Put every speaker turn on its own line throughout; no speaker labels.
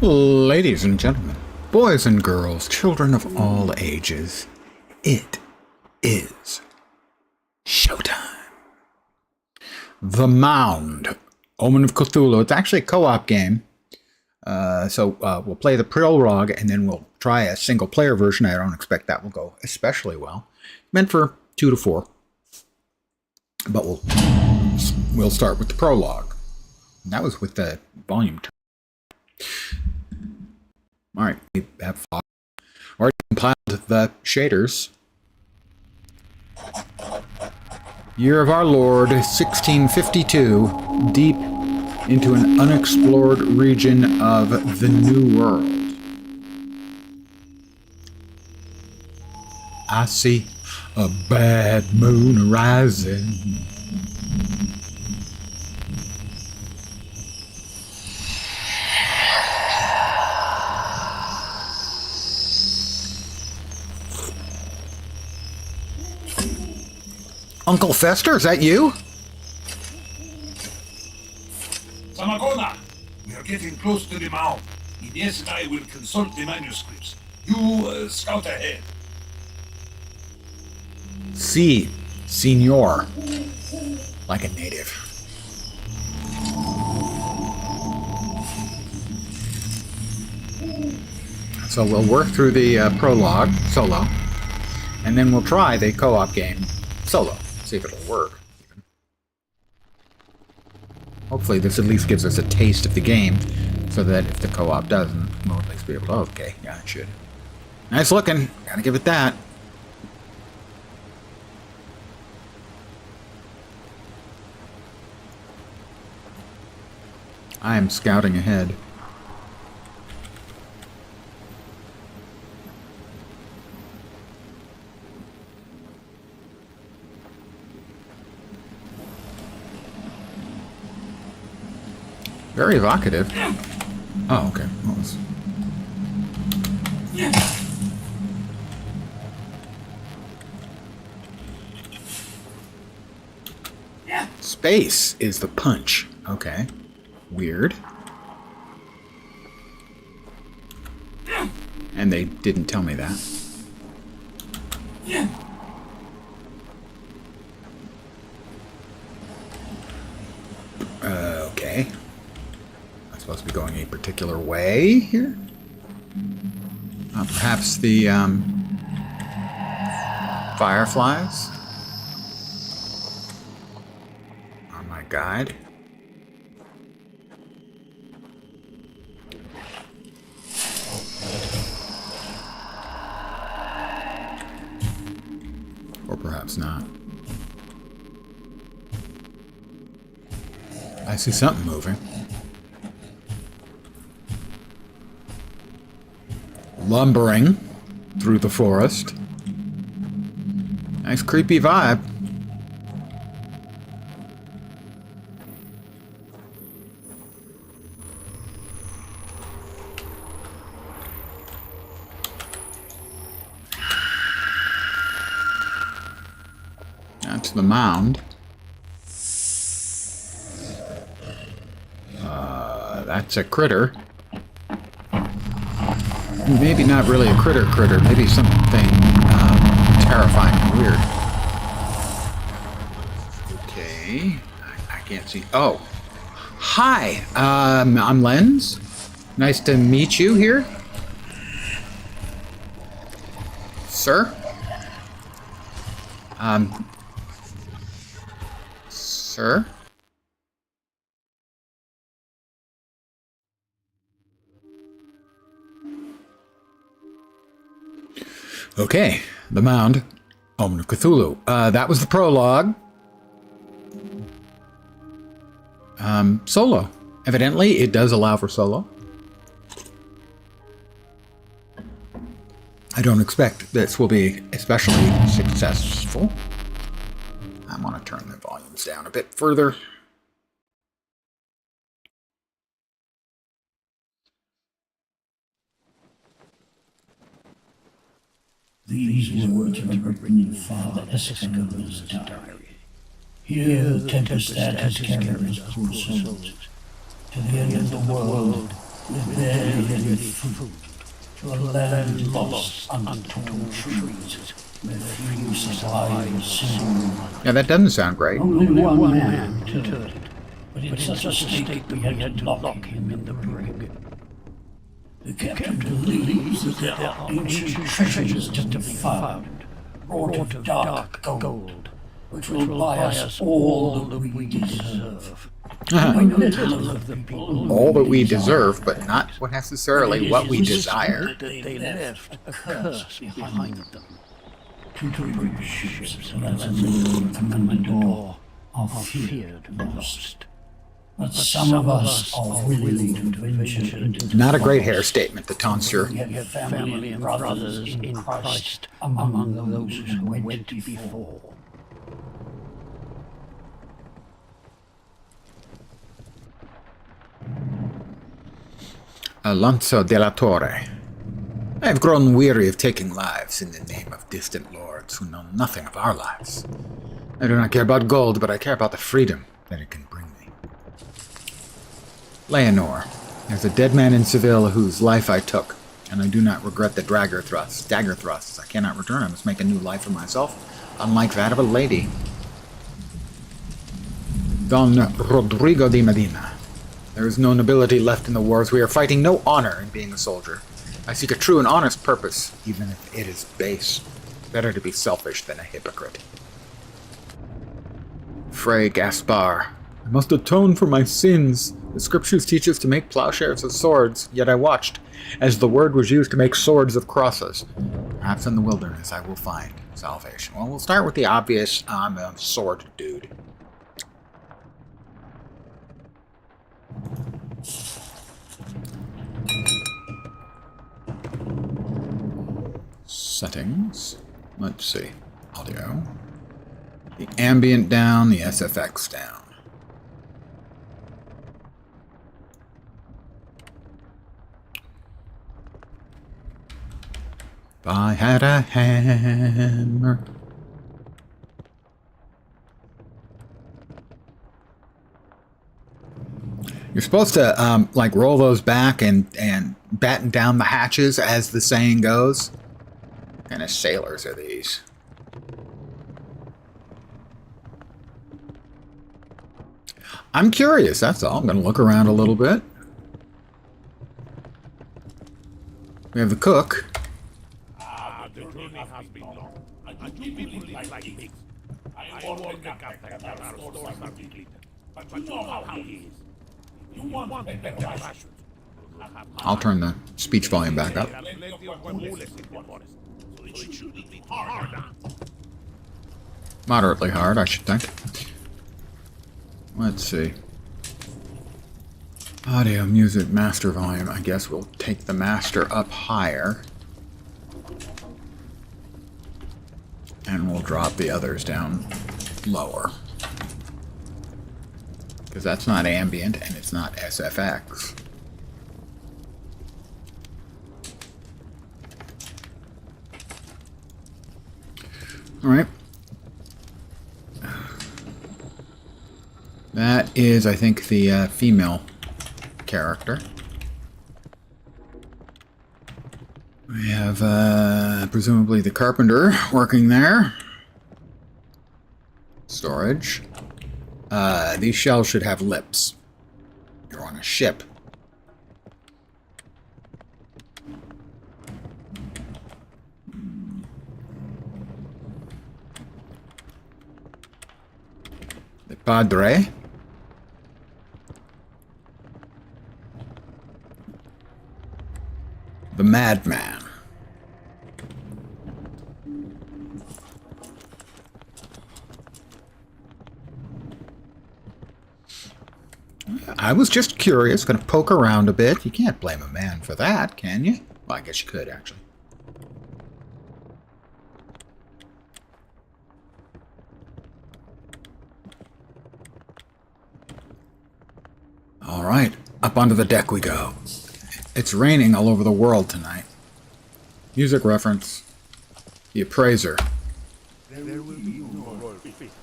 Ladies and gentlemen, boys and girls, children of all ages, it is showtime. The Mound, Omen of Cthulhu. It's actually a co-op game. So we'll play the prologue and then we'll try a single player version. I don't expect that will go especially well. Meant for 2 to 4. But we'll start with the prologue. And that was with the volume. Alright, we have already compiled the shaders. Year of our Lord, 1652, deep into an unexplored region of the New World. I see a bad moon rising. Uncle Fester, is that you?
Samagona, we are getting close to the mound. Ines and I will consult the manuscripts. You scout ahead.
Si, senor. Like a native. So we'll work through the prologue, solo, and then we'll try the co-op game, solo. See if it'll work. Hopefully this at least gives us a taste of the game, so that if the co-op doesn't, we'll at least be able to, okay, yeah, it should. Nice looking, gotta give it that. I am scouting ahead. Very evocative. Oh, okay. What was... Space is the punch. Okay. Weird. And they didn't tell me that. Okay. Supposed to be going a particular way here? Perhaps the fireflies on my guide. Or perhaps not. I see something moving. Lumbering through the forest. Nice creepy vibe. That's the mound. That's a critter. Maybe not really a critter, maybe something terrifying and weird. Okay, I can't see. Oh, hi, I'm Lens. Nice to meet you here. Sir? Sir? Okay, the Mound, Omen of Cthulhu. That was the prologue. Solo. Evidently, it does allow for solo. I don't expect this will be especially successful. I want to turn the volumes down a bit further.
These words were written in Father Escapa's diary. Here the tempest that has carried his poor souls to the end of the world with barely any food, to a land lost under tall trees, where few survive soon.
Yeah, that doesn't sound great.
Only one man returned, but in such a state that we had to lock him in the brig. The captain believes that there are ancient treasures to be found, wrought of dark gold, which will buy us all that we deserve.
All that we deserve, but not necessarily what we desire.
They left a curse behind them. Two brig ships that the Commandor are feared most. But some of us are willing to venture into
Not a great hair statement, the tonsure.
We have family and brothers in Christ among those who went before.
Alonso de la Torre. I have grown weary of taking lives in the name of distant lords who know nothing of our lives. I do not care about gold, but I care about the freedom that it can bring me. Leonor, there's a dead man in Seville whose life I took, and I do not regret the dagger thrusts. I cannot return. I must make a new life for myself, unlike that of a lady. Don Rodrigo de Medina. There is no nobility left in the wars. We are fighting no honor in being a soldier. I seek a true and honest purpose, even if it is base. Better to be selfish than a hypocrite. Fray Gaspar. I must atone for my sins. The scriptures teach us to make plowshares of swords, yet I watched as the word was used to make swords of crosses. Perhaps in the wilderness I will find salvation. Well, we'll start with the obvious. I'm a sword dude. Settings. Let's see. Audio. The ambient down, the SFX down. If I had a hammer. You're supposed to like roll those back and batten down the hatches, as the saying goes. What kind of sailors are these? I'm curious, that's all. I'm going to look around a little bit. We have the cook.
The journey has been long. And people like pigs. I warned the captain that our stores are depleted. But you know how he is. You want better rations.
I'll turn the speech volume back up.
There are plenty of mules in the forest, so it should be harder.
Moderately hard, I should think. Let's see. Audio, music, master volume. I guess we'll take the master up higher. And we'll drop the others down lower. Because that's not ambient and it's not SFX. Alright. That is, I think, the female character. We have, presumably the carpenter working there. Storage. These shells should have lips. You're on a ship. The Padre. The Madman. I was just curious, gonna poke around a bit. You can't blame a man for that, can you? Well, I guess you could, actually. All right, up onto the deck we go. It's raining all over the world tonight. Music reference. The Appraiser.
There will be no royal feast.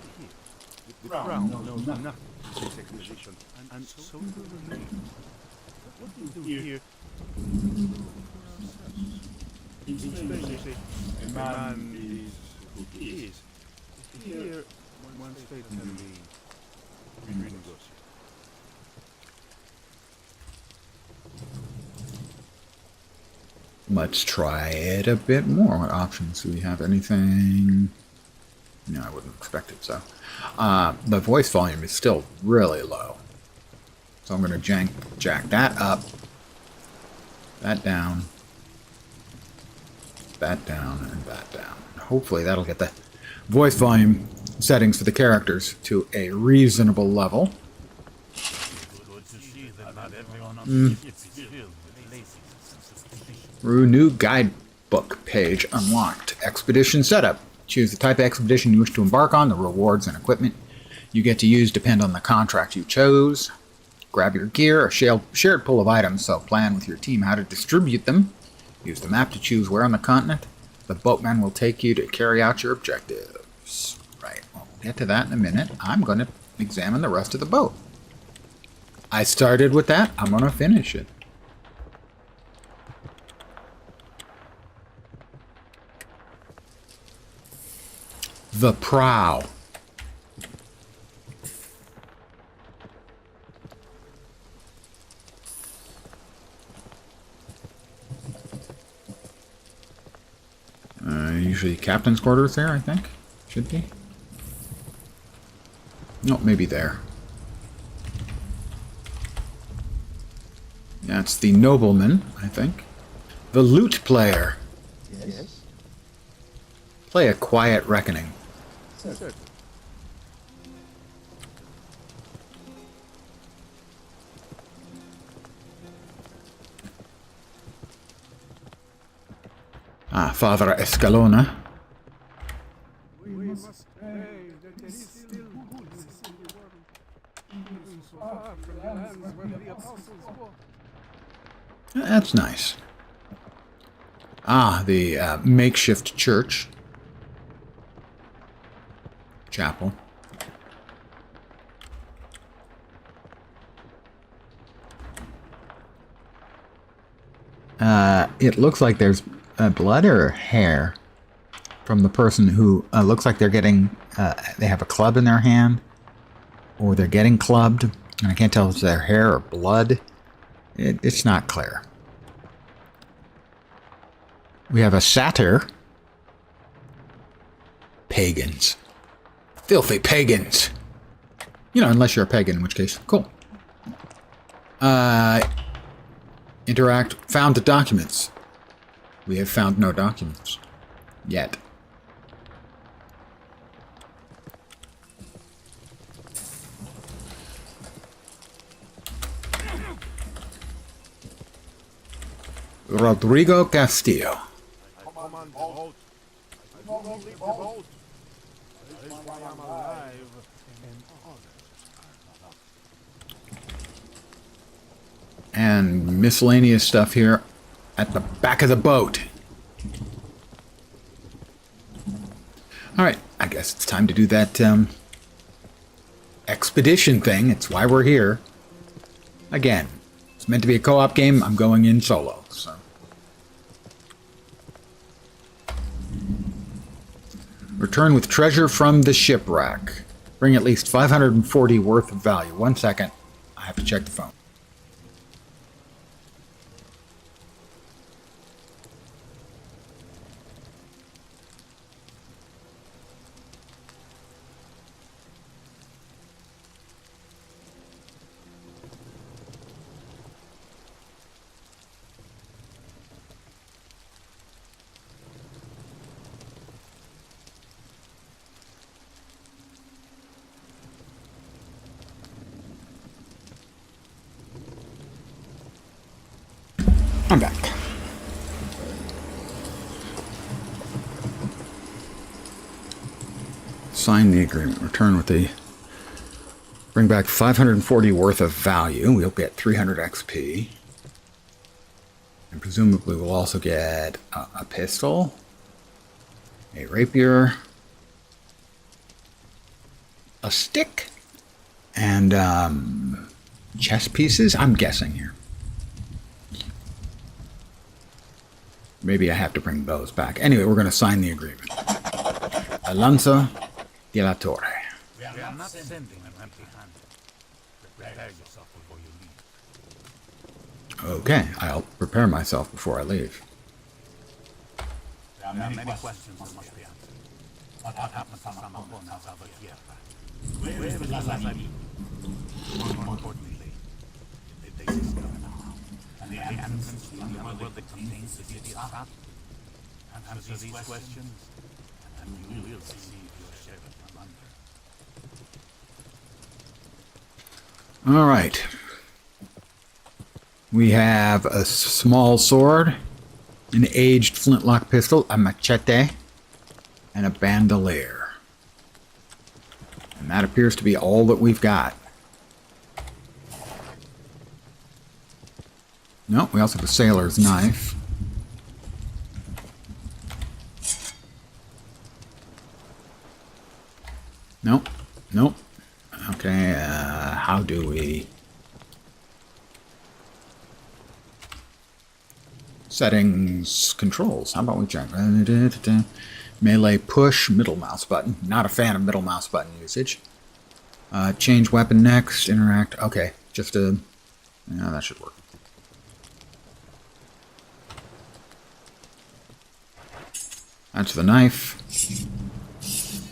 The crown knows nothing of this exposition, and so will remain. What do you hear? In Spanish, they say, a man is who he is. Here, one's fate can be renegotiated.
Let's try it a bit more. What options do we have? Anything? No, I wouldn't expect it so. The voice volume is still really low. So I'm going to jack that up, that down, and that down. Hopefully that'll get the voice volume settings for the characters to a reasonable level. New guidebook page unlocked. Expedition setup. Choose the type of expedition you wish to embark on. The rewards and equipment you get to use depend on the contract you chose. Grab your gear, a shared pool of items, so plan with your team how to distribute them. Use the map to choose where on the continent the boatman will take you to carry out your objectives. Right, we'll get to that in a minute. I'm going to examine the rest of the boat. I started with that. I'm going to finish it. The prow. Usually captain's quarters there, I think. Should be. No, maybe there. That's the nobleman, I think. The lute player.
Yes.
Play a quiet reckoning.
Sir.
Father Escalona.
We must pray that there is still goodness in the world, even so far from the lands where the apostles walked.
That's nice. The makeshift church. Chapel. It looks like there's blood or hair from the person who looks like they're getting, they have a club in their hand, or they're getting clubbed, and I can't tell if it's their hair or blood. It's not clear. We have a satyr. Pagans. Filthy pagans. You know, unless you're a pagan, in which case, cool. Interact. Found the documents. We have found no documents. Yet. Rodrigo Castillo.
Come on, boat. I don't leave the boat. That is why I'm alive, and others are not.
And miscellaneous stuff here at the back of the boat. Alright, I guess it's time to do that expedition thing. It's why we're here. Again, it's meant to be a co-op game. I'm going in solo. So. Return with treasure from the shipwreck. Bring at least 540 worth of value. 1 second. I have to check the phone. I'm back. Sign the agreement. Return with the... Bring back 540 worth of value. We'll get 300 XP. And presumably we'll also get a pistol, a rapier, a stick, and chess pieces. I'm guessing here. Maybe I have to bring those back. Anyway, we're going to sign the agreement. Alonso de la Torre.
We are not sending an empty-handed. Prepare yourself before you leave.
Okay, I'll prepare myself before I leave.
There are many questions that must be answered. What happened to Samacona's other tierra? Where is the Lazari? More importantly, did they discover now? And the entrance to the underworld that contains the city of Sat? Answer these questions, and you will receive your share of plunder.
All right. We have a small sword, an aged flintlock pistol, a machete, and a bandolier. And that appears to be all that we've got. No, we also have a sailor's knife. Nope. Nope. Okay, how do we... Settings, controls. How about we check? Melee push, middle mouse button. Not a fan of middle mouse button usage. Change weapon next, interact. Okay, just a... Yeah, that should work. That's the knife.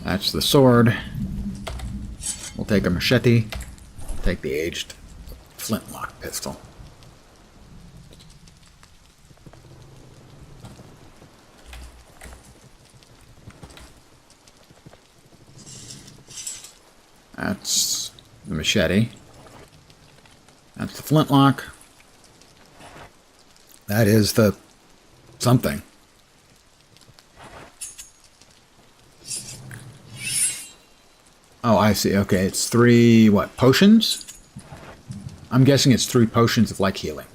That's the sword. We'll take a machete. Take the aged flintlock pistol. That's the machete. That's the flintlock. That is the something. Oh, I see. Okay, it's 3, what, potions? I'm guessing it's 3 potions of, like, healing.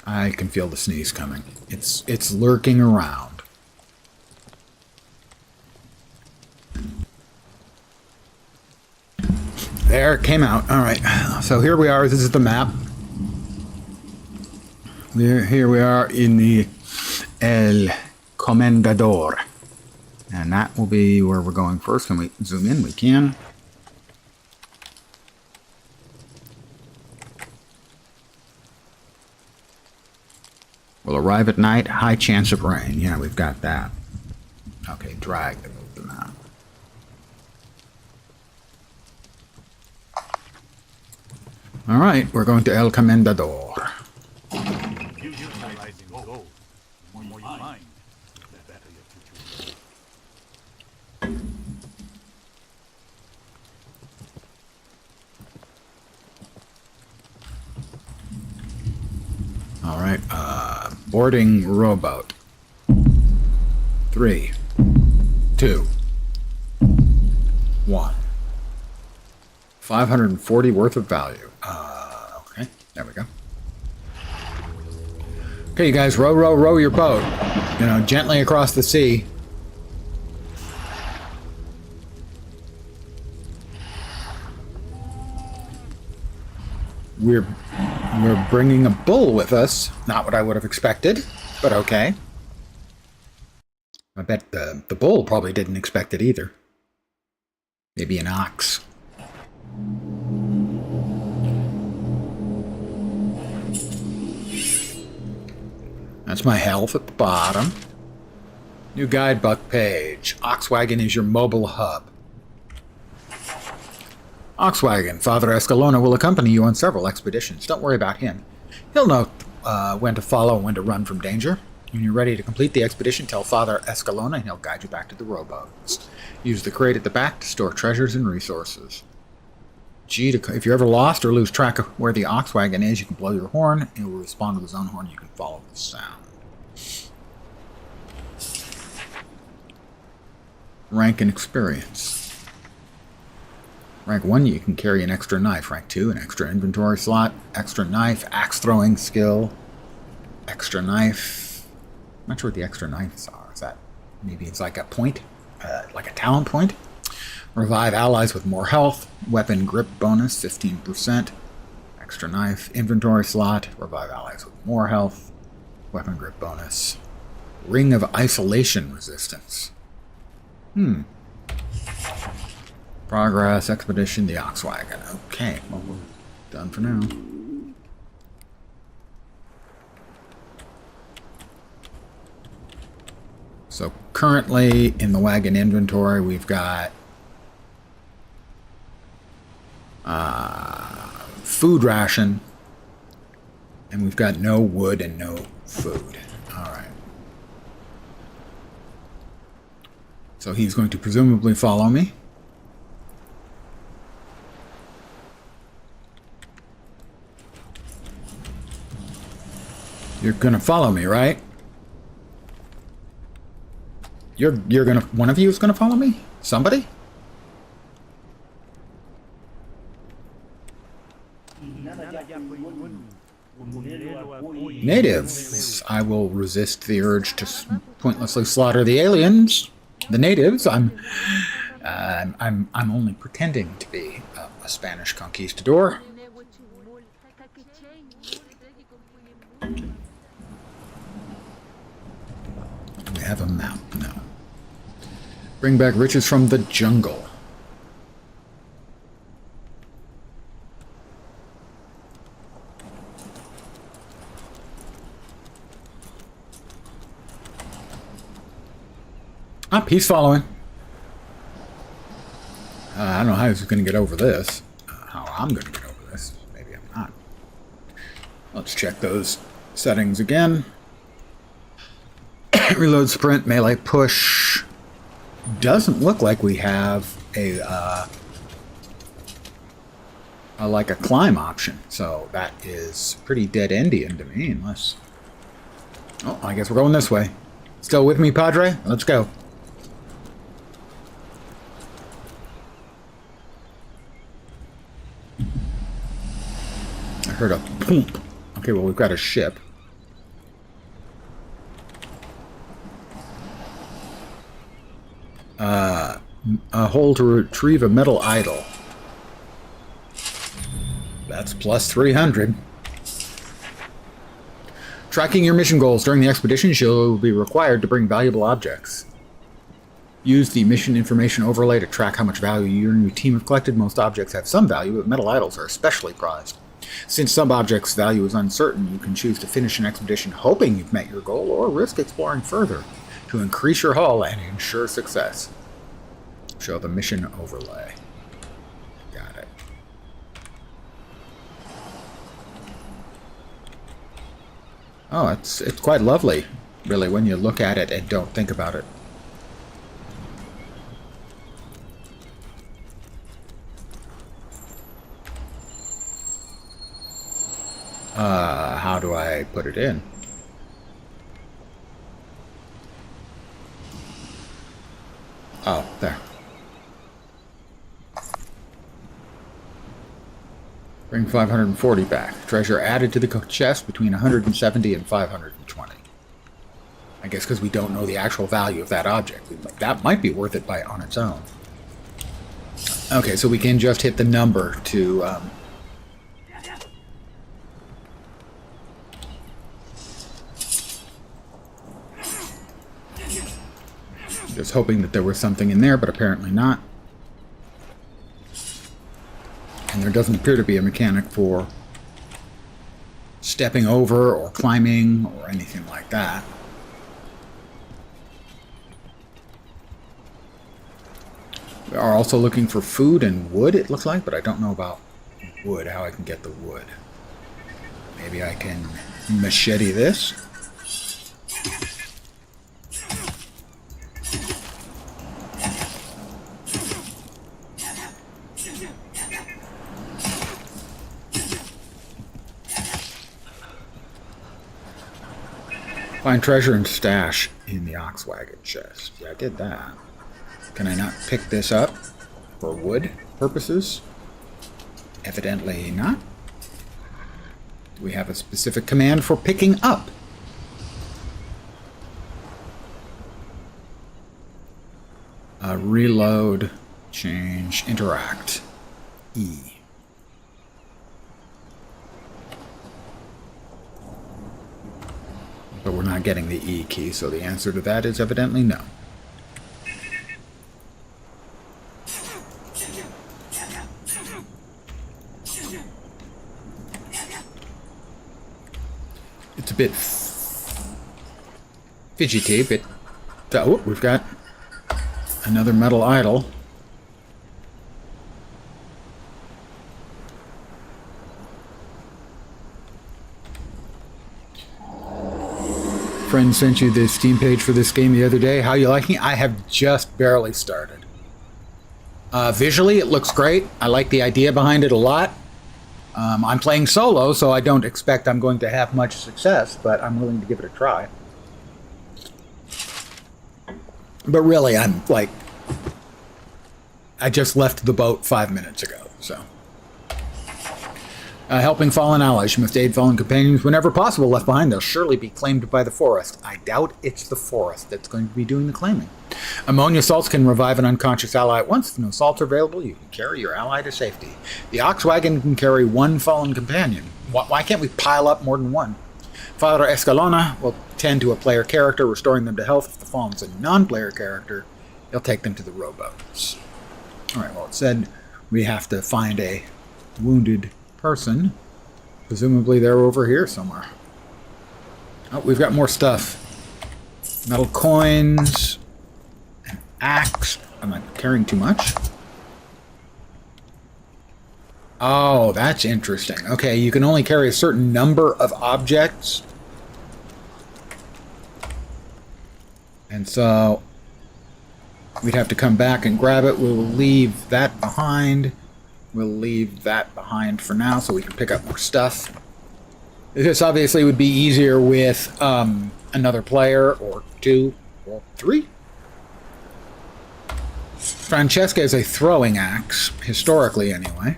I can feel the sneeze coming. It's lurking around. There, it came out. All right. So here we are. This is the map. Here we are in the El Comendador. And that will be where we're going first. Can we zoom in? We can. We'll arrive at night. High chance of rain. Yeah, we've got that. Okay, drag to move the map. All right, we're going to El Comendador.
You utilizing gold. The more you mine, the better your future.
All right, boarding rowboat. 3, 2, 1. 540 worth of value. Okay, there we go. Okay, you guys, row, row, row your boat. You know, gently across the sea. We're bringing a bull with us. Not what I would have expected, but okay. I bet the bull probably didn't expect it either. Maybe an ox. That's my health at the bottom. New guidebook page. Oxwagon is your mobile hub. Oxwagon. Father Escalona will accompany you on several expeditions. Don't worry about him. He'll know when to follow and when to run from danger. When you're ready to complete the expedition, tell Father Escalona and he'll guide you back to the rowboats. Use the crate at the back to store treasures and resources. G, if you're ever lost or lose track of where the Oxwagon is, you can blow your horn. He will respond with his own horn. You can follow the sound. Rank and experience. Rank 1, you can carry an extra knife. Rank 2, an extra inventory slot. Extra knife, axe throwing skill. Extra knife. I'm not sure what the extra knives are. Is that maybe it's like a point? Like a talent point? Revive allies with more health. Weapon grip bonus, 15%. Extra knife, inventory slot, revive allies with more health, weapon grip bonus, ring of isolation resistance. Progress, expedition, the ox wagon. Okay, well, we're done for now. So currently in the wagon inventory, we've got food ration, and we've got no wood and no food. All right. So he's going to presumably follow me. You're gonna follow me, right? You're gonna, one of you is gonna follow me? Somebody? Natives. I will resist the urge to pointlessly slaughter the aliens. The natives. I'm only pretending to be a Spanish conquistador. We have a map now. Bring back riches from the jungle. Ah, he's following. I don't know how he's going to get over this. How I'm going to get over this. Maybe I'm not. Let's check those settings again. Reload, sprint, melee, push. Doesn't look like we have a like a climb option, so that is pretty dead-endian to me. Unless, oh, I guess we're going this way. Still with me, Padre? Let's go. I heard a poop. Okay, well, we've got a ship. A hole to retrieve a metal idol. That's plus 300. Tracking your mission goals during the expedition, you'll be required to bring valuable objects. Use the mission information overlay to track how much value you and your team have collected. Most objects have some value, but metal idols are especially prized. Since some objects' value is uncertain, you can choose to finish an expedition hoping you've met your goal, or risk exploring further to increase your haul and ensure success. Show the mission overlay. Got it. Oh, it's quite lovely, really, when you look at it and don't think about it. How do I put it in? Oh, there. Bring 540 back. Treasure added to the chest between 170 and 520. I guess because we don't know the actual value of that object. That might be worth it on its own. Okay, so we can just hit the number to... just hoping that there was something in there, but apparently not. And there doesn't appear to be a mechanic for stepping over or climbing or anything like that. We are also looking for food and wood, it looks like, but I don't know about wood, how I can get the wood. Maybe I can machete this. Find treasure and stash in the ox wagon chest. Yeah, I did that. Can I not pick this up for wood purposes? Evidently not. Do we have a specific command for picking up? Reload, change, interact. E. not getting the E key, so the answer to that is evidently no. It's a bit fidgety, but... Oh, we've got another metal idol. Friend sent you the Steam page for this game the other day. How you liking it? I have just barely started. Visually, it looks great. I like the idea behind it a lot. I'm playing solo, so I don't expect I'm going to have much success, but I'm willing to give it a try. But really, I'm like... I just left the boat 5 minutes ago, so... helping fallen allies. You must aid fallen companions whenever possible. Left behind, they'll surely be claimed by the forest. I doubt it's the forest that's going to be doing the claiming. Ammonia salts can revive an unconscious ally at once. If no salts are available, you can carry your ally to safety. The ox wagon can carry one fallen companion. Why can't we pile up more than one? Father Escalona will tend to a player character, restoring them to health. If the fallen's a non-player character, he'll take them to the rowboats. Alright, well, it said we have to find a wounded person. Presumably they're over here somewhere. Oh, we've got more stuff. Metal coins. An axe. Am I carrying too much? Oh, that's interesting. Okay, you can only carry a certain number of objects. And so we'd have to come back and grab it. We'll leave that behind. We'll leave that behind for now so we can pick up more stuff. This obviously would be easier with another player, or two, or three. Francesca is a throwing axe, historically anyway.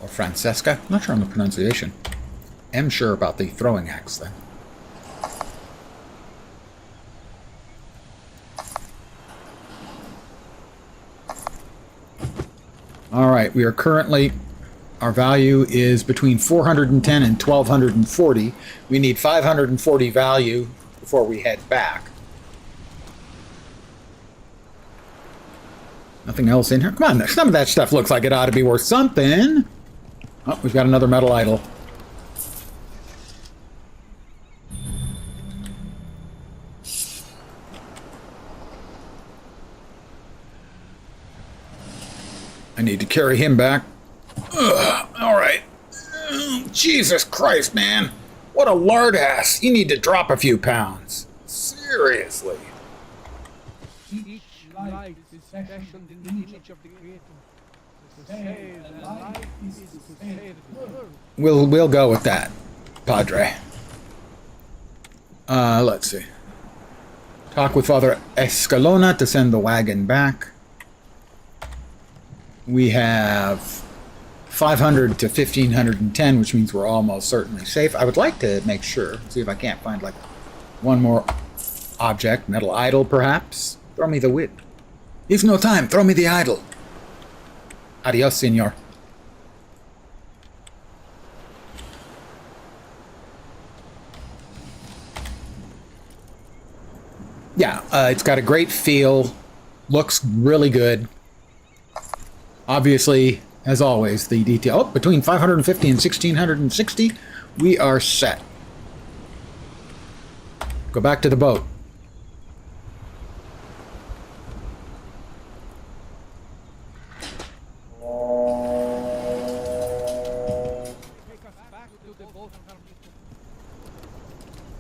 Or Francesca? Not sure on the pronunciation. I'm sure about the throwing axe then. Alright, we are currently, our value is between 410 and 1240. We need 540 value before we head back. Nothing else in here? Come on, some of that stuff looks like it ought to be worth something. Oh, we've got another metal idol. I need to carry him back. Ugh, all right. Jesus Christ, man. What a lard ass. You need to drop a few pounds. Seriously.
Each life is special in the image of the Creator. To save the life is to save the world.
We'll go with that, Padre. Let's see. Talk with Father Escalona to send the wagon back. We have 500 to 1510, which means we're almost certainly safe. I would like to make sure, see if I can't find like one more object, metal idol perhaps. Throw me the whip. If no time, throw me the idol. Adios, senor. Yeah, it's got a great feel, looks really good. Obviously, as always, the detail. Oh, between 550 and 1660, we are set. Go back to the boat.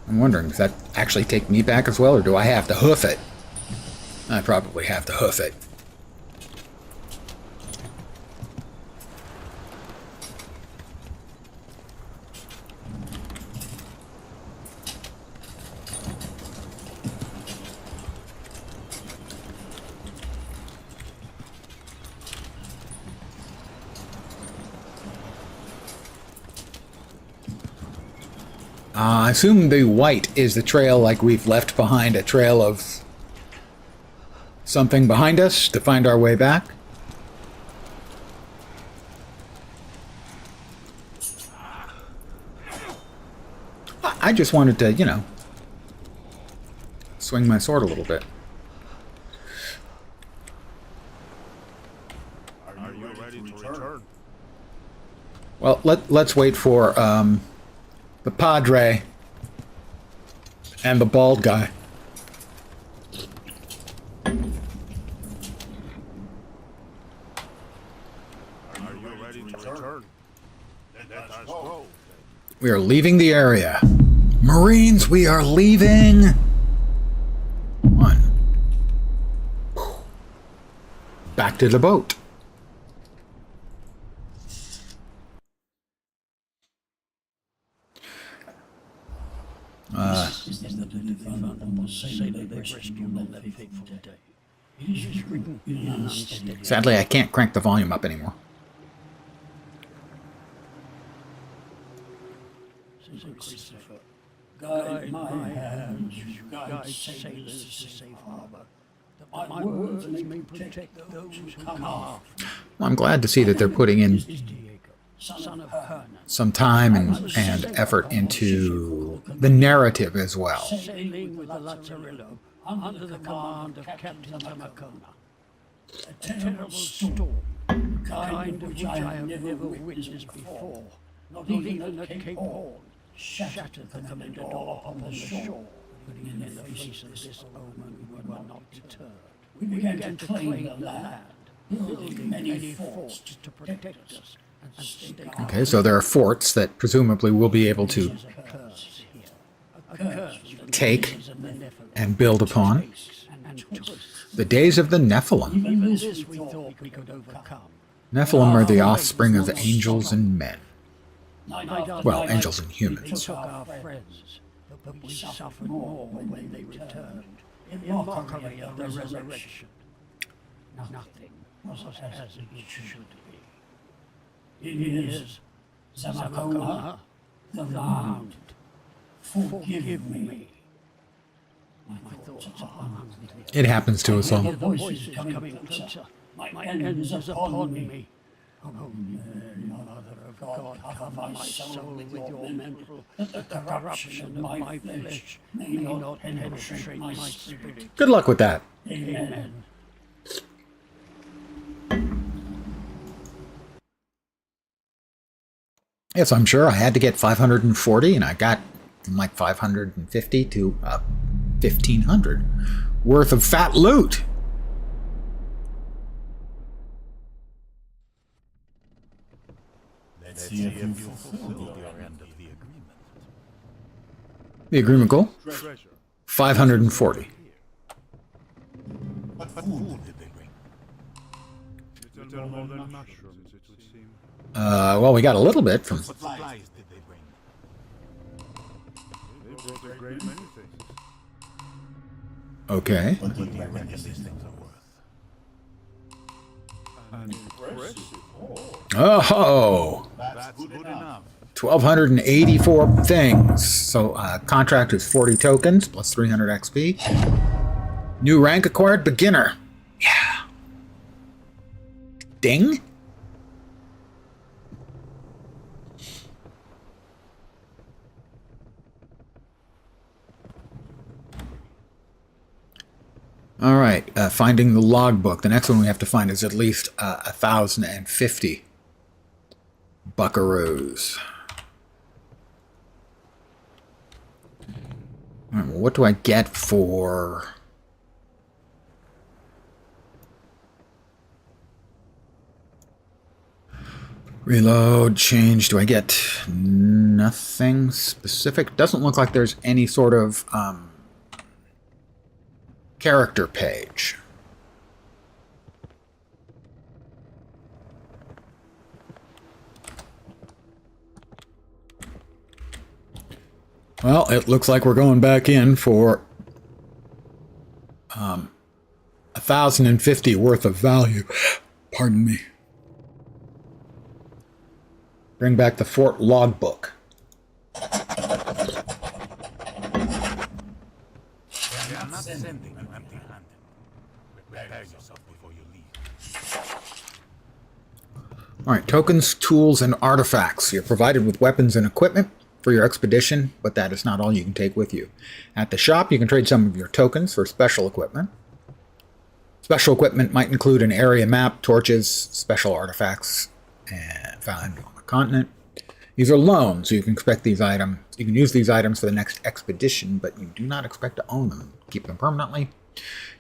I'm wondering, does that actually take me back as well, or do I have to hoof it? I probably have to hoof it. I assume the white is the trail, like we've left behind a trail of something behind us to find our way back. I just wanted to, you know, swing my sword a little bit.
Are you ready to return?
Well, let's wait for the Padre and the bald guy.
Are you ready to return? Let us go.
We are leaving the area. Marines, we are leaving. One. Back to the boat. Sadly, I can't crank the volume up anymore.
Christopher, guide my hands, guide sailors to safe harbor, that my words may protect those who come after.
Well, I'm glad to see that they're putting in
Son of Hernan,
some time and effort into the narrative as well.
sailing with the Lazarillo under the command of Captain Tamacona. A terrible storm, the kind which I have never witnessed before, not even at Cape Horn, shattered the Commodore upon the shore. But in the face of this omen, we were not deterred. We began to claim the land, building many forts to protect us. And stake our
Okay, so there are forts that presumably we'll be able to
curse here. A curse that
take
is in the Nephilim,
and build upon.
and twist.
The days of the Nephilim.
Even this we thought we could overcome.
Nephilim are the offspring of angels and men.
Well,
Well, angels and
we
humans.
took our friends, but we suffered more when they returned, in mockery of the resurrection. Nothing was as it should be. It is Zamacona, the land. Forgive me. My thoughts are unlimited.
It happens to us all.
The voice is coming closer. My end is upon me. Oh, Mother of God, cover my soul with your mantle, that the corruption of my flesh may not penetrate my spirit.
Good luck with that.
Amen.
Yes, I'm sure I had to get 540, and I got from like 550 to 1,500 worth of fat loot.
Let's see if you fulfill your end of the agreement.
The agreement goal?
Treasure.
540.
What food did they bring?
Little more than mushrooms, it would seem.
Well, we got a little bit from.
What supplies did they bring?
They brought a great many things.
Okay.
What do you reckon these things are worth?
And impressive.
Oh,
That's good enough.
1,284 things. So contract is 40 tokens plus 300 XP. New rank acquired, beginner. Yeah. Ding. All right, finding the logbook. The next one we have to find is at least 1,050 buckaroos. All right, well, what do I get for... Reload, change. Do I get nothing specific? Doesn't look like there's any sort of character page. Well, it looks like we're going back in for 1,050 worth of value. Pardon me. Bring back the fort logbook.
We are not sending you empty-handed. Prepare yourself before you leave.
All right, tokens, tools, and artifacts. You're provided with weapons and equipment. for your expedition, but that is not all you can take with you. At the shop, you can trade some of your tokens for special equipment. Special equipment might include an area map, torches, special artifacts, and found on the continent. These are loans, so you can expect these items. You can use these items for the next expedition, but you do not expect to own them. Keep them permanently.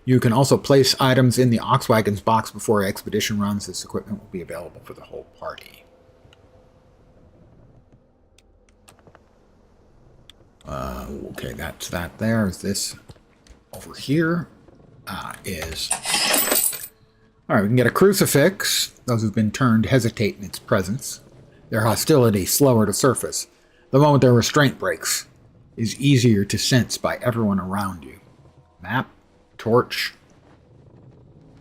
You can also place items in the Oxwagon's box before your expedition runs. This equipment will be available for the whole party. Okay, that's that there. Is this over here? Is... Alright, we can get a crucifix. Those who've been turned hesitate in its presence. Their hostility slower to surface. The moment their restraint breaks is easier to sense by everyone around you. Map, torch.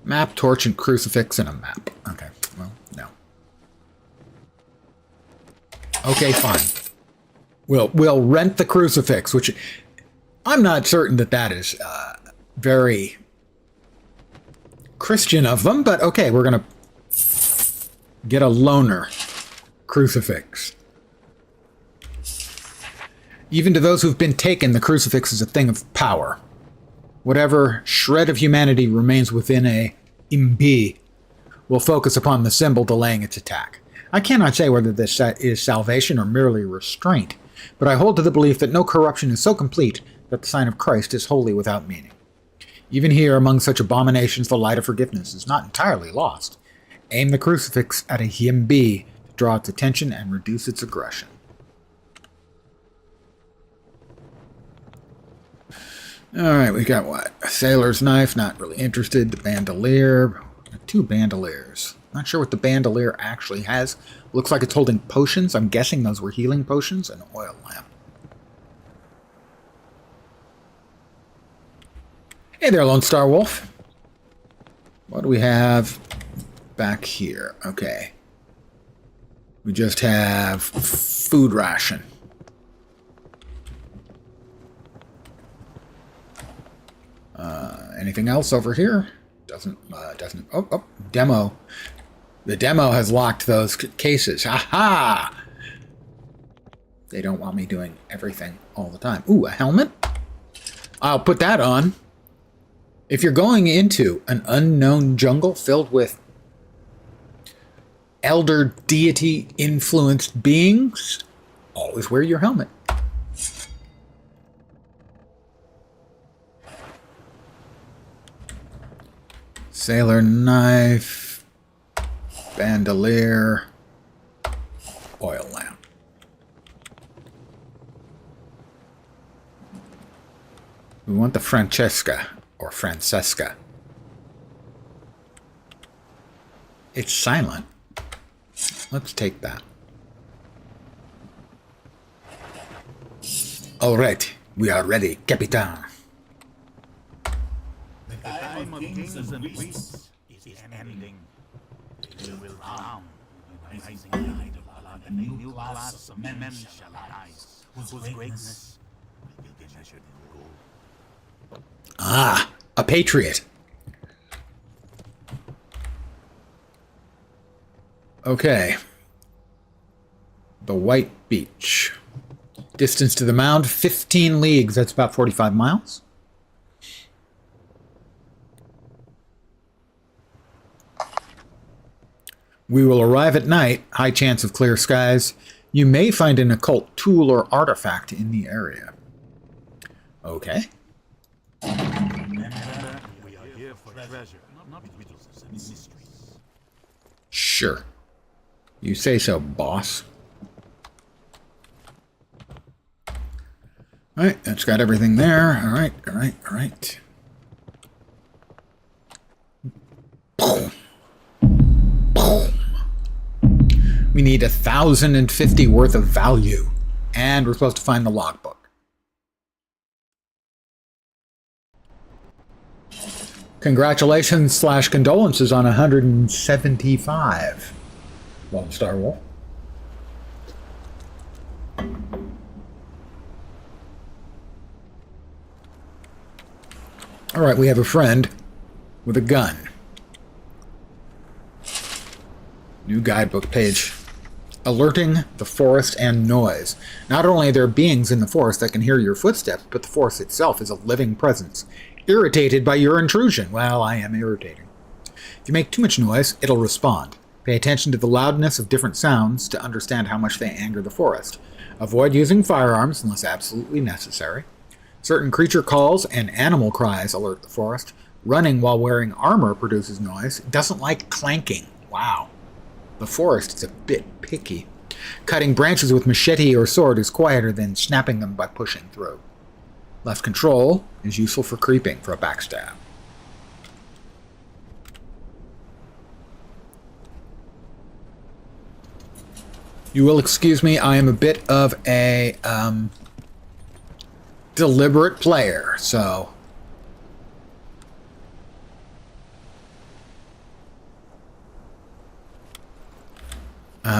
Map, torch, and crucifix, and a map. Okay, well, no. Okay, fine. We'll rent the crucifix, which I'm not certain that is very Christian of them, but okay, we're going to get a loaner crucifix. Even to those who've been taken, the crucifix is a thing of power. Whatever shred of humanity remains within a imbi will focus upon the symbol delaying its attack. I cannot say whether this is salvation or merely restraint, but I hold to the belief that no corruption is so complete that the sign of Christ is wholly without meaning. Even here, among such abominations, the light of forgiveness is not entirely lost. Aim the crucifix at a himbi to draw its attention and reduce its aggression. Alright, we got what? A sailor's knife, not really interested. The bandolier. 2 bandoliers. Not sure what the bandolier actually has. Looks like it's holding potions. I'm guessing those were healing potions. An oil lamp. Hey there, Lone Star Wolf. What do we have back here? Okay. We just have food ration. Anything else over here? Doesn't. Oh, demo. The demo has locked those cases. Ha-ha! They don't want me doing everything all the time. Ooh, a helmet? I'll put that on. If you're going into an unknown jungle filled with elder deity-influenced beings, always wear your helmet. Sailor knife, bandolier, oil lamp. We want the Francesca, or Francesca. It's silent. Let's take that. All right, we are ready, Capitan.
The time of kings and priests is ending. We will come with the rising tide of blood, and a new class of men shall arise, whose greatness will be measured in gold.
Ah, a patriot. Okay. The White Beach. Distance to the mound, 15 leagues. That's about 45 miles. We will arrive at night, high chance of clear skies. You may find an occult tool or artifact in the area. Okay.
Remember, we are here for treasure, not riddles and mysteries.
Sure. You say so, boss. Alright, that's got everything there. Alright. Boom. Boom. We need 1,050 worth of value. And we're supposed to find the logbook. Congratulations / condolences on 175. Lone Star Wolf. Alright, we have a friend with a gun. New guidebook, page alerting the forest and noise. Not only are there beings in the forest that can hear your footsteps, but the forest itself is a living presence, irritated by your intrusion. Well, I am irritating. If you make too much noise, it'll respond. Pay attention to the loudness of different sounds to understand how much they anger the forest. Avoid using firearms unless absolutely necessary. Certain creature calls and animal cries alert the forest. Running while wearing armor produces noise. It doesn't like clanking. Wow. The forest is a bit picky. Cutting branches with machete or sword is quieter than snapping them by pushing through. Left control is useful for creeping for a backstab. You will excuse me, I am a bit of a deliberate player, so...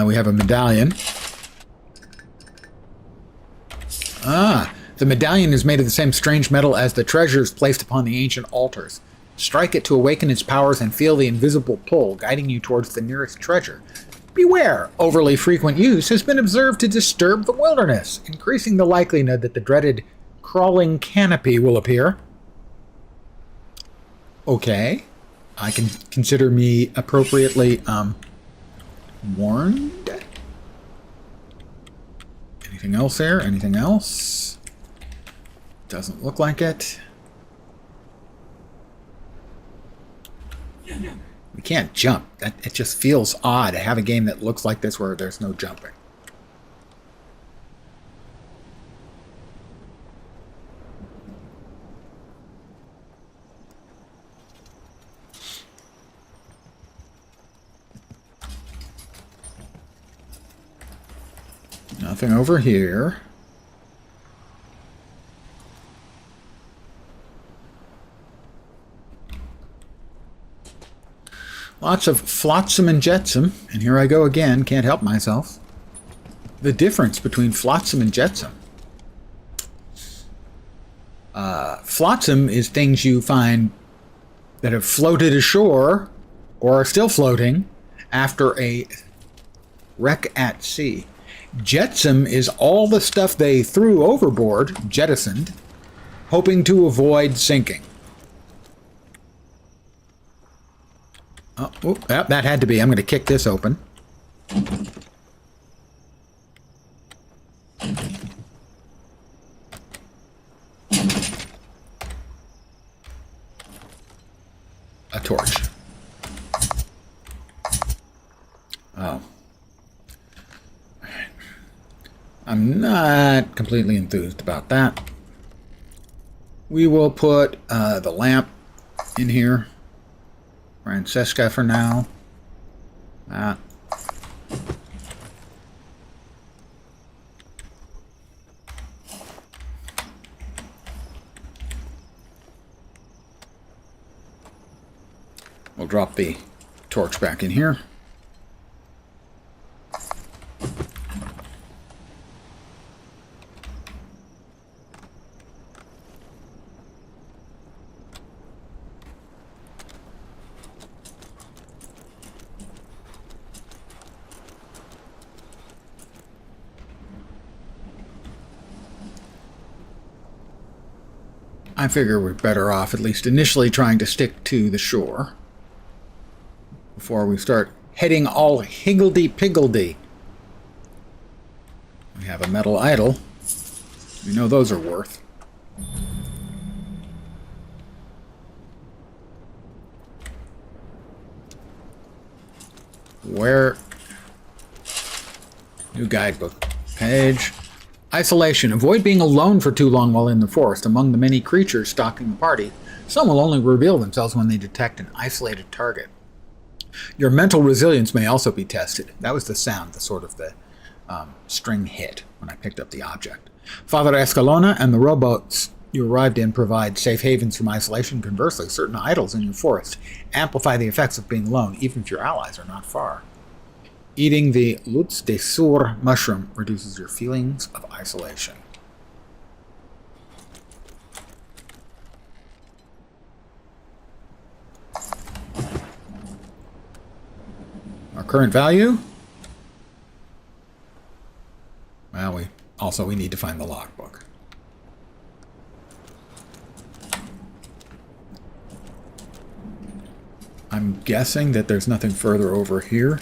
we have a medallion. The medallion is made of the same strange metal as the treasures placed upon the ancient altars. Strike it to awaken its powers and feel the invisible pull guiding you towards the nearest treasure. Beware! Overly frequent use has been observed to disturb the wilderness, increasing the likelihood that the dreaded crawling canopy will appear. Okay. I can consider me appropriately, warned? Anything else there? Anything else? Doesn't look like it. We can't jump. It just feels odd to have a game that looks like this where there's no jumping. Nothing over here. Lots of flotsam and jetsam, and here I go again, can't help myself. The difference between flotsam and jetsam. Flotsam is things you find that have floated ashore or are still floating after a wreck at sea. Jetsam is all the stuff they threw overboard, jettisoned, hoping to avoid sinking. Oh, that had to be. I'm going to kick this open. A torch. Oh. I'm not completely enthused about that. We will put the lamp in here. Francesca for now. We'll drop the torch back in here. I figure we're better off, at least initially, trying to stick to the shore before we start heading all higgledy-piggledy. We have a metal idol. We know those are worth. Where? New guidebook page. Isolation. Avoid being alone for too long while in the forest. Among the many creatures stalking the party, some will only reveal themselves when they detect an isolated target. Your mental resilience may also be tested. That was the sound, the sort of the string hit when I picked up the object. Father Escalona and the rowboats you arrived in provide safe havens from isolation. Conversely, certain idols in your forest amplify the effects of being alone, even if your allies are not far. Eating the Lutz de Sur mushroom reduces your feelings of isolation. Our current value? Also, we need to find the logbook. I'm guessing that there's nothing further over here.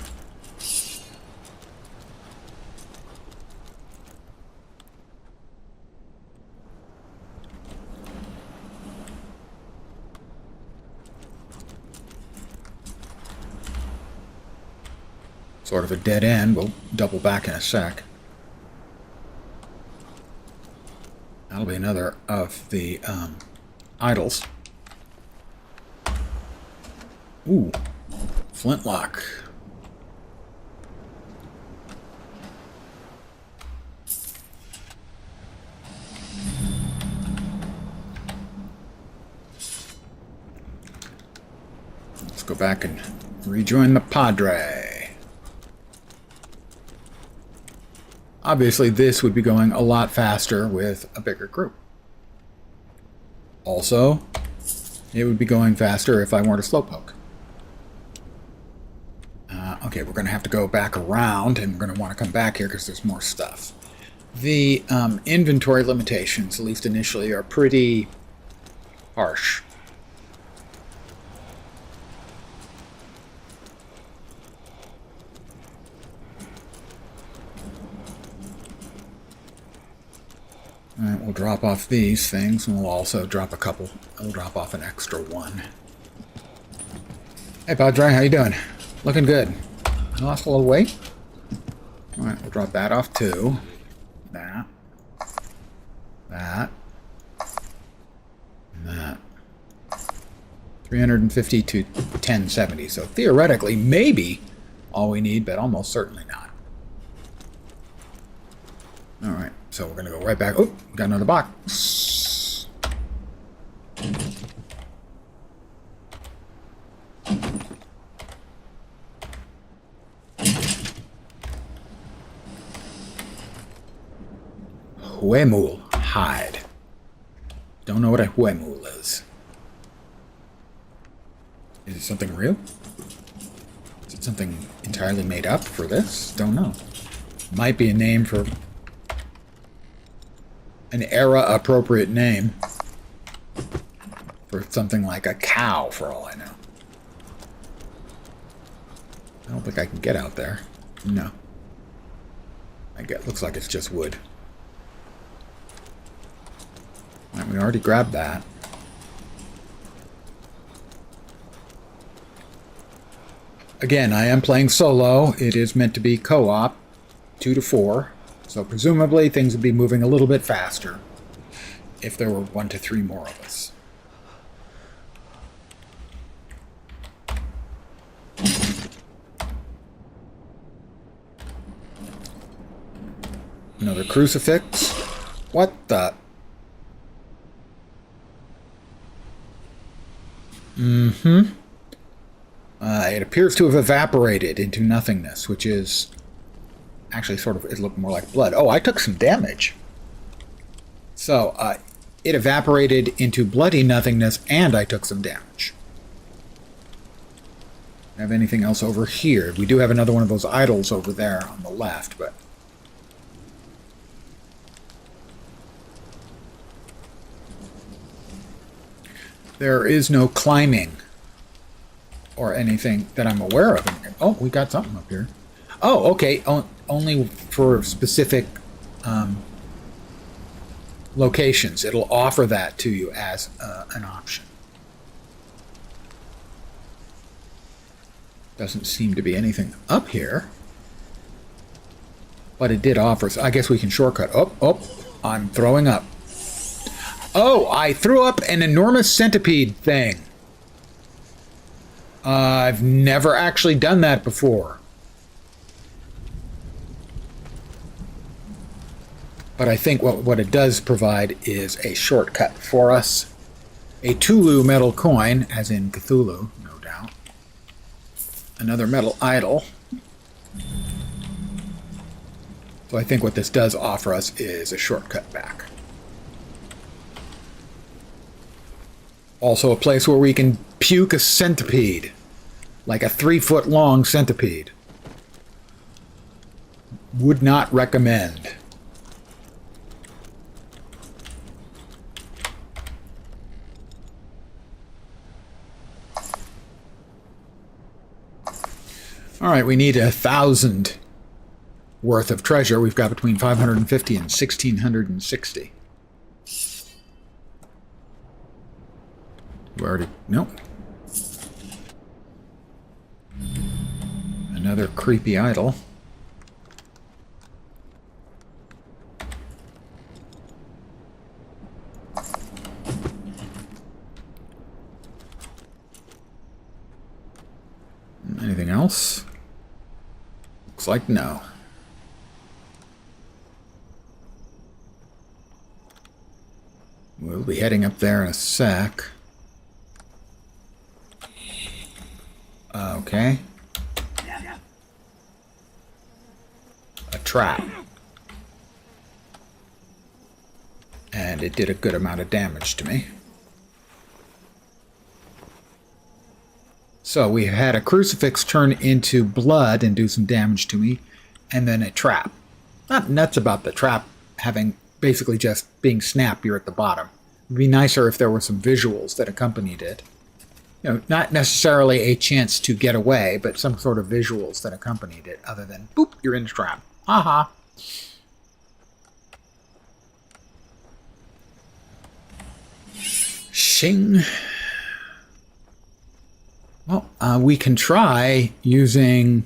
Sort of a dead end. We'll double back in a sec. That'll be another of the idols. Ooh, flintlock. Let's go back and rejoin the Padre. Obviously, this would be going a lot faster with a bigger group. Also, it would be going faster if I weren't a slowpoke. Okay, we're going to have to go back around, and we're going to want to come back here because there's more stuff. The inventory limitations, at least initially, are pretty harsh. Alright, we'll drop off these things, and we'll also drop a couple. We'll drop off an extra one. Hey, Padre, how you doing? Looking good. I lost a little weight. Alright, we'll drop that off too. That. That. And that. 350 to 1070. So theoretically, maybe all we need, but almost certainly not. Alright, so we're going to go right back. Oh, got another box. Huemul hide. Don't know what a huemul is. Is it something real? Is it something entirely made up for this? Don't know. Might be a name for an era-appropriate name for something like a cow, for all I know. I don't think I can get out there. No. Looks like it's just wood. Right, we already grabbed that. Again, I am playing solo. It is meant to be co-op, 2 to 4. So presumably things would be moving a little bit faster if there were 1 to 3 more of us. Another crucifix. What the? It appears to have evaporated into nothingness, which is actually sort of, it looked more like blood. Oh, I took some damage. So, it evaporated into bloody nothingness, and I took some damage. Have anything else over here? We do have another one of those idols over there on the left, but there is no climbing or anything that I'm aware of. Oh, we got something up here. Oh, okay. Only for specific locations. It'll offer that to you as an option. Doesn't seem to be anything up here. But it did offer, so I guess we can shortcut. Oh, I'm throwing up. Oh, I threw up an enormous centipede thing. I've never actually done that before. But I think what it does provide is a shortcut for us. A Tulu metal coin, as in Cthulhu, no doubt. Another metal idol. So I think what this does offer us is a shortcut back. Also a place where we can puke a centipede. Like a 3-foot-long centipede. Would not recommend. All right, we need 1,000 worth of treasure. We've got between 550 and 1,660. We already... Nope. Another creepy idol. Anything else? Looks like no. We'll be heading up there in a sec. Okay. A trap. And it did a good amount of damage to me. So we had a crucifix turn into blood and do some damage to me, and then a trap. Not nuts about the trap having basically just being snappier at the bottom. It would be nicer if there were some visuals that accompanied it. You know, not necessarily a chance to get away, but some sort of visuals that accompanied it, other than, boop, you're in a trap. Aha. Shing. Well, we can try using...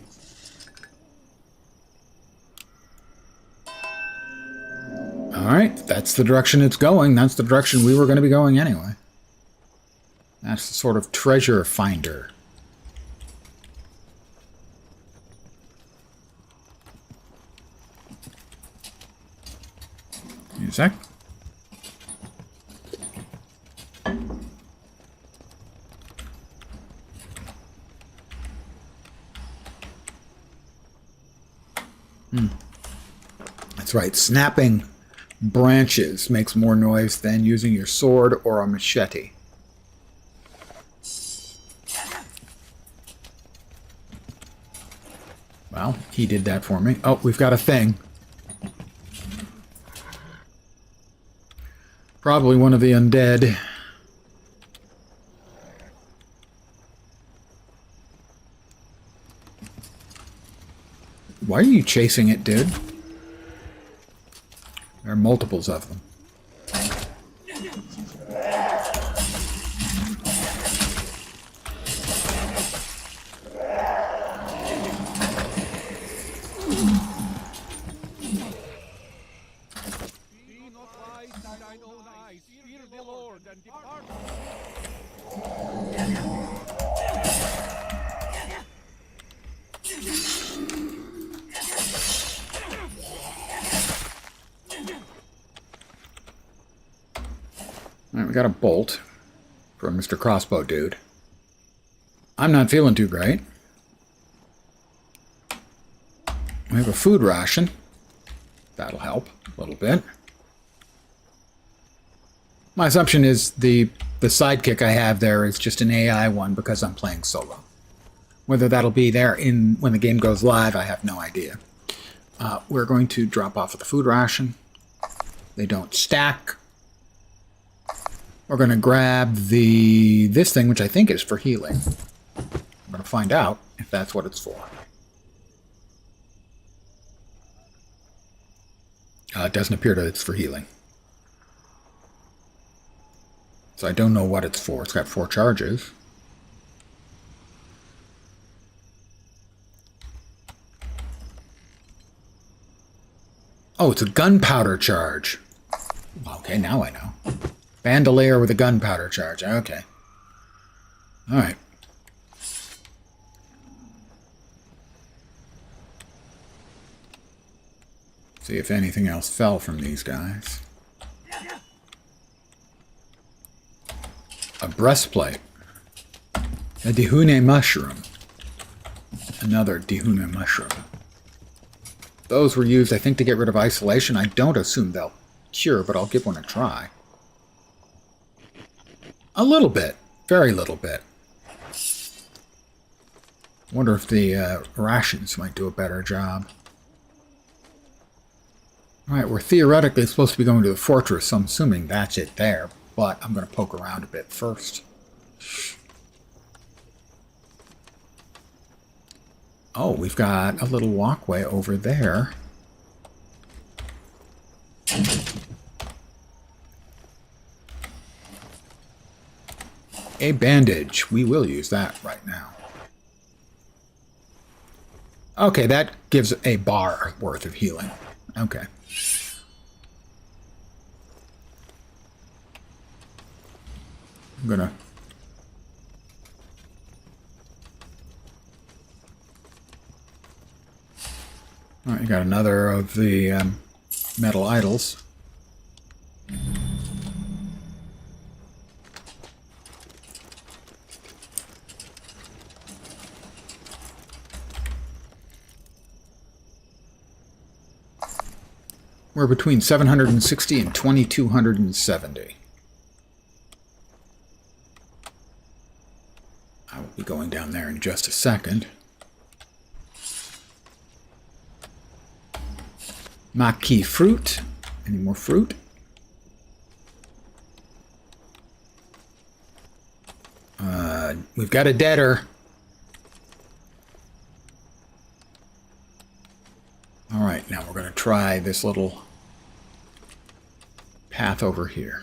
Alright, that's the direction it's going. That's the direction we were going to be going anyway. That's the sort of treasure finder. Give me a sec. That's right, snapping branches makes more noise than using your sword or a machete. Well, he did that for me. Oh, we've got a thing. Probably one of the undead. Why are you chasing it, dude? There are multiples of them.
Be not wise in thine own eyes. Fear the Lord and depart.
Alright, we got a bolt from Mr. Crossbow Dude. I'm not feeling too great. We have a food ration. That'll help a little bit. My assumption is the sidekick I have there is just an AI one because I'm playing solo. Whether that'll be there when the game goes live, I have no idea. We're going to drop off of the food ration. They don't stack. We're going to grab this thing, which I think is for healing. I'm going to find out if that's what it's for. It doesn't appear that it's for healing. So I don't know what it's for. It's got 4 charges. Oh, it's a gunpowder charge. Okay, now I know. Bandolier with a gunpowder charge. Okay. Alright. See if anything else fell from these guys. A breastplate. A Dihune mushroom. Another Dihune mushroom. Those were used, I think, to get rid of isolation. I don't assume they'll cure, but I'll give one a try. A little bit. Very little bit. Wonder if the rations might do a better job. Alright, we're theoretically supposed to be going to the fortress, so I'm assuming that's it there. But I'm going to poke around a bit first. Oh, we've got a little walkway over there. A bandage. We will use that right now. Okay, that gives a bar worth of healing. Okay. I'm gonna... Alright, you got another of the metal idols. We're between 760 and 2270. I will be going down there in just a second. Maquis fruit. Any more fruit? We've got a deader. Alright, now we're going to try this little path over here.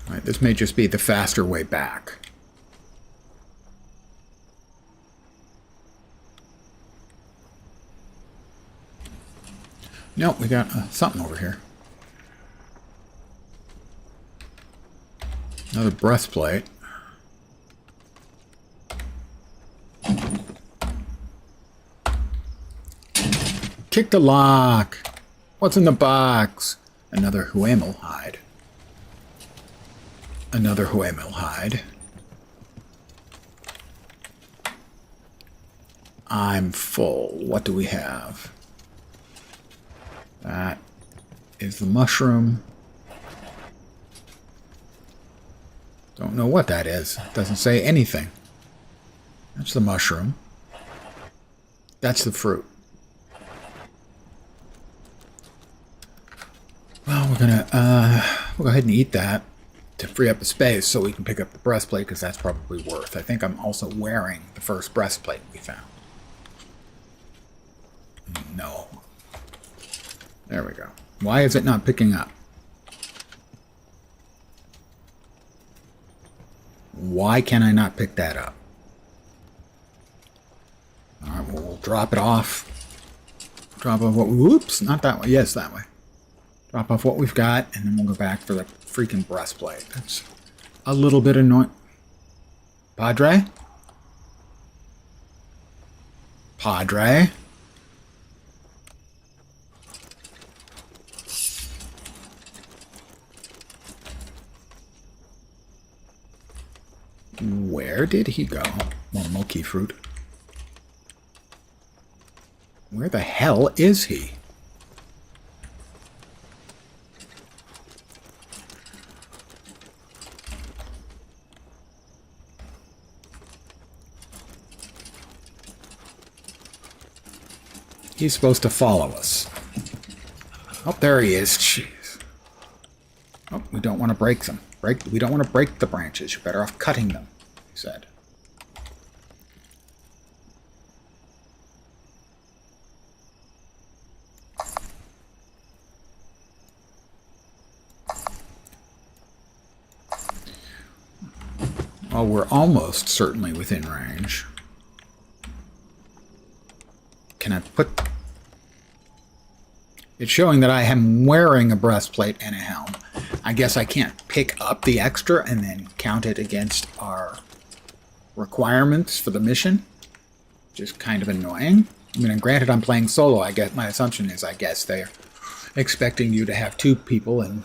Alright, this may just be the faster way back. Nope, we got something over here. Another breastplate. Kick the lock. What's in the box? Another Huemel hide. Another Huemel hide. I'm full. What do we have? That is the mushroom. Don't know what that is. Doesn't say anything. That's the mushroom. That's the fruit. Well, we're gonna we'll go ahead and eat that to free up the space so we can pick up the breastplate, because that's probably worth. I think I'm also wearing the first breastplate we found. No. There we go. Why is it not picking up? Why can I not pick that up? Alright, well, we'll drop it off. Drop off what... Whoops, not that way. Yes, that way. Drop off what we've got, and then we'll go back for the freaking breastplate. That's a little bit annoying. Padre? Padre? Where did he go? More Moki fruit. Where the hell is he? He's supposed to follow us. Oh, there he is. Jeez. Oh, we don't want to break them. We don't want to break the branches. You're better off cutting them, he said. Well, we're almost certainly within range. Can I put... It's showing that I am wearing a breastplate and a helm. I guess I can't pick up the extra and then count it against our requirements for the mission. Just kind of annoying. I mean, granted, I'm playing solo. I guess my assumption is, I guess they're expecting you to have two people, and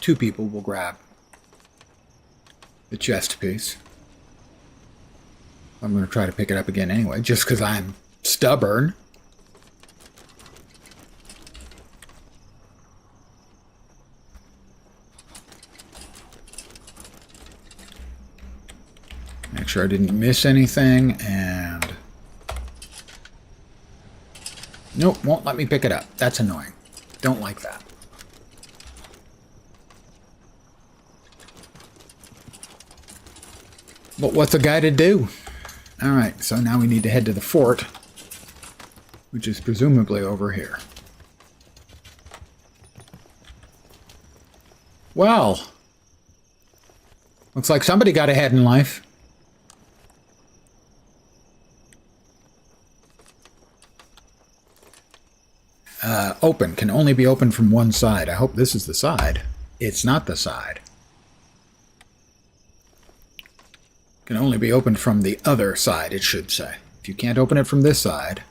two people will grab the chest piece. I'm going to try to pick it up again anyway, just because I'm stubborn. Make sure I didn't miss anything, and Nope, won't let me pick it up. That's annoying. Don't like that. But what's a guy to do? Alright, so now we need to head to the fort, which is presumably over here. Well, looks like somebody got ahead in life. Open. Can only be opened from one side. I hope this is the side. It's not the side. Can only be opened from the other side, it should say. If you can't open it from this side...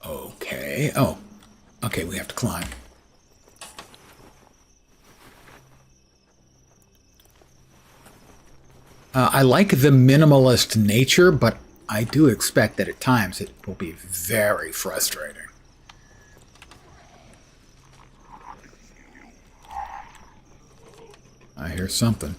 Okay. Oh. Okay, we have to climb. I like the minimalist nature, but I do expect that at times it will be very frustrating. I hear something.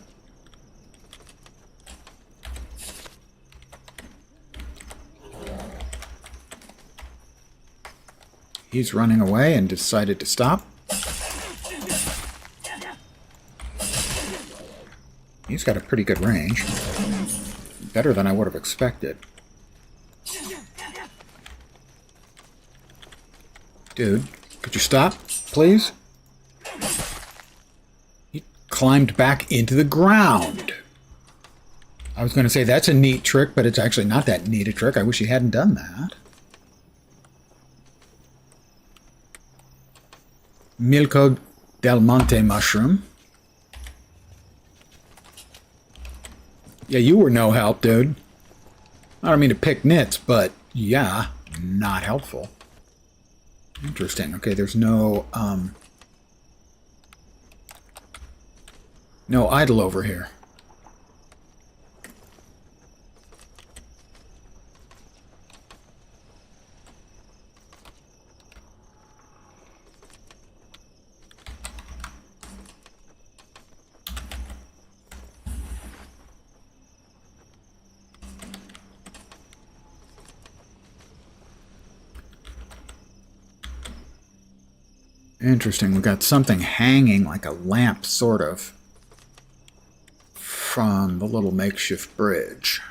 He's running away and decided to stop. He's got a pretty good range. Better than I would have expected. Dude, could you stop, please? He climbed back into the ground. I was going to say that's a neat trick, but it's actually not that neat a trick. I wish he hadn't done that. Milko del Monte mushroom. Yeah, you were no help, dude. I don't mean to pick nits, but yeah, not helpful. Interesting. Okay, there's no idol over here. Interesting. We've got something hanging like a lamp, sort of, from the little makeshift bridge.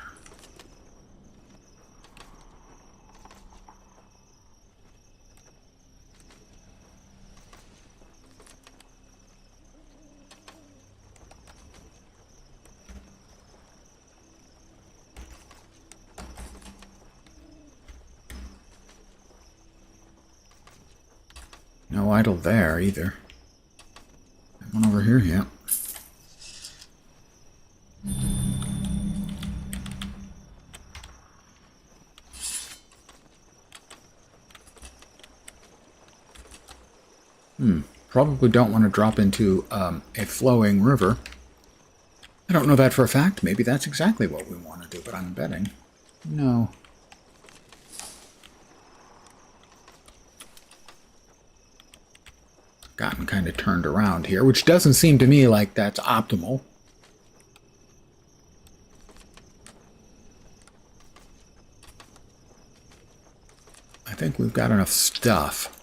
No idol there, either. One over here, yeah. Probably don't want to drop into a flowing river. I don't know that for a fact. Maybe that's exactly what we want to do, but I'm betting. No. Gotten kind of turned around here, which doesn't seem to me like that's optimal. I think we've got enough stuff.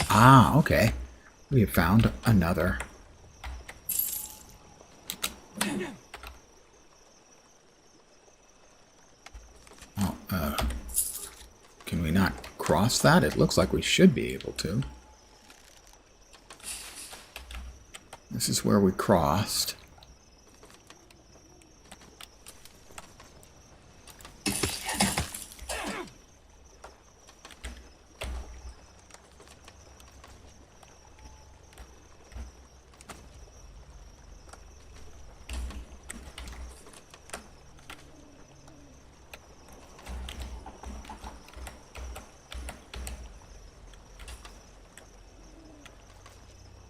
Ah, okay. We have found another. Oh, can we not cross that? It looks like we should be able to. This is where we crossed.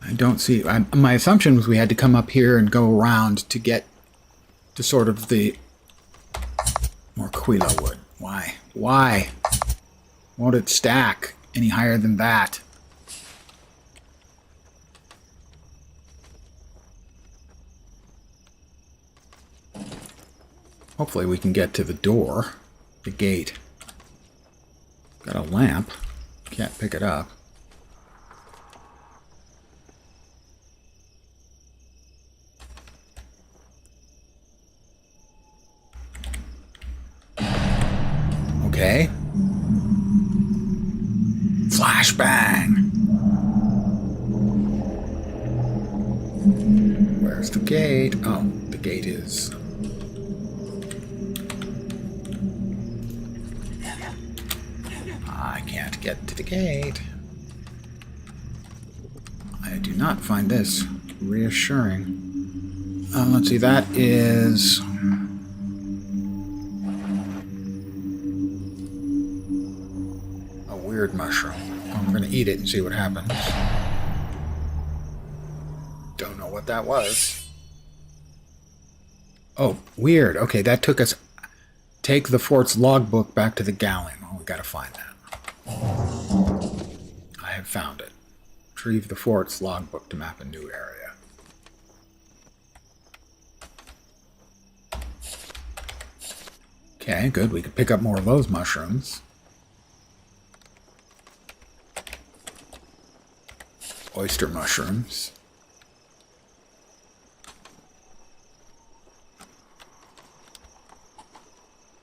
I don't see... my assumption was we had to come up here and go around to get to sort of the Morquila wood. Why? Why? Won't it stack any higher than that? Hopefully we can get to the door, the gate. Got a lamp. Can't pick it up. Okay. Flashbang! Where's the gate? Oh, the gate is... I can't get to the gate. I do not find this reassuring. Let's see, that is... a weird mushroom. I'm going to eat it and see what happens. Don't know what that was. Oh, weird. Okay, that took us... Take the fort's logbook back to the galley. Well, we gotta find that. I have found it. Retrieve the fort's logbook to map a new area. Okay, good. We could pick up more of those mushrooms. Oyster mushrooms.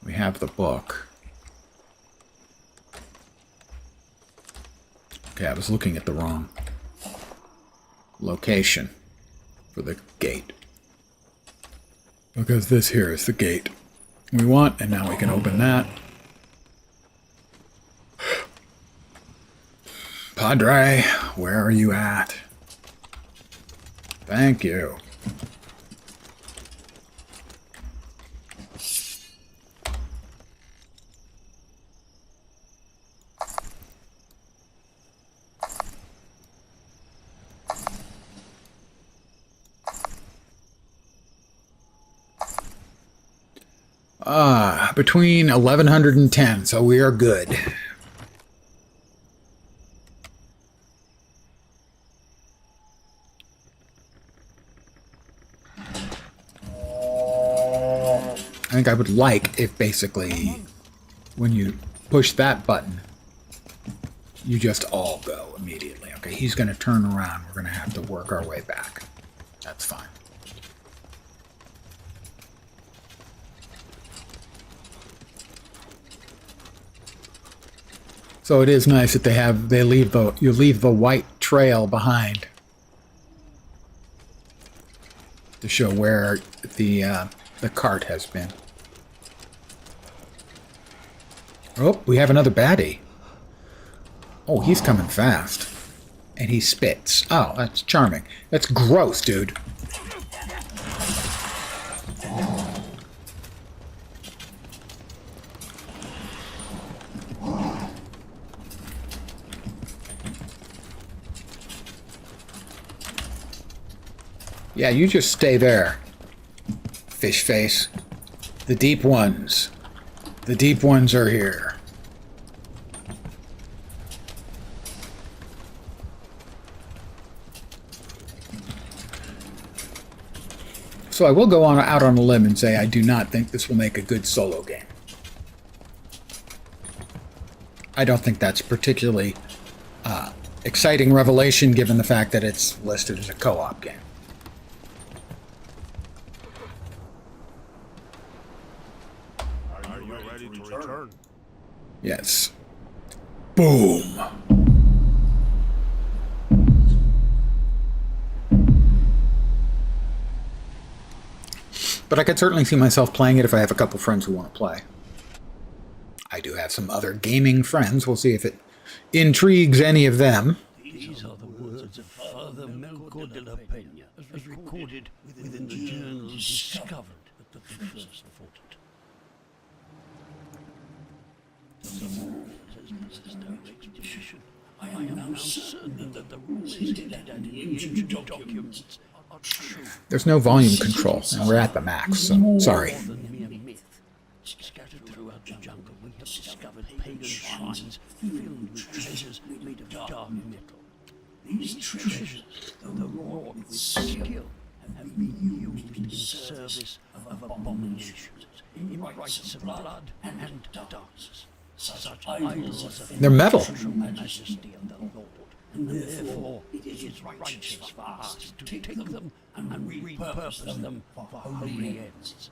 We have the book. Okay, I was looking at the wrong location for the gate. Because this here is the gate we want, and now we can open that. Padre, where are you at? Thank you. Between 1100 and 10, so we are good. I think I would like if basically when you push that button, you just all go immediately. Okay, he's going to turn around. We're going to have to work our way back. That's fine. So it is nice that you leave the white trail behind to show where the cart has been. Oh, we have another baddie. Oh, he's coming fast. And he spits. Oh, that's charming. That's gross, dude. Yeah, you just stay there, fish face. The deep ones. The deep ones are here. So I will go out on a limb and say I do not think this will make a good solo game. I don't think that's particularly exciting revelation given the fact that it's listed as a co-op game. Yes. Boom. But I could certainly see myself playing it if I have a couple friends who want to play. I do have some other gaming friends. We'll see if it intrigues any of them.
These are the words of Father Melchor de la Peña, as recorded within the journal discovered at the first fort. I am now certain that the rules hinted at in the ancient documents are true.
There's no volume control, and we're at the max, so sorry.
Scattered throughout the jungle, we have discovered pagan shrines filled with treasures made of dark metal. These treasures, though wrought with skill, have been used in service of abominations. in rites of blood and darkness, such idols as
They're metal.
the majesty of the Lord, and therefore it is righteous for us to take them and repurpose them for holy ends.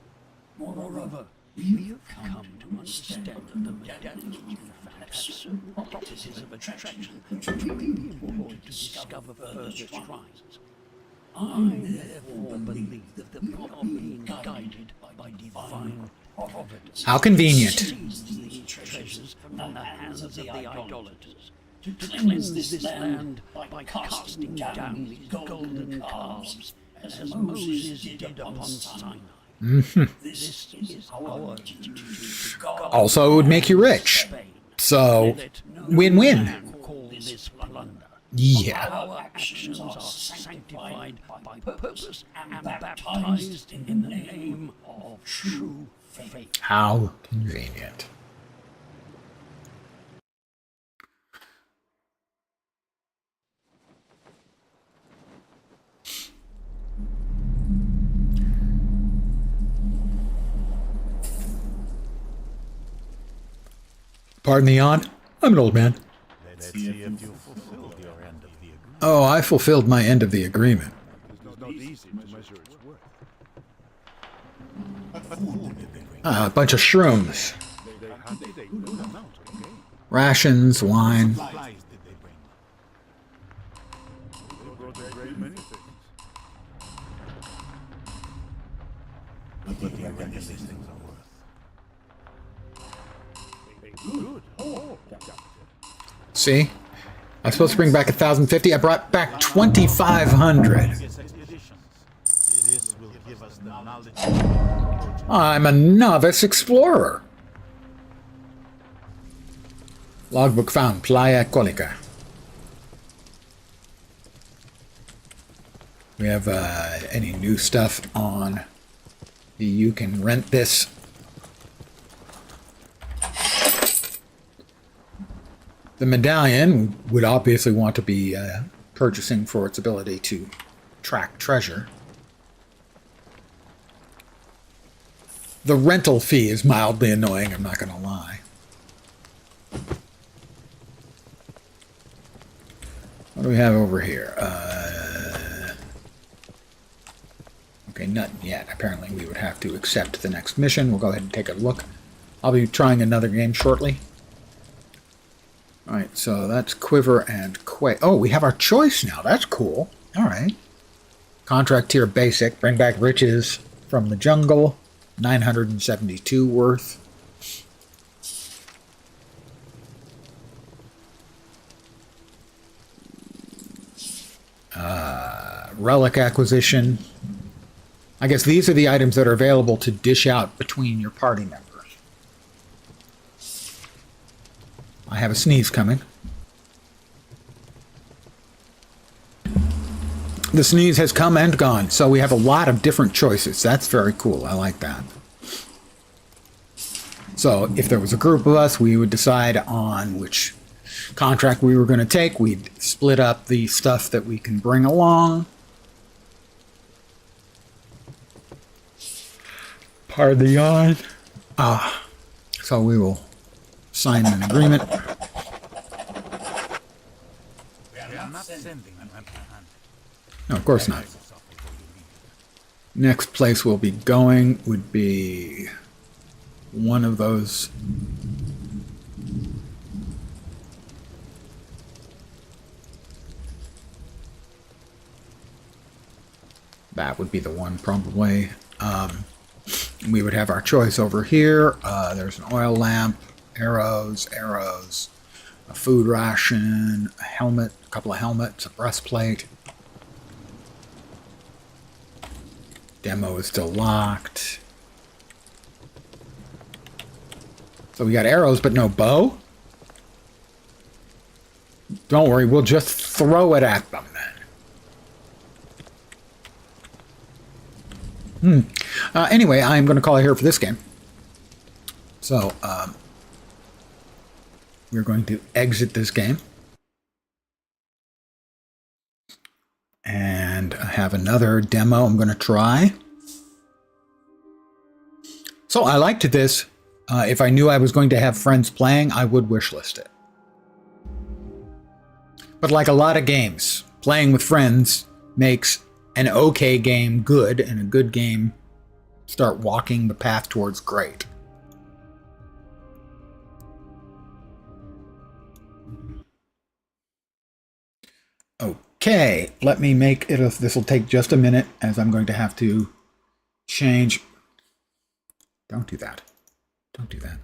Moreover, we have come to understand that the medallions in fact have certain properties of attraction which may be employed to discover further shrines. I therefore believe that we are being guided by divine providence.
How convenient.
Seize these treasures from the hands of the idolaters, to cleanse this land by casting down these golden calves, as Moses did upon Sinai. This is our duty to God.
Also, it would make you rich. So, win-win.
Call this plunder.
Yeah.
Our actions are sanctified by purpose and baptized in the name of true faith.
How convenient. Pardon the yawn. I'm an old man.
Let's see if you fulfilled your end of the agreement.
Oh, I fulfilled my end of the agreement.
It's not easy to measure its worth.
A bunch of shrooms.
They had a good amount, okay?
Rations, wine.
Supplies did they bring? They brought a great many things. What do you reckon these things are worth? Good. Oh,
See? I was supposed to bring back 1,050. I brought back 2,500.
expeditions. This will give us the knowledge.
I'm a novice explorer. Logbook found. Playa Colica. We have any new stuff on. You can rent this. The medallion would obviously want to be purchasing for its ability to track treasure. The rental fee is mildly annoying, I'm not going to lie. What do we have over here? Okay, nothing yet. Apparently we would have to accept the next mission. We'll go ahead and take a look. I'll be trying another game shortly. Alright, so that's Quiver and Quay. Oh, we have our choice now. That's cool. Alright. Contract tier basic. Bring back riches from the jungle. 972 worth. Relic acquisition. I guess these are the items that are available to dish out between your party members. I have a sneeze coming. The sneeze has come and gone, so we have a lot of different choices. That's very cool. I like that. So if there was a group of us, we would decide on which contract we were going to take. We'd split up the stuff that we can bring along. Pardon the yawn. So we will sign an agreement.
We are not sending them empty-handed.
No, of course not. Next place we'll be going would be one of those. That would be the one, probably. We would have our choice over here. There's an oil lamp, arrows, a food ration, a helmet, a couple of helmets, a breastplate. Demo is still locked. So we got arrows, but no bow? Don't worry, we'll just throw it at them then. Anyway, I'm going to call it here for this game. So, we're going to exit this game. And I have another demo I'm going to try. So I liked this. If I knew I was going to have friends playing, I would wishlist it. But like a lot of games, playing with friends makes an okay game good, and a good game start walking the path towards great. Okay, let me make it. This will take just a minute, as I'm going to have to change. Don't do that. Don't do that.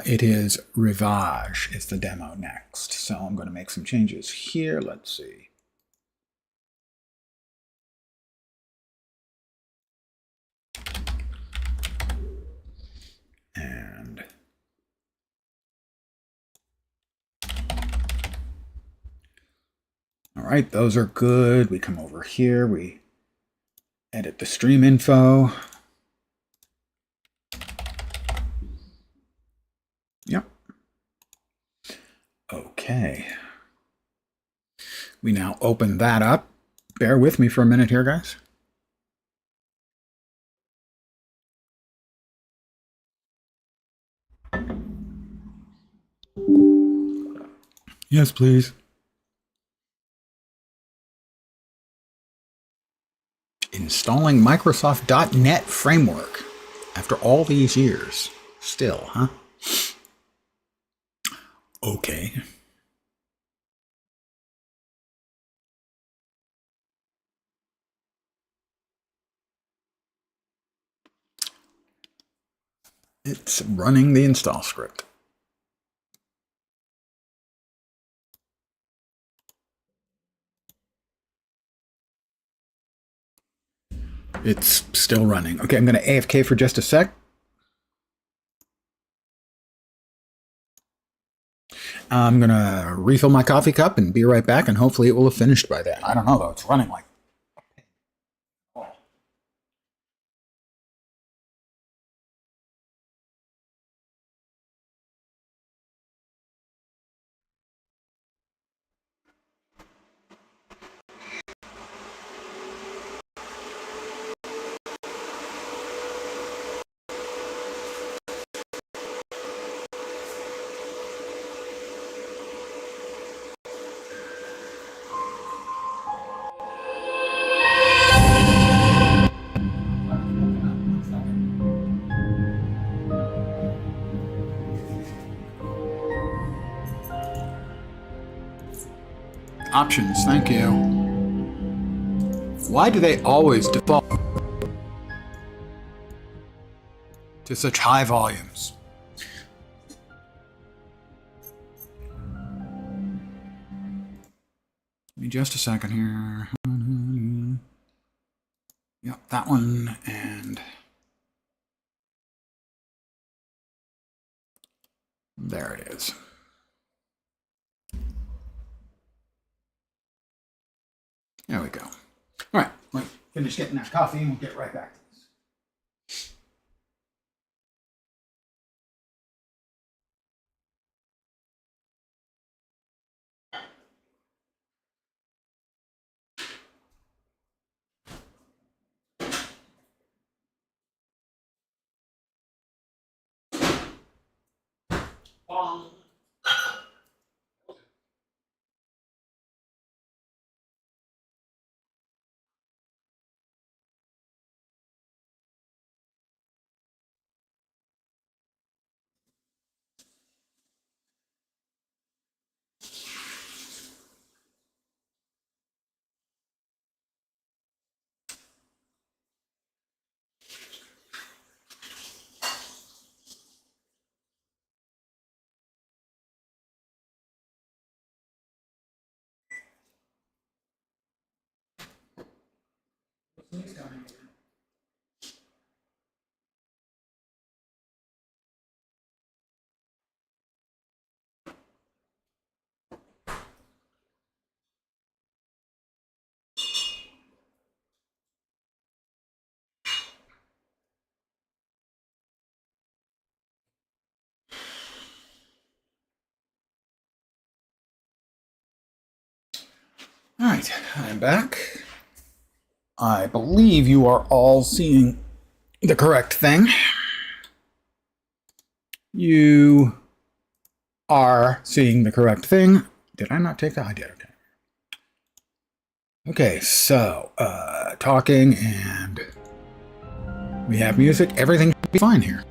It is Rivage is the demo next. So I'm going to make some changes here. Let's see. And all right, those are good. We come over here. We edit the stream info. Yep. Okay. We now open that up. Bear with me for a minute here, guys. Yes, please. Installing Microsoft.NET framework after all these years. Still, huh? Okay. It's running the install script. It's still running. Okay, I'm going to AFK for just a sec. I'm going to refill my coffee cup and be right back, and hopefully it will have finished by then. I don't know, though. It's running like... Options, thank you. Why do they always default to such high volumes? Give me just a second here. Yep, that one, and there it is. There we go. All right, let me finish getting that coffee and we'll get right back to this. All right, I'm back. I believe you are all seeing the correct thing. You are seeing the correct thing. Did I not take that? I did. Okay. Okay, so talking and we have music. Everything should be fine here.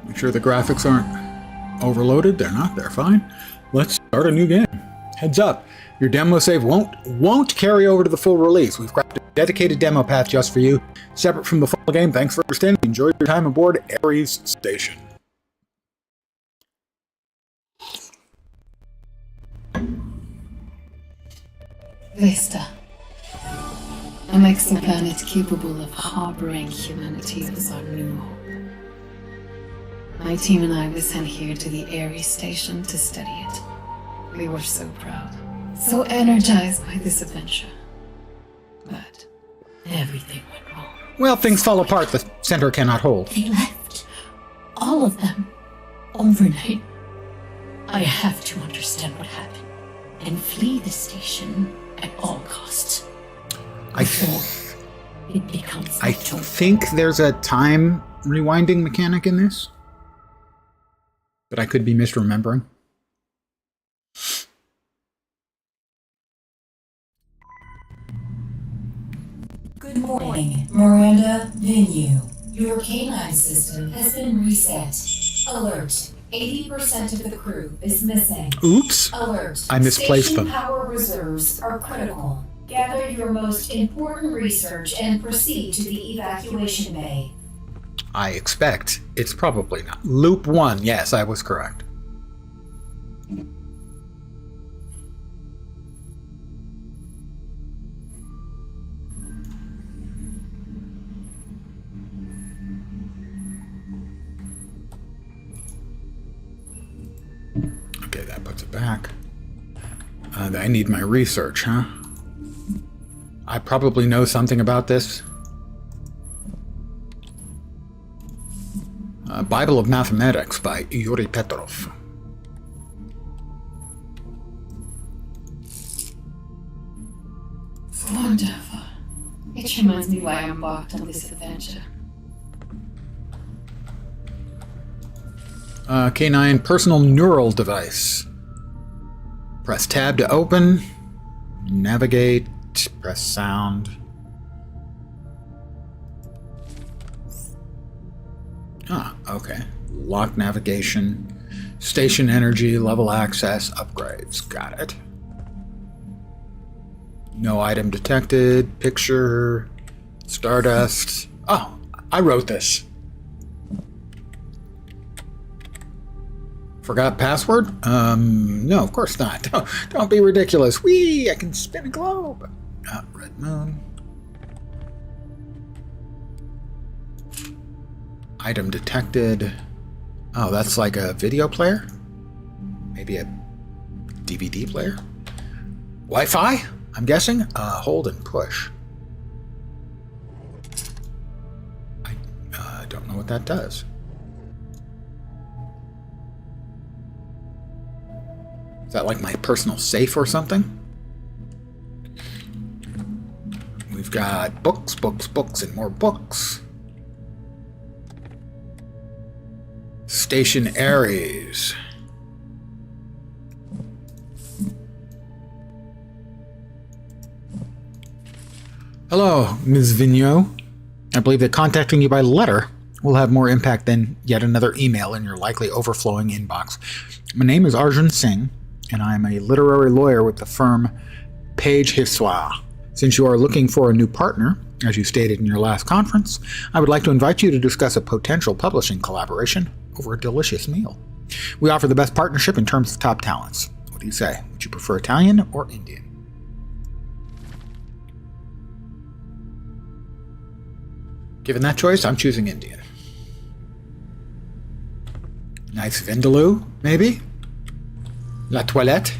Make sure the graphics aren't overloaded. They're not. They're fine. Let's start a new game. Heads up, your demo save won't carry over to the full release. We've crafted a dedicated demo path just for you, separate from the full game. Thanks for understanding. Enjoy your time aboard Ares Station.
Vesta. An exoplanet capable of harboring humanity as our new hope. My team and I were sent here to the Ares Station to study it. We were so proud, so energized by this adventure. But everything went wrong.
Well, things fall apart. The center cannot hold.
They left. All of them. Overnight. I have to understand what happened and flee the station at all costs. It becomes
I think there's a time rewinding mechanic in this, but I could be misremembering.
Good morning, Miranda Venue. Your canine system has been reset. Alert. 80% of the crew is missing.
Oops.
Alert.
I misplaced
Station
them.
Power reserves are critical. Gather your most important research and proceed to the evacuation bay.
I expect it's probably not. Loop 1. Yes, I was correct. Okay, that puts it back. I need my research, huh? I probably know something about this. Bible of Mathematics by Yuri Petrov.
Wonderful. It reminds me why I embarked on this adventure.
K9 personal neural device. Press tab to open. Navigate. Press sound. Ah, okay. Lock navigation. Station energy, level access, upgrades. Got it. No item detected. Picture. Stardust. Oh, I wrote this. Forgot password? No, of course not. Don't be ridiculous. Whee! I can spin a globe. Red moon. Item detected. Oh, that's like a video player? Maybe a DVD player? Wi-Fi? I'm guessing? Hold and push. I don't know what that does. Is that like my personal safe or something? We've got books, books, books, and more books. Station Ares. Hello, Ms. Vigneault. I believe that contacting you by letter will have more impact than yet another email in your likely overflowing inbox. My name is Arjun Singh, and I am a literary lawyer with the firm Page Histoire. Since you are looking for a new partner, as you stated in your last conference, I would like to invite you to discuss a potential publishing collaboration over a delicious meal. We offer the best partnership in terms of top talents. What do you say? Would you prefer Italian or Indian? Given that choice, I'm choosing Indian. Nice vindaloo, maybe? La toilette?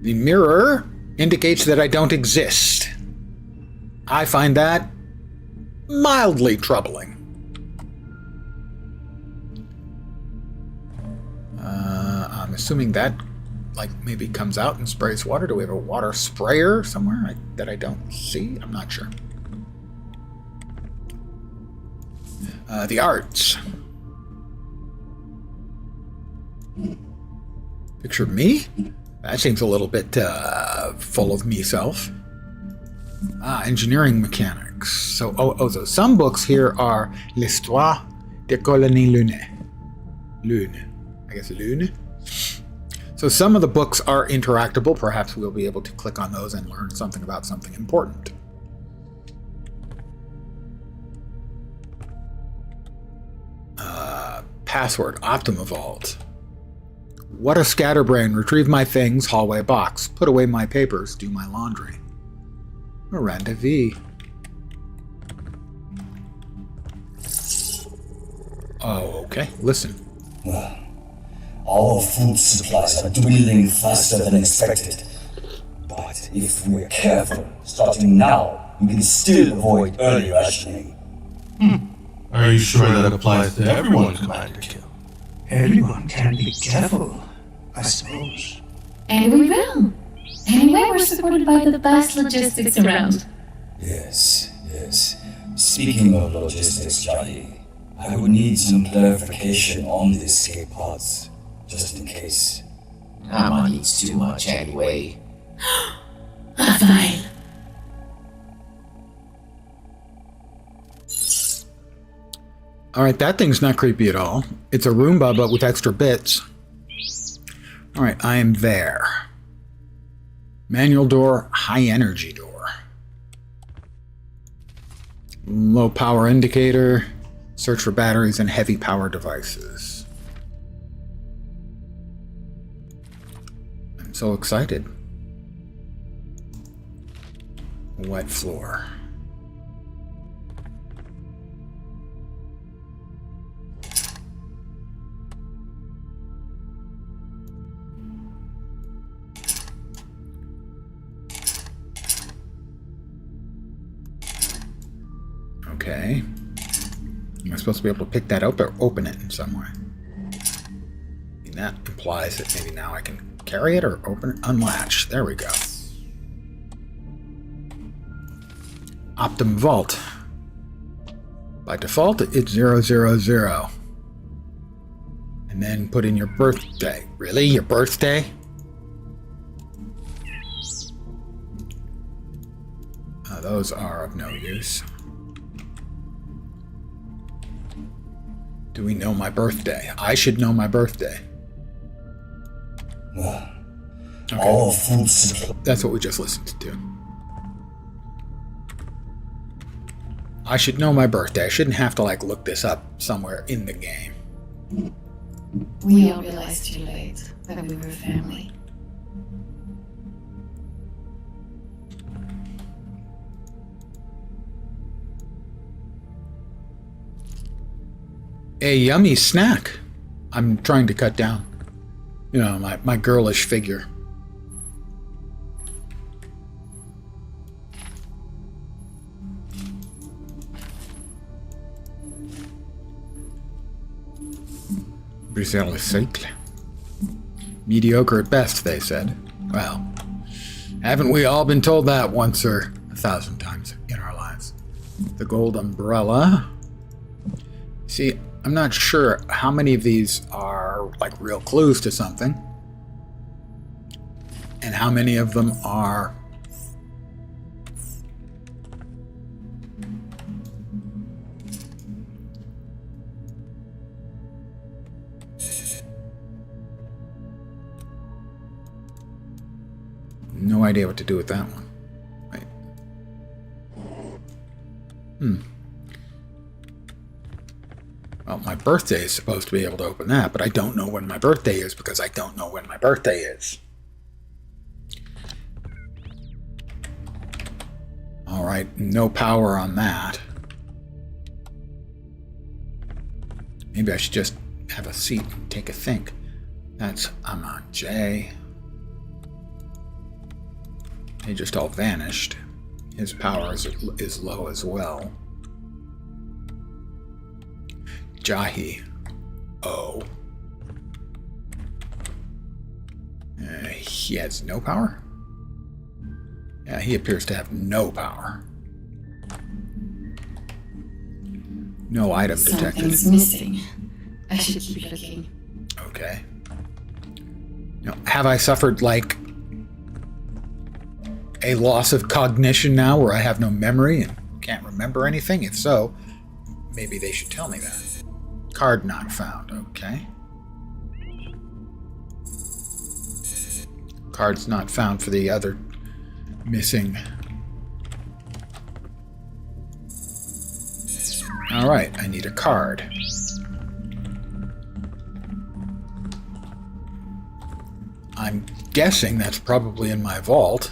The mirror indicates that I don't exist. I find that mildly troubling. I'm assuming that like, maybe comes out and sprays water? Do we have a water sprayer somewhere that I don't see? I'm not sure. The arts. Picture of me? That seems a little bit full of me-self. Engineering mechanics. So, so some books here are L'Histoire des colonies lunaires. Lune. I guess Lune. So some of the books are interactable. Perhaps we'll be able to click on those and learn something about something important. Password, Optima Vault. What a scatterbrain. Retrieve my things, hallway box. Put away my papers, do my laundry. Miranda V. Oh, okay. Listen.
Well, our food supplies are dwindling faster than expected. But if we're careful, starting now, we can still avoid early rationing.
Are you sure that applies to everyone, Commander Kill?
Everyone can be careful, I suppose.
And we will. Anyway, we're supported by the best logistics around.
Yes. Speaking of logistics, Johnny, I would need some clarification on the escape pods, just in case.
Amma needs too much anyway.
Fine.
Alright, that thing's not creepy at all. It's a Roomba, but with extra bits. Alright, I am there. Manual door, high energy door. Low power indicator. Search for batteries and heavy power devices. I'm so excited. Wet floor. Okay. Am I supposed to be able to pick that up or open it in some way? And that implies that maybe now I can carry it or open it. Unlatch. There we go. Optim Vault. By default, it's 000. And then put in your birthday. Really? Your birthday? Those are of no use. Do we know my birthday? I should know my birthday.
Well,
Okay.
all food supplies.
That's what we just listened to. I should know my birthday. I shouldn't have to, like, look this up somewhere in the game.
We all realized too late that we were family.
A yummy snack. I'm trying to cut down, you know, my girlish figure. Briselle cycle. Mediocre at best, they said. Well, haven't we all been told that once or 1,000 times in our lives? The gold umbrella. See, I'm not sure how many of these are like real clues to something, and how many of them are no idea what to do with that one. Wait. Well, my birthday is supposed to be able to open that, but I don't know when my birthday is because I don't know when my birthday is. Alright, no power on that. Maybe I should just have a seat and take a think. I'm on J. He just all vanished. His power is low as well. Jahi. Oh. he has no power? Yeah, he appears to have no power. No item detected.
Something's missing. I should keep looking.
Okay. Now, have I suffered, like, a loss of cognition now where I have no memory and can't remember anything? If so, maybe they should tell me that. Card not found. Okay. Card's not found for the other missing. Alright, I need a card. I'm guessing that's probably in my vault.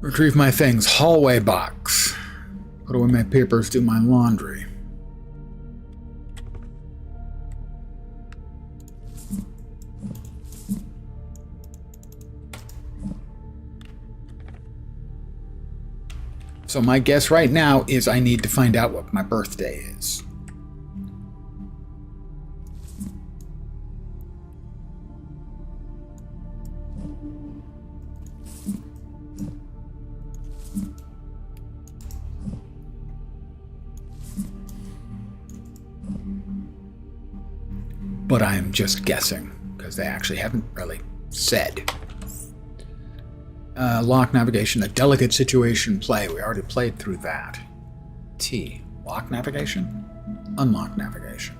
Retrieve my things. Hallway box. Put away my papers, do my laundry. So my guess right now is I need to find out what my birthday is. But I'm just guessing, because they actually haven't really said. Lock navigation, a delicate situation play. We already played through that. T. Lock navigation? Unlock navigation.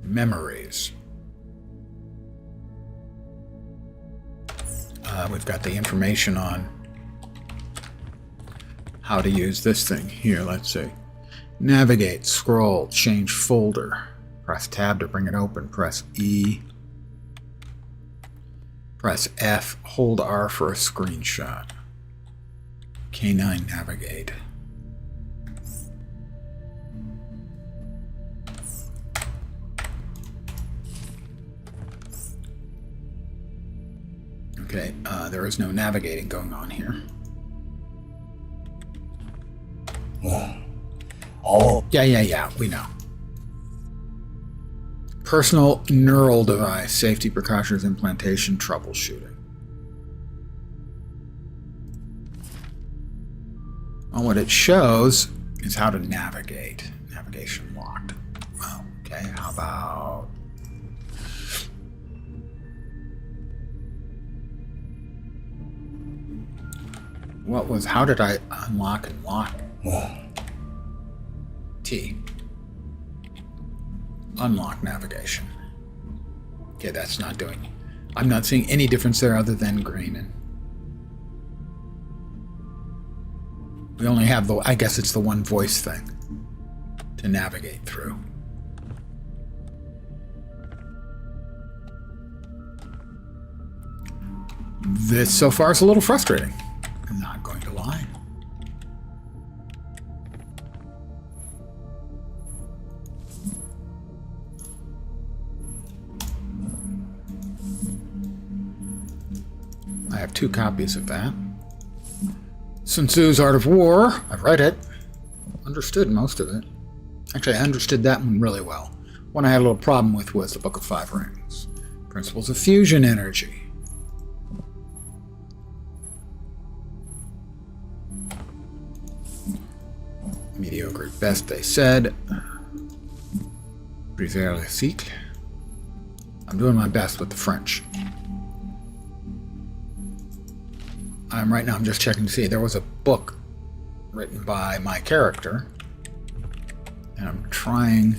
Memories. We've got the information on how to use this thing. Here, let's see. Navigate, scroll, change folder. Press tab to bring it open. Press E. Press F. Hold R for a screenshot. K9 navigate. Okay, there is no navigating going on here. Yeah, we know. Personal neural device, safety precautions, implantation, troubleshooting. Well, what it shows is how to navigate. Navigation locked. Well, okay, how about... how did I unlock and lock? T. Unlock navigation. Okay, that's not doing... I'm not seeing any difference there other than green. And we only have the... I guess it's the one voice thing to navigate through. This so far is a little frustrating. I'm not going to lie. I have 2 copies of that. Sun Tzu's Art of War. I've read it. Understood most of it. Actually, I understood that one really well. One I had a little problem with was the Book of 5 Rings. Principles of Fusion Energy. Mediocre at best, they said. Briser le cycle. I'm doing my best with the French. Right now I'm just checking to see. There was a book written by my character. And I'm trying...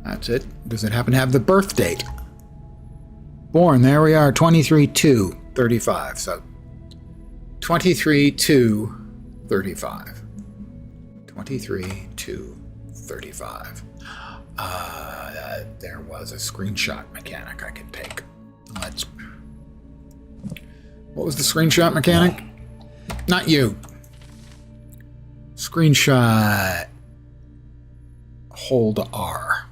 That's it. Does it happen to have the birth date? Born, there we are, 23/2/35. So 23/2/35. 23/2/35. There was a screenshot mechanic I could take. Let's... What was the screenshot mechanic? Not you. Screenshot. Hold R.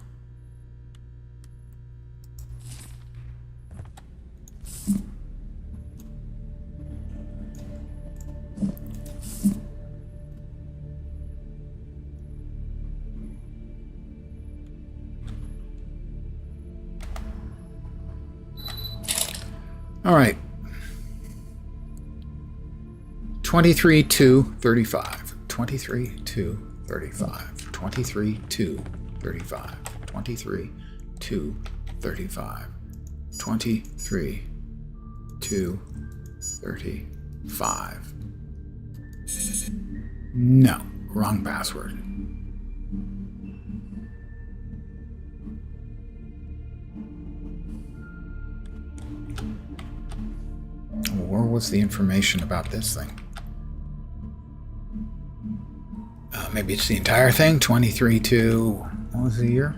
All right. 23 to 35. 23 to 35. 23 to 35. 23 to 35. 23 to 35. No, wrong password. Where was the information about this thing? Maybe it's the entire thing. 23 to... what was the year?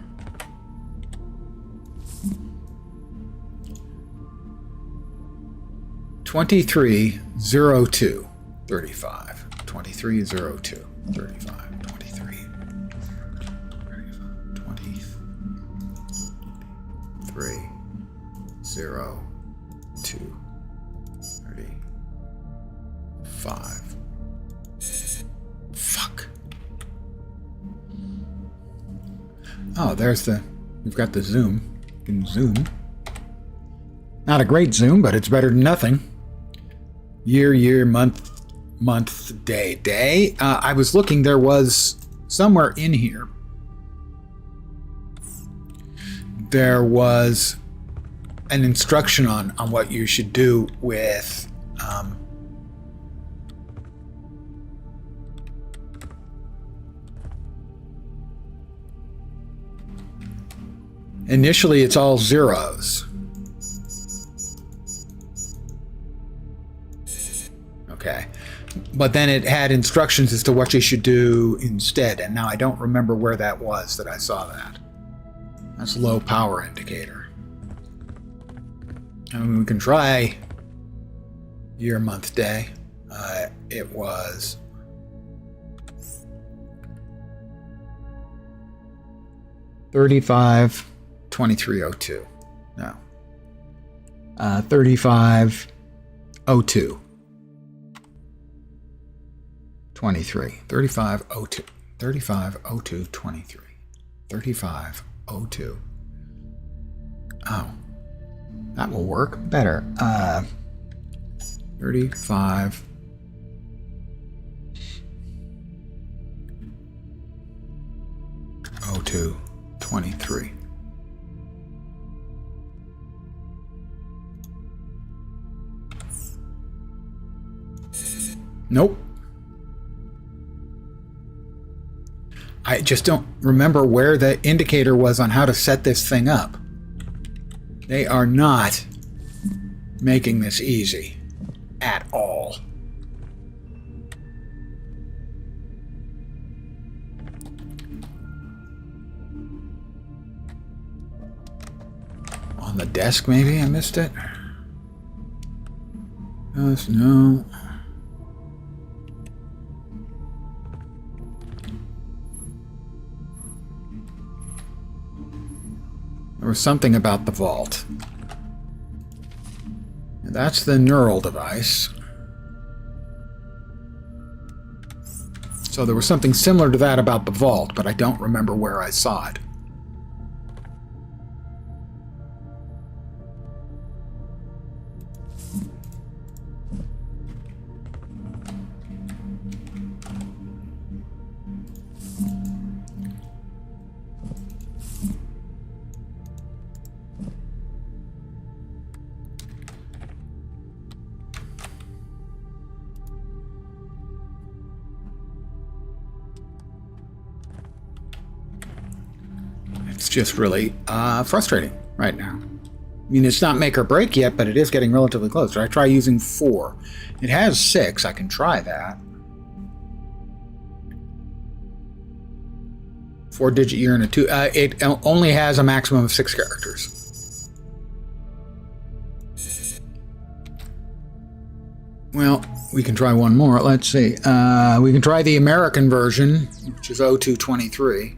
(2302) 35. 2302 35. 23 2302 35. Fuck. Oh, there's the... we've got the zoom. You can zoom. Not a great zoom, but it's better than nothing. Year, month, day. I was looking, there was somewhere in here. There was an instruction on what you should do with initially it's all zeros. Okay. But then it had instructions as to what you should do instead, and now I don't remember where that was that I saw that. That's low power indicator. I mean, we can try year, month, day. It was $35 2302. No. 3502. 23. 3502. 3502 23. 3502. Oh. That will work better. 35 02 23. Nope. I just don't remember where the indicator was on how to set this thing up. They are not making this easy at all. On the desk, maybe? I missed it. No. There was something about the vault. That's the neural device. So there was something similar to that about the vault, but I don't remember where I saw it. It's just really frustrating right now. I mean, it's not make or break yet, but it is getting relatively close. Should I try using 4? It has 6. I can try that. 4-digit year and a 2. It only has a maximum of 6 characters. Well, we can try one more. Let's see. We can try the American version, which is 0223.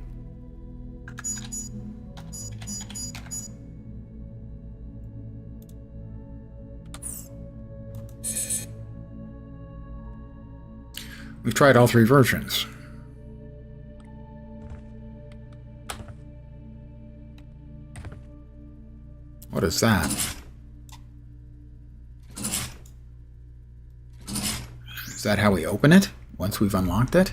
We've tried all 3 versions. What is that? Is that how we open it once we've unlocked it?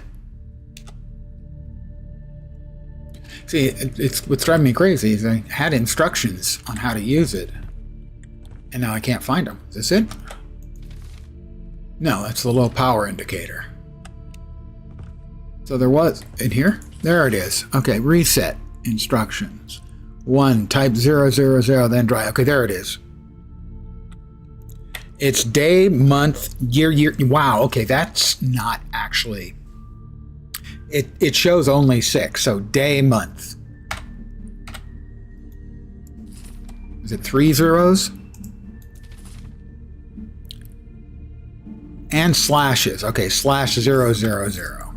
See, it's what's driving me crazy is I had instructions on how to use it, and now I can't find them. Is this it? No, that's the low power indicator. So there was in here. There it is. Okay, reset instructions. 1, type 000, then dry. Okay, there it is. It's day, month, year. Wow, okay, that's not actually... It shows only 6, so day, month. Is it 3 zeros? And slashes. Okay, /000.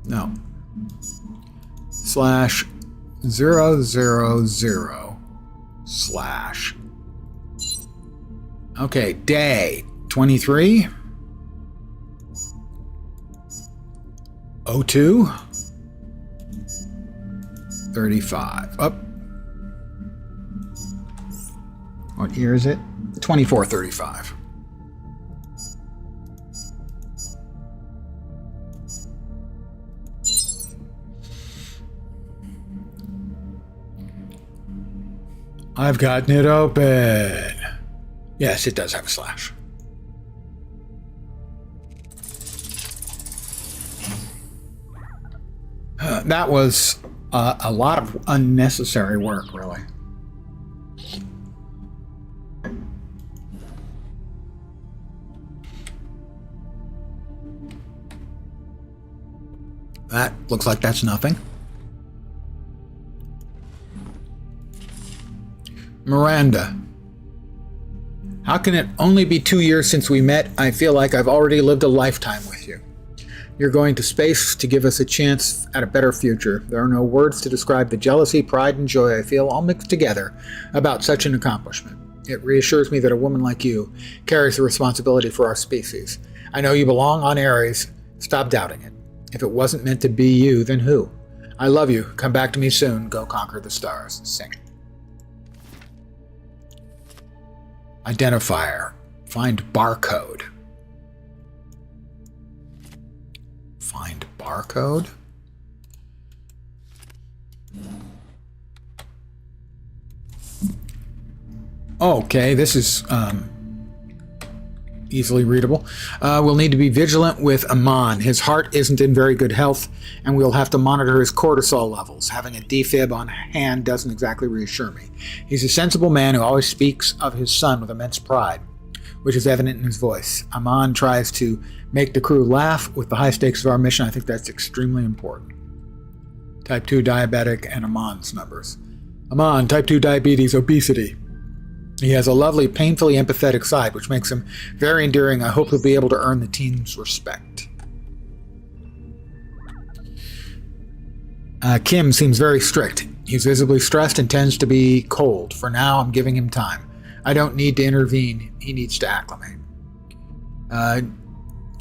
No. /000/ Okay, day 23 02 35 up. What year is it? 2435. I've gotten it open. Yes, it does have a slash. That was a lot of unnecessary work, really. That looks like that's nothing. Miranda. How can it only be 2 years since we met? I feel like I've already lived a lifetime with you. You're going to space to give us a chance at a better future. There are no words to describe the jealousy, pride, and joy I feel all mixed together about such an accomplishment. It reassures me that a woman like you carries the responsibility for our species. I know you belong on Ares. Stop doubting it. If it wasn't meant to be you, then who? I love you. Come back to me soon. Go conquer the stars. Sing. Identifier. Find barcode. Find barcode? Okay, this is easily readable. We'll need to be vigilant with Amon. His heart isn't in very good health, and we'll have to monitor his cortisol levels. Having a defib on hand doesn't exactly reassure me. He's a sensible man who always speaks of his son with immense pride, which is evident in his voice. Amon tries to make the crew laugh with the high stakes of our mission. I think that's extremely important. Type 2 diabetic and Amon's numbers. Amon, type 2 diabetes, obesity. He has a lovely, painfully empathetic side, which makes him very endearing. I hope he'll be able to earn the team's respect. Kim seems very strict. He's visibly stressed and tends to be cold. For now, I'm giving him time. I don't need to intervene. He needs to acclimate.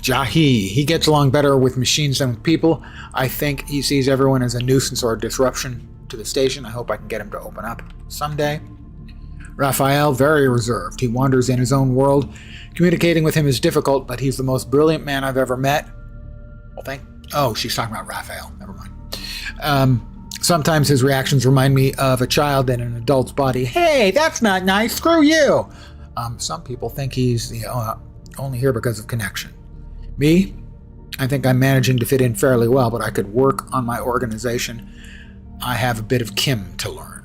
Jahi. He gets along better with machines than with people. I think he sees everyone as a nuisance or a disruption to the station. I hope I can get him to open up someday. Raphael, very reserved. He wanders in his own world. Communicating with him is difficult, but he's the most brilliant man I've ever met. Oh, she's talking about Raphael. Never mind. Sometimes his reactions remind me of a child in an adult's body. Hey, that's not nice. Screw you. Some people think he's only here because of connection. Me, I think I'm managing to fit in fairly well, but I could work on my organization. I have a bit of Kim to learn.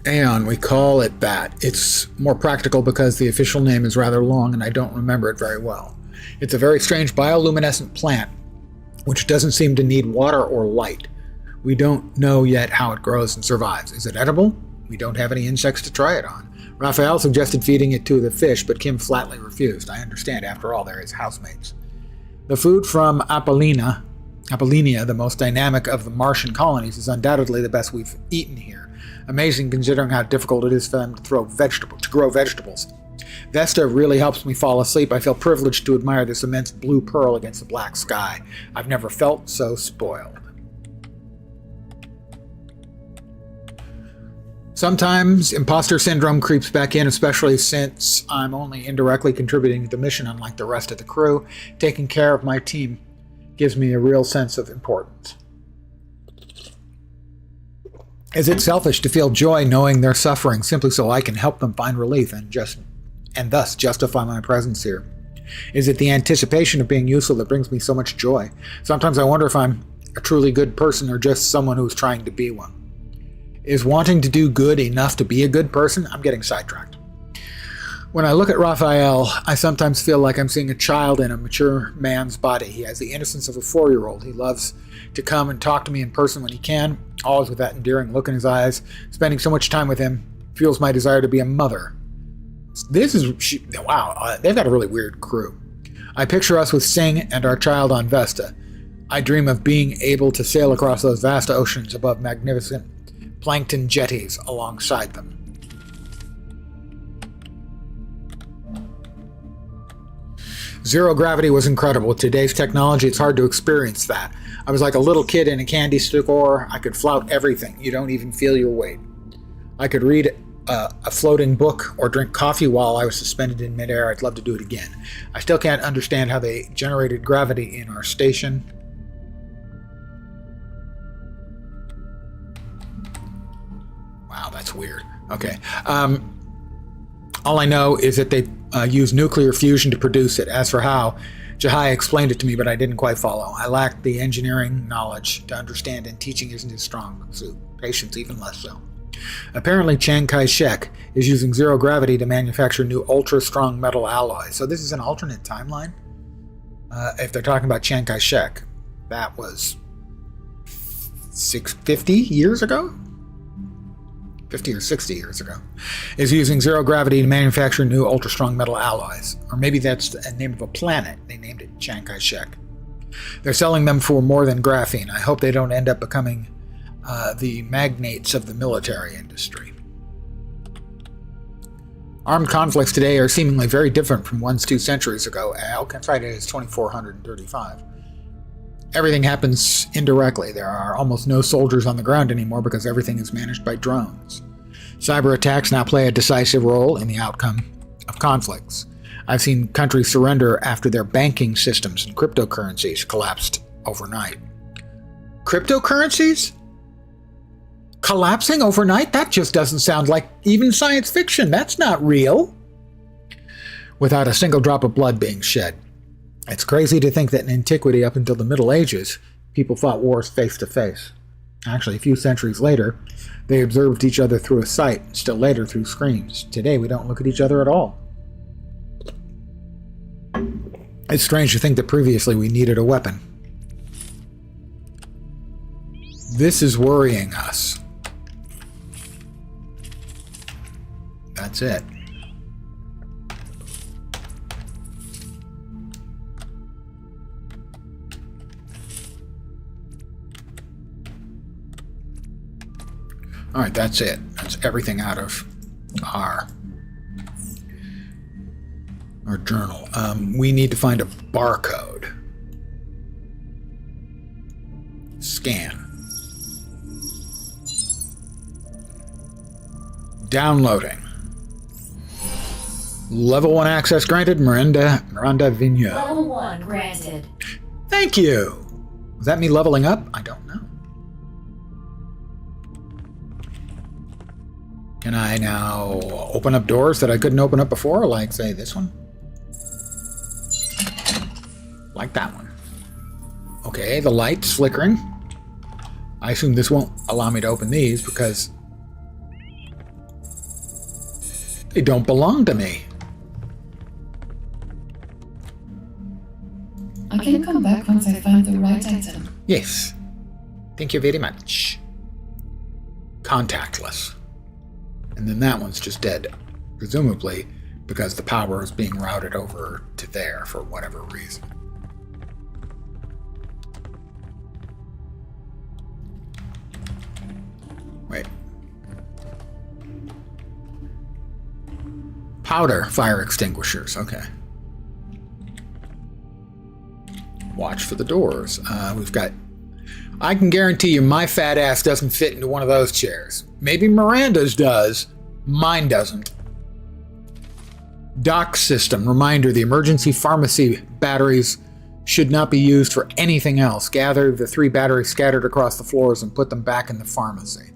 Aeon, we call it that. It's more practical because the official name is rather long and I don't remember it very well. It's a very strange bioluminescent plant, which doesn't seem to need water or light. We don't know yet how it grows and survives. Is it edible? We don't have any insects to try it on. Raphael suggested feeding it to the fish, but Kim flatly refused. I understand, after all, they're his housemates. The food from Apollina, the most dynamic of the Martian colonies, is undoubtedly the best we've eaten here. Amazing considering how difficult it is for them to grow vegetables. Vesta really helps me fall asleep. I feel privileged to admire this immense blue pearl against the black sky. I've never felt so spoiled. Sometimes imposter syndrome creeps back in, especially since I'm only indirectly contributing to the mission, unlike the rest of the crew. Taking care of my team gives me a real sense of importance. Is it selfish to feel joy knowing they're suffering simply so I can help them find relief and thus justify my presence here? Is it the anticipation of being useful that brings me so much joy? Sometimes I wonder if I'm a truly good person or just someone who's trying to be one. Is wanting to do good enough to be a good person? I'm getting sidetracked. When I look at Raphael, I sometimes feel like I'm seeing a child in a mature man's body. He has the innocence of a 4-year-old. He loves to come and talk to me in person when he can, always with that endearing look in his eyes. Spending so much time with him fuels my desire to be a mother. Wow, they've got a really weird crew. I picture us with Singh and our child on Vesta. I dream of being able to sail across those vast oceans above magnificent plankton jetties alongside them. Zero gravity was incredible. With today's technology, it's hard to experience that. I was like a little kid in a candy store. I could flout everything. You don't even feel your weight. I could read a floating book or drink coffee while I was suspended in midair. I'd love to do it again. I still can't understand how they generated gravity in our station. Wow, that's weird. Okay. All I know is that they use nuclear fusion to produce it. As for how, Jahai explained it to me, but I didn't quite follow. I lacked the engineering knowledge to understand, and teaching isn't his strong suit. Patience even less so. Apparently, Chiang Kai-shek is using zero gravity to manufacture new ultra-strong metal alloys. So this is an alternate timeline? If they're talking about Chiang Kai-shek, that was 50 years ago? 50 or 60 years ago, is using zero gravity to manufacture new ultra-strong metal alloys. Or maybe that's the name of a planet. They named it Chiang Kai-shek. They're selling them for more than graphene. I hope they don't end up becoming the magnates of the military industry. Armed conflicts today are seemingly very different from ones 2 centuries ago. Al-Qaeda is 2435. Everything happens indirectly. There are almost no soldiers on the ground anymore because everything is managed by drones. Cyber attacks now play a decisive role in the outcome of conflicts. I've seen countries surrender after their banking systems and cryptocurrencies collapsed overnight. Cryptocurrencies? Collapsing overnight? That just doesn't sound like even science fiction. That's not real. Without a single drop of blood being shed. It's crazy to think that in antiquity, up until the Middle Ages, people fought wars face to face. Actually, a few centuries later, they observed each other through a sight, and still later through screens. Today, we don't look at each other at all. It's strange to think that previously we needed a weapon. This is worrying us. That's it. All right, that's it. That's everything out of our journal. We need to find a barcode. Scan. Downloading. Level 1 access granted, Miranda Vigneault.
Level 1 granted.
Thank you. Was that me leveling up? I don't know. Can I now open up doors that I couldn't open up before? Like, say, this one? Like that one. Okay, the light's flickering. I assume this won't allow me to open these because they don't belong to me.
I can come back once I find the right item.
Yes. Thank you very much. Contactless. And then that one's just dead. Presumably because the power is being routed over to there for whatever reason. Wait. Powder fire extinguishers. Okay. Watch for the doors. We've got I can guarantee you my fat ass doesn't fit into one of those chairs. Maybe Miranda's does. Mine doesn't. Dock system. Reminder, the emergency pharmacy batteries should not be used for anything else. Gather the 3 batteries scattered across the floors and put them back in the pharmacy.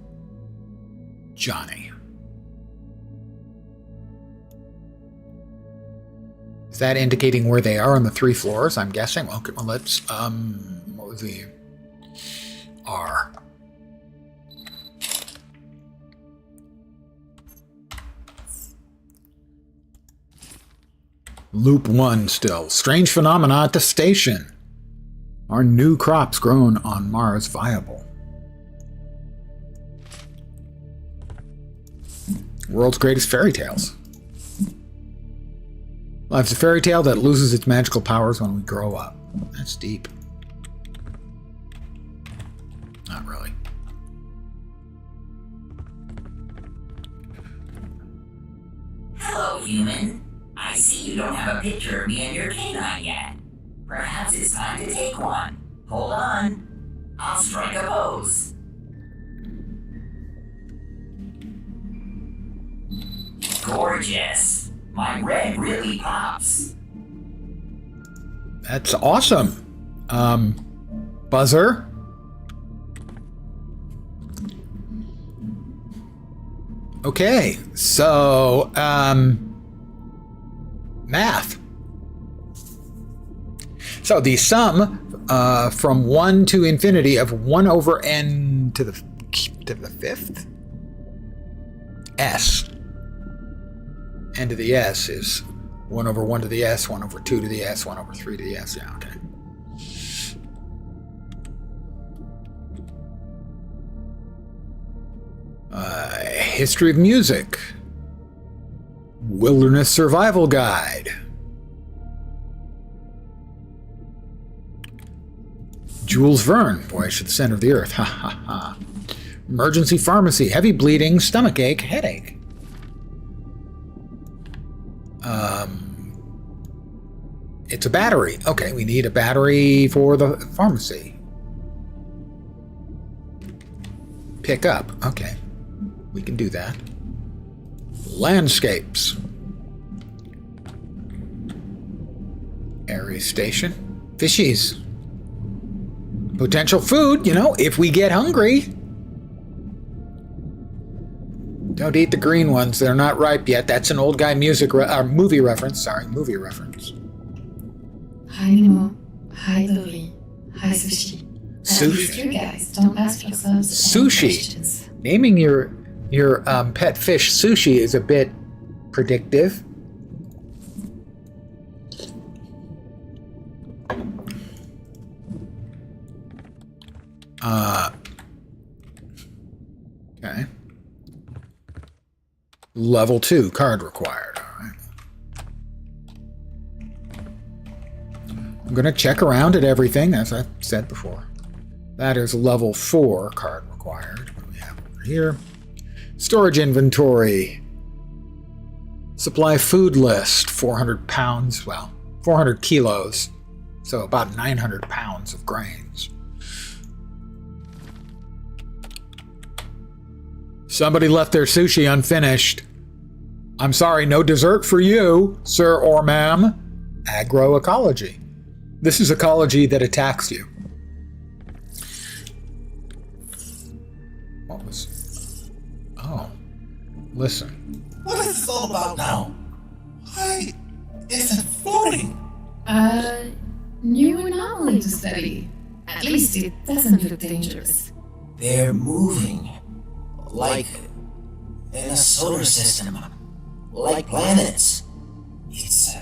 Johnny. Is that indicating where they are on the 3 floors? I'm guessing. Okay, well, let's, what was the R? Loop 1 still. Strange phenomena at the station. Are new crops grown on Mars viable? World's greatest fairy tales. Life's a fairy tale that loses its magical powers when we grow up. That's deep. Not really.
Hello, human. I see you don't have a picture of me and your canine yet. Perhaps it's time to take one. Hold on. I'll strike a pose. Gorgeous. My red really pops.
That's awesome. Buzzer? Okay, so, math. So the sum from 1 to infinity of 1 over n to the 5th? S. N to the S is 1 over 1 to the S, 1 over 2 to the S, 1 over 3 to the S. Yeah, okay. History of music. Wilderness Survival Guide. Jules Verne, voyage to the center of the earth. Ha ha ha. Emergency pharmacy, heavy bleeding, stomach ache, headache. It's a battery. Okay, we need a battery for the pharmacy. Pick up. Okay, we can do that. Landscapes. Aries Station. Fishies. Potential food, you know, if we get hungry. Don't eat the green ones. They're not ripe yet. That's an old guy movie reference. Sorry, movie reference.
Hi Nemo. Hi Lily. Hi Sushi. At least you guys don't ask yourselves any questions.
Naming your pet fish Sushi is a bit predictive. Okay. Level 2 card required. All right. I'm going to check around at everything, as I've said before. That is level 4 card required. What do we have over here? Storage inventory. Supply food list. 400 pounds. Well, 400 kilos. So about 900 pounds of grains. Somebody left their sushi unfinished. I'm sorry, no dessert for you, sir or ma'am. Agroecology. This is ecology that attacks you. What was... Oh. Listen.
What is this all about now? Why is it floating?
New anomaly to study. At least it doesn't look dangerous.
They're moving. Like in a solar system. Like planets.
It's...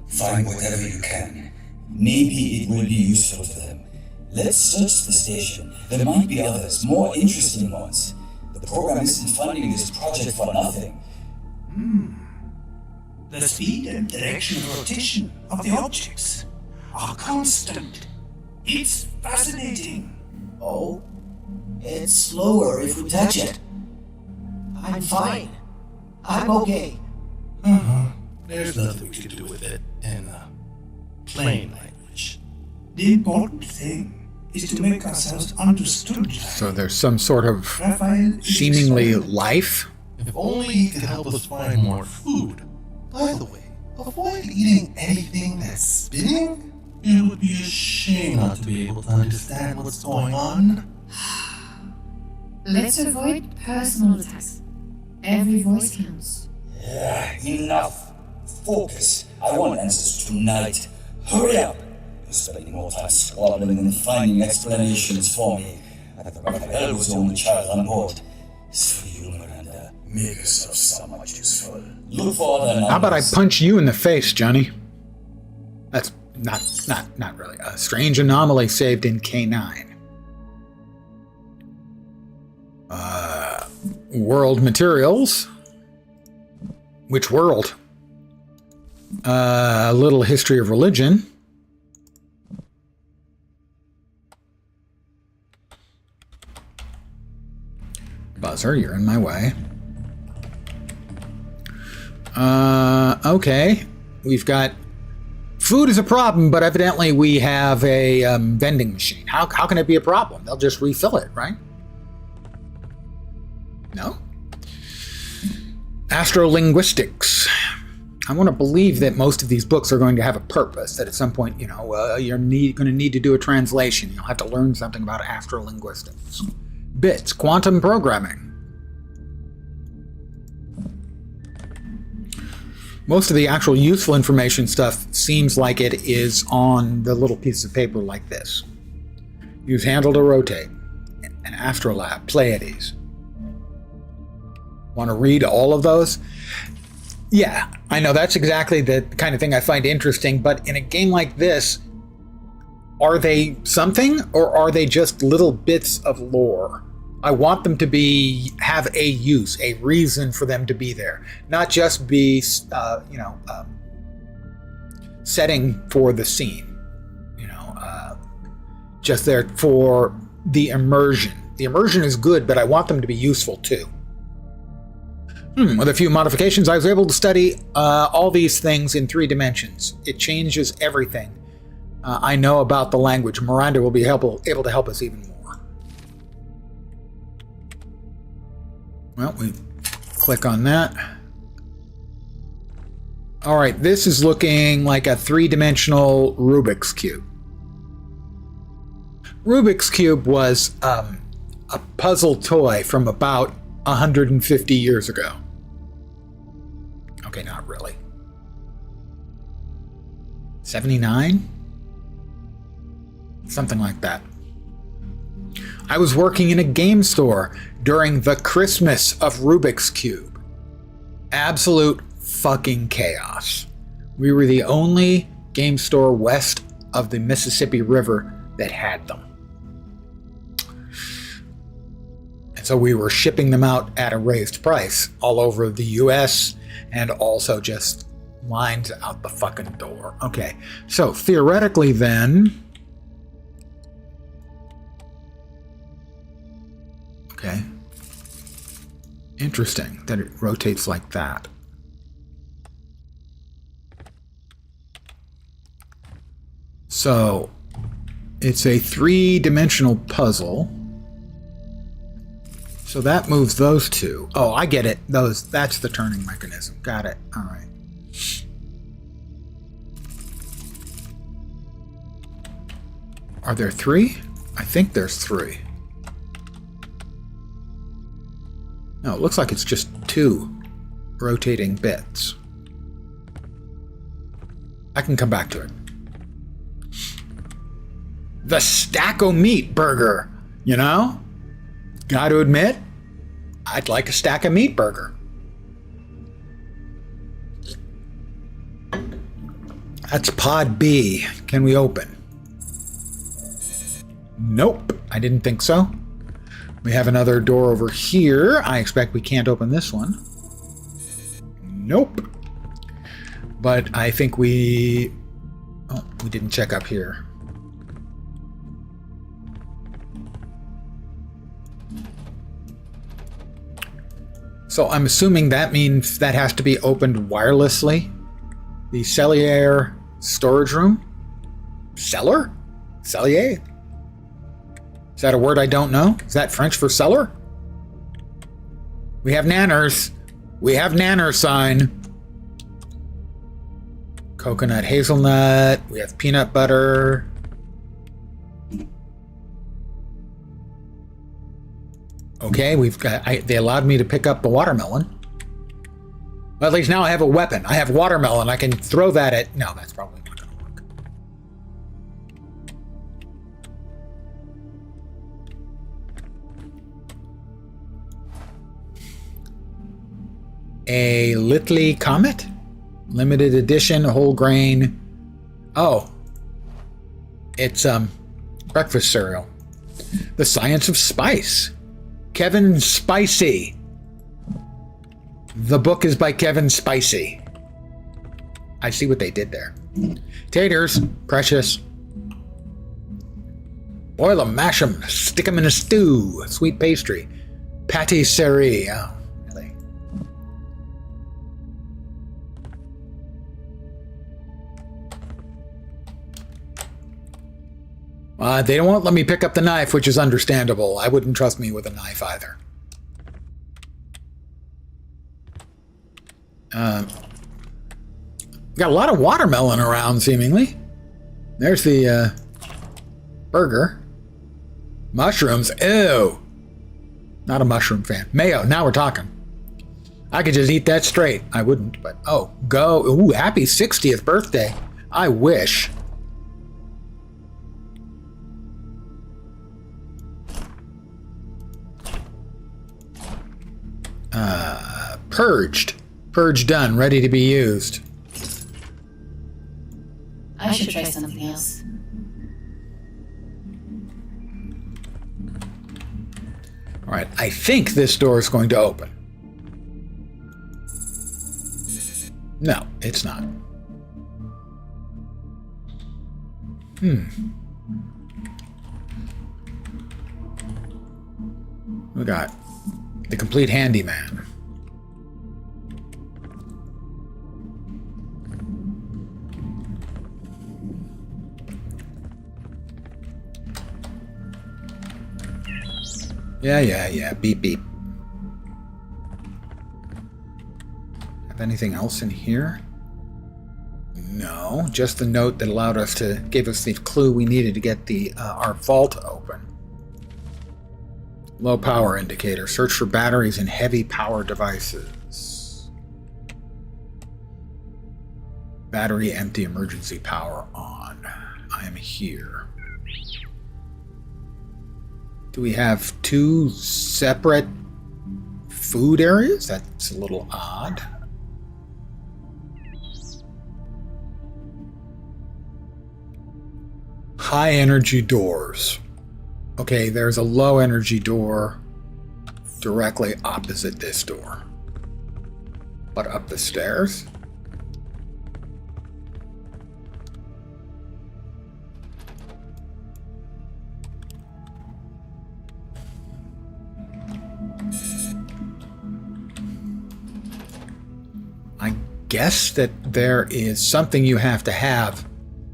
find whatever you can. Maybe it will be useful to them. Let's search the station. There might be others, more interesting ones. The program isn't funding this project for nothing.
The speed and direction of rotation of the objects are constant. It's fascinating.
Oh? It's slower if we touch it. I'm fine. I'm okay.
There's nothing we can do with it in plain language. The important thing
is to make ourselves understood.
So there's some sort of
Raphael is
seemingly
experimental.
life.
If only he could help us find more food. By the way, avoid eating anything that's spinning. It would be a shame not to be able to understand what's going on.
Let's avoid personal attacks. Every voice counts.
Enough. Focus. I want answers tonight. Hurry up. You're spending more time squabbling and finding explanations for me. I thought Raphael was the only child on board. So you, Miranda, make yourself somewhat useful. Look for other numbers.
How about I punch you in the face, Johnny? That's not really. A strange anomaly saved in K9. World materials. Which world? A little history of religion. Buzzer, you're in my way. Okay. We've got... Food is a problem, but evidently we have a vending machine. How can it be a problem? They'll just refill it, right? No? Astrolinguistics. I want to believe that most of these books are going to have a purpose, that at some point, you're going to need to do a translation. You'll have to learn something about astrolinguistics. Bits, quantum programming. Most of the actual useful information stuff seems like it is on the little piece of paper like this. Use handle to rotate. An astrolab, Pleiades. Want to read all of those? Yeah, I know that's exactly the kind of thing I find interesting, but in a game like this, are they something or are they just little bits of lore? I want them to have a use, a reason for them to be there, not just be, setting for the scene. Just there for the immersion. The immersion is good, but I want them to be useful too. With a few modifications, I was able to study all these things in 3 dimensions. It changes everything I know about the language. Miranda will be able to help us even more. Well, we click on that. All right, this is looking like a 3-dimensional Rubik's Cube. Rubik's Cube was a puzzle toy from about 150 years ago. Okay, not really. 79? Something like that. I was working in a game store during the Christmas of Rubik's Cube. Absolute fucking chaos. We were the only game store west of the Mississippi River that had them. And so we were shipping them out at a raised price all over the US and also just lines out the fucking door. Okay, so theoretically then... Okay. Interesting that it rotates like that. So, it's a 3-dimensional puzzle. So that moves those 2. Oh, I get it. That's the turning mechanism. Got it. All right. Are there 3? I think there's 3. No, it looks like it's just 2 rotating bits. I can come back to it. The stack-o-meat burger, Gotta admit, I'd like a stack of meat burger. That's pod B. Can we open? Nope, I didn't think so. We have another door over here. I expect we can't open this one. Nope. But I think we didn't check up here. So I'm assuming that means that has to be opened wirelessly. The cellular storage room? Cellar? Cellier? that a word I don't know? Is that French for cellar? We have nanners. We have nanner sign. Coconut hazelnut. We have peanut butter. Okay, we've got. They allowed me to pick up the watermelon. Well, at least now I have a weapon. I have watermelon. I can throw that at. No, that's probably not going to work. A Little Comet? Limited edition, whole grain. Oh. It's breakfast cereal. The Science of Spice. Kevin Spacey. The book is by Kevin Spacey. I see what they did there. Taters, precious. Boil them, mash them, stick them in a stew. Sweet pastry. Pâtisserie. Oh, really? They won't let me pick up the knife, which is understandable. I wouldn't trust me with a knife either. Got a lot of watermelon around, seemingly. There's the burger. Mushrooms. Ew. Not a mushroom fan. Mayo. Now we're talking. I could just eat that straight. I wouldn't, but oh, go. Ooh, happy 60th birthday. I wish. Purged. Purge done. Ready to be used.
I should try something else.
All right. I think this door is going to open. No, it's not. We got the complete handyman. Yeah. Beep, beep. Have anything else in here? No, just the note that allowed us to, gave us the clue we needed to get the our vault open. Low power indicator. Search for batteries in heavy power devices. Battery empty, emergency power on. I am here. Do we have two separate food areas? That's a little odd. High energy doors. Okay, there's a low energy door directly opposite this door. But up the stairs? I guess that there is something you have to have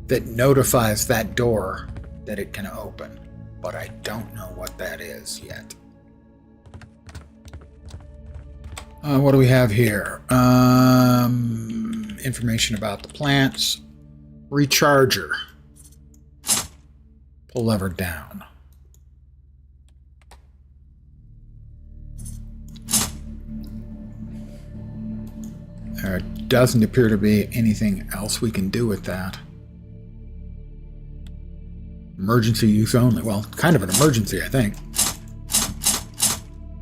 that notifies that door that it can open, but I don't know what that is yet. What do we have here? Information about the plants. Recharger. Pull lever down. There doesn't appear to be anything else we can do with that. Emergency use only. Well, kind of an emergency, I think.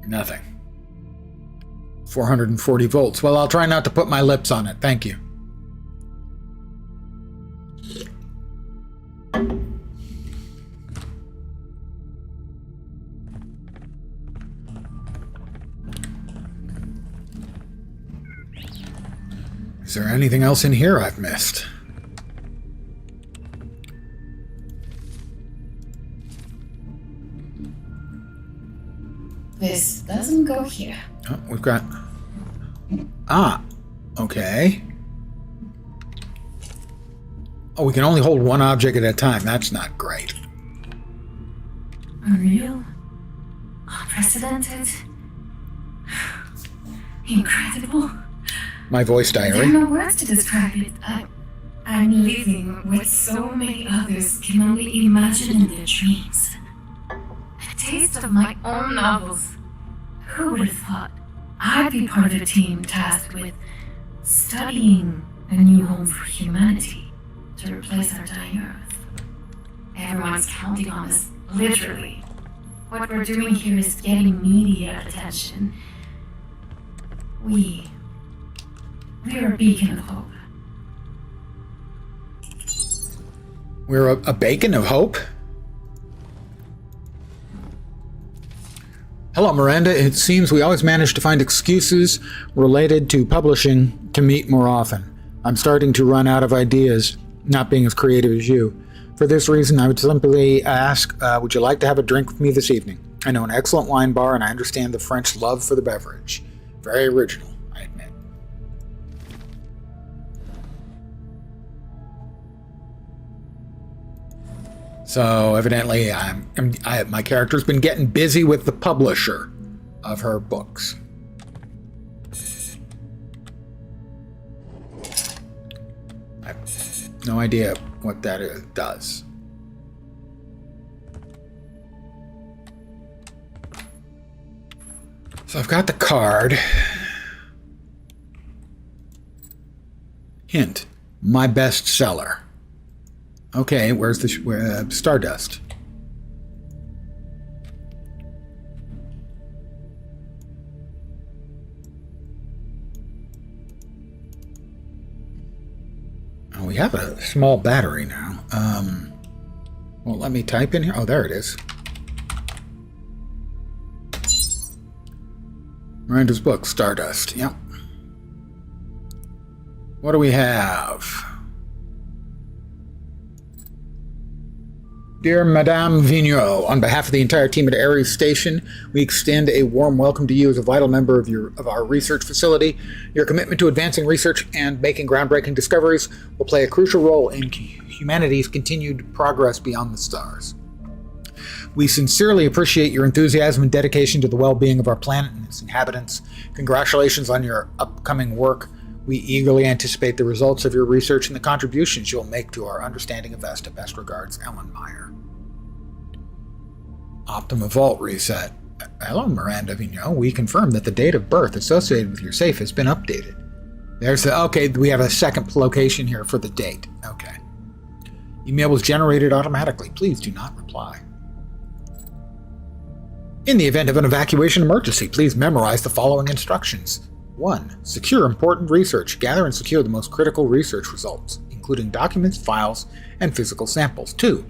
Nothing. 440 volts. Well, I'll try not to put my lips on it. Thank you. Is there anything else in here I've missed?
This doesn't go here.
Oh, we've got... Ah, okay. Oh, we can only hold one object at a time. That's not great.
Unreal? Unprecedented? Incredible?
My voice
There are
diary.
no words to describe it. I'm living what so many others can only imagine in their dreams. A taste of my own novels. Who would have thought I'd be part of a team tasked with studying a new home for humanity to replace our dying Earth? Everyone's counting on us, literally. What we're doing here is getting media attention. We're a beacon of hope.
We're a beacon of hope? Hello, Miranda. It seems we always manage to find excuses related to publishing to meet more often. I'm starting to run out of ideas, not being as creative as you. For this reason, I would simply ask, would you like to have a drink with me this evening? I know an excellent wine bar, and I understand the French love for the beverage. Very original, I admit. So evidently, my character's been getting busy with the publisher of her books. I have no idea what that does. So I've got the card. Hint: my bestseller. Okay, where's the Stardust? Oh, we have a small battery now. Well, let me type in here. Oh, there it is. Miranda's book, Stardust. Yep. What do we have? Dear Madame Vigneault, on behalf of the entire team at Ares Station, we extend a warm welcome to you as a vital member of our research facility. Your commitment to advancing research and making groundbreaking discoveries will play a crucial role in humanity's continued progress beyond the stars. We sincerely appreciate your enthusiasm and dedication to the well-being of our planet and its inhabitants. Congratulations on your upcoming work. We eagerly anticipate the results of your research and the contributions you'll make to our understanding of Vesta. Best regards, Ellen Meyer. Optima Vault reset. Hello, Miranda Vigneault. We confirm that the date of birth associated with your safe has been updated. Okay, we have a second location here for the date. Okay. Email was generated automatically. Please do not reply. In the event of an evacuation emergency, please memorize the following instructions. 1. Secure important research. Gather and secure the most critical research results, including documents, files, and physical samples. 2.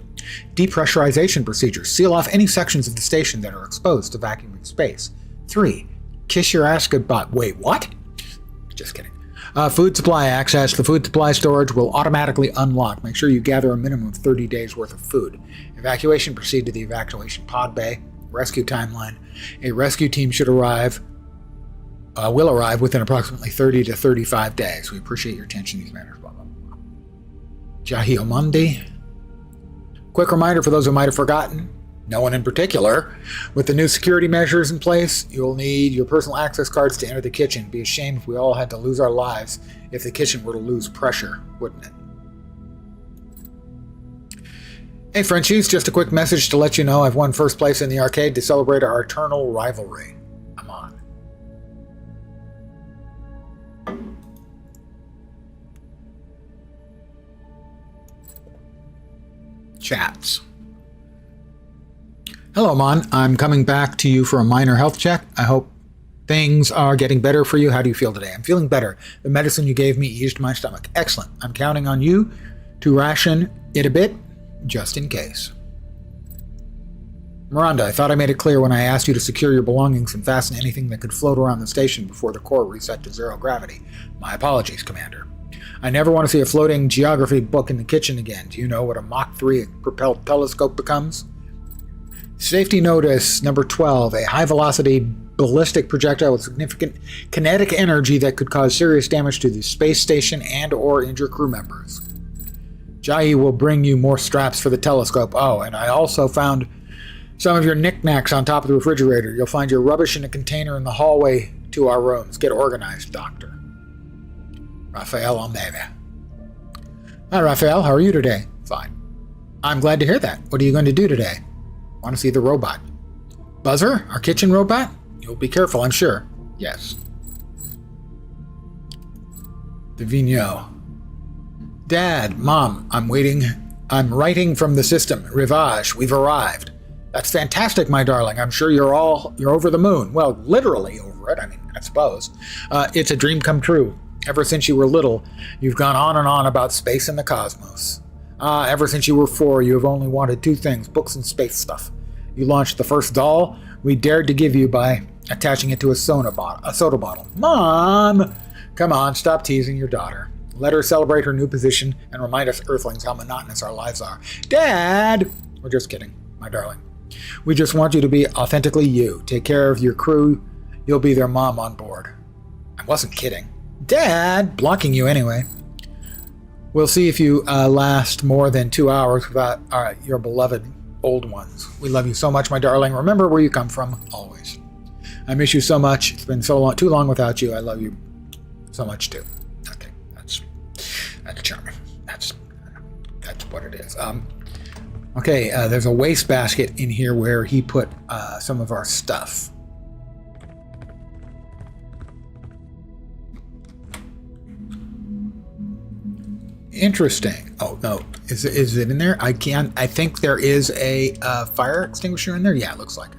Depressurization procedures. Seal off any sections of the station that are exposed to vacuuming space. 3. Kiss your ass goodbye. Wait, what? Just kidding. Food supply access. The food supply storage will automatically unlock. Make sure you gather a minimum of 30 days worth of food. Evacuation. Proceed to the evacuation pod bay. Rescue timeline. A rescue team will arrive within approximately 30 to 35 days. We appreciate your attention to these matters. Blah, blah, blah. Jahio Mundi. Quick reminder for those who might have forgotten, no one in particular, with the new security measures in place, you'll need your personal access cards to enter the kitchen. It'd be a shame if we all had to lose our lives if the kitchen were to lose pressure, wouldn't it? Hey Frenchies, just a quick message to let you know I've won first place in the arcade to celebrate our eternal rivalry. I'm on. Chats. Hello, Mon. I'm coming back to you for a minor health check. I hope things are getting better for you. How do you feel today? I'm feeling better. The medicine you gave me eased my stomach. Excellent. I'm counting on you to ration it a bit, just in case. Miranda, I thought I made it clear when I asked you to secure your belongings and fasten anything that could float around the station before the core reset to zero gravity. My apologies, Commander. I never want to see a floating geography book in the kitchen again. Do you know what a Mach 3 propelled telescope becomes? Safety notice number 12. A high-velocity ballistic projectile with significant kinetic energy that could cause serious damage to the space station and or injure crew members. Jai will bring you more straps for the telescope. Oh, and I also found some of your knickknacks on top of the refrigerator. You'll find your rubbish in a container in the hallway to our rooms. Get organized, Doctor. Raphael Almeida. Hi, Raphael. How are you today? Fine. I'm glad to hear that. What are you going to do today? Want to see the robot. Buzzer, our kitchen robot? You'll be careful, I'm sure. Yes. Divino. Dad, Mom, I'm waiting. I'm writing from the system. Rivage, we've arrived. That's fantastic, my darling. I'm sure you're over the moon. Well, literally over it. I mean, I suppose. It's a dream come true. Ever since you were little, you've gone on and on about space and the cosmos. Ever since you were 4, you have only wanted 2 things, books and space stuff. You launched the first doll we dared to give you by attaching it to a soda bottle. Mom! Come on, stop teasing your daughter. Let her celebrate her new position and remind us Earthlings how monotonous our lives are. Dad! We're just kidding, my darling. We just want you to be authentically you. Take care of your crew. You'll be their mom on board. I wasn't kidding. Dad! Blocking you anyway. We'll see if you last more than 2 hours without your beloved old ones. We love you so much, my darling. Remember where you come from, always. I miss you so much. It's been too long without you. I love you so much too. Okay, that's charming. That's what it is. Okay, there's a wastebasket in here where he put some of our stuff. Interesting. Oh no, is it in there? I think there is a fire extinguisher in there. Yeah, it looks like it.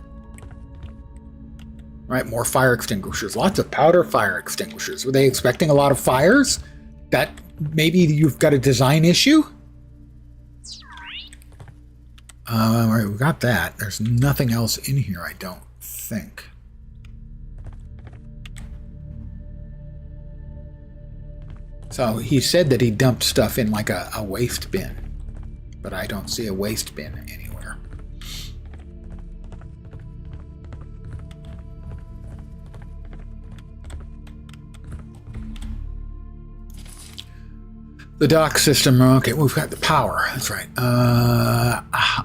Right, more fire extinguishers. Lots of powder fire extinguishers. Were they expecting a lot of fires? That maybe you've got a design issue? All right, we got that. There's nothing else in here, I don't think. So he said that he dumped stuff in like a waste bin, but I don't see a waste bin anywhere. The dock system, okay, we've got the power, that's right.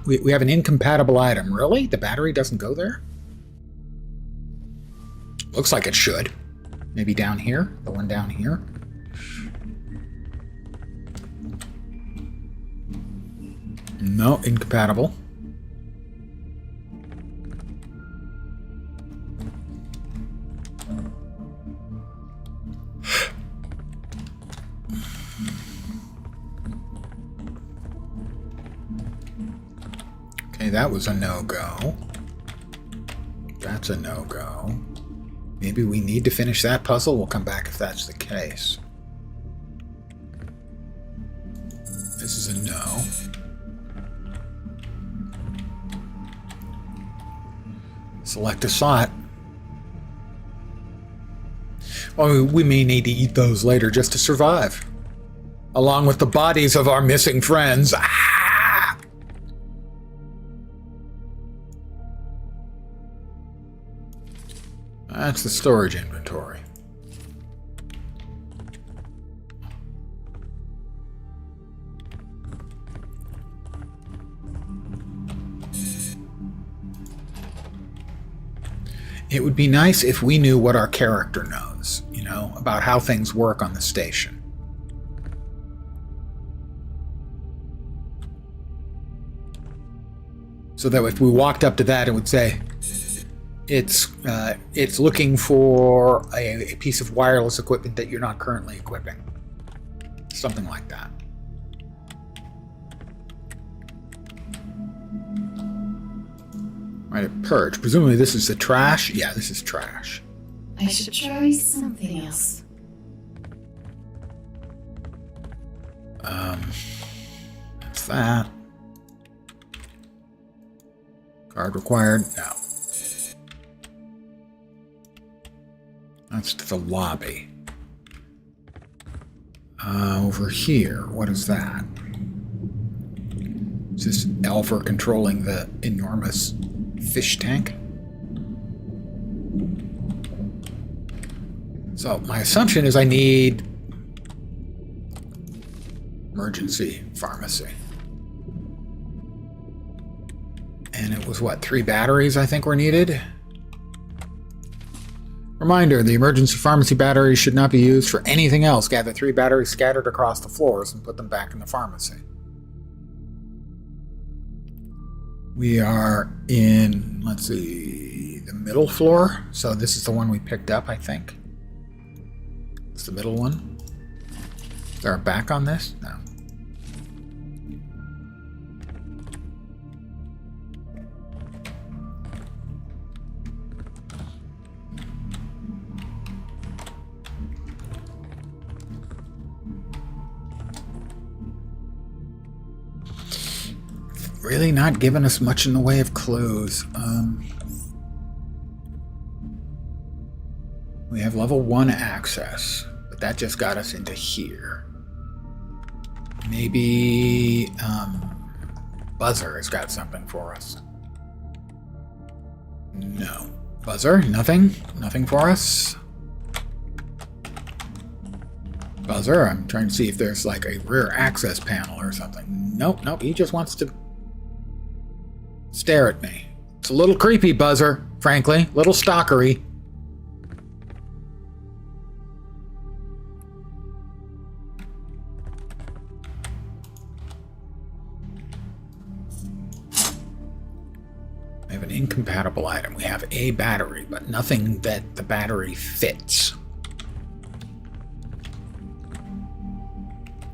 We have an incompatible item. Really? The battery doesn't go there? Looks like it should. Maybe down here? The one down here? No, incompatible. Okay, that was a no-go. That's a no-go. Maybe we need to finish that puzzle. We'll come back if that's the case. This is a no. Select a slot. Well, we may need to eat those later just to survive. Along with the bodies of our missing friends. Ah! That's the storage inventory. It would be nice if we knew what our character knows, you know, about how things work on the station. So that if we walked up to that, it would say, it's looking for a piece of wireless equipment that you're not currently equipping. Something like that. Right, a purge. Presumably this is the trash? Yeah, this is trash.
I should try something else.
That's that. Card required? No. That's the lobby. Over here, what is that? Is this Alpha controlling the enormous fish tank? So my assumption is I need emergency pharmacy. And it was what, 3 batteries I think were needed? Reminder, the emergency pharmacy batteries should not be used for anything else. Gather 3 batteries scattered across the floors and put them back in the pharmacy. We are in, let's see, the middle floor. So this is the one we picked up, I think. It's the middle one. Is there a back on this? No. Really not giving us much in the way of clues. We have level 1 access, but that just got us into here. Maybe Buzzer has got something for us. No. Buzzer, nothing? Nothing for us? Buzzer, I'm trying to see if there's like a rear access panel or something. Nope, he just wants to stare at me. It's a little creepy, Buzzer, frankly. A little stalkery. We have an incompatible item. We have a battery, but nothing that the battery fits.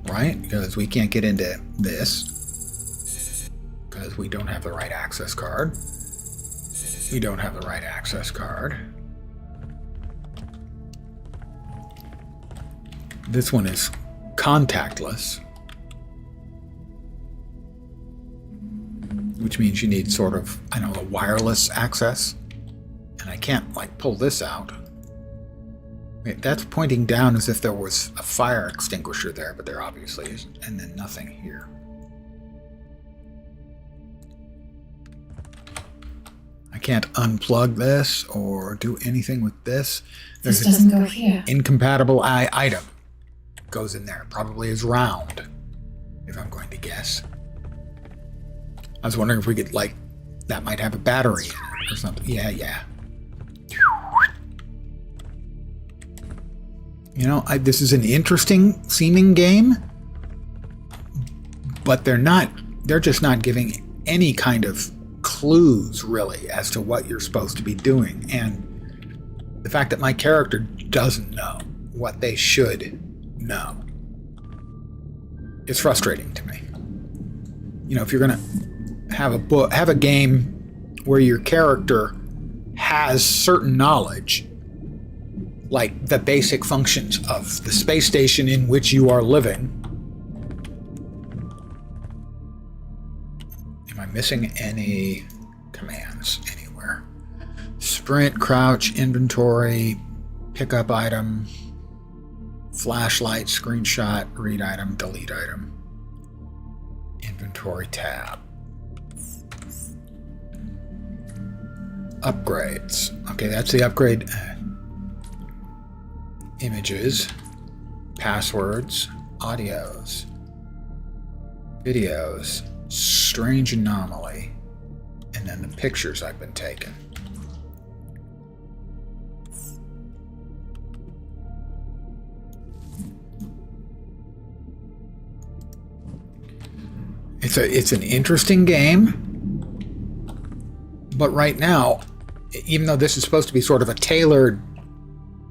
Right? Because we can't get into this. Because we don't have the right access card. We don't have the right access card. This one is contactless. Which means you need sort of, I don't know, wireless access. And I can't, like, pull this out. Wait, that's pointing down as if there was a fire extinguisher there, but there obviously isn't. And then nothing here. I can't unplug this or do anything with this.
This doesn't go here.
Incompatible item goes in there. Probably is round, if I'm going to guess. I was wondering if we could, like, that might have a battery in it or something. Yeah. You know, this is an interesting seeming game, but they're just not giving any kind of clues really as to what you're supposed to be doing, and the fact that my character doesn't know what they should know is frustrating to me. You know, if you're gonna have a game where your character has certain knowledge, like the basic functions of the space station in which you are living. Am I missing any commands anywhere? Sprint, crouch, inventory, pick up item, flashlight, screenshot, read item, delete item, inventory tab. Upgrades. Okay, that's the upgrade. Images, passwords, audios, videos, strange anomaly, and then the pictures I've been taking. It's an interesting game, but right now, even though this is supposed to be sort of a tailored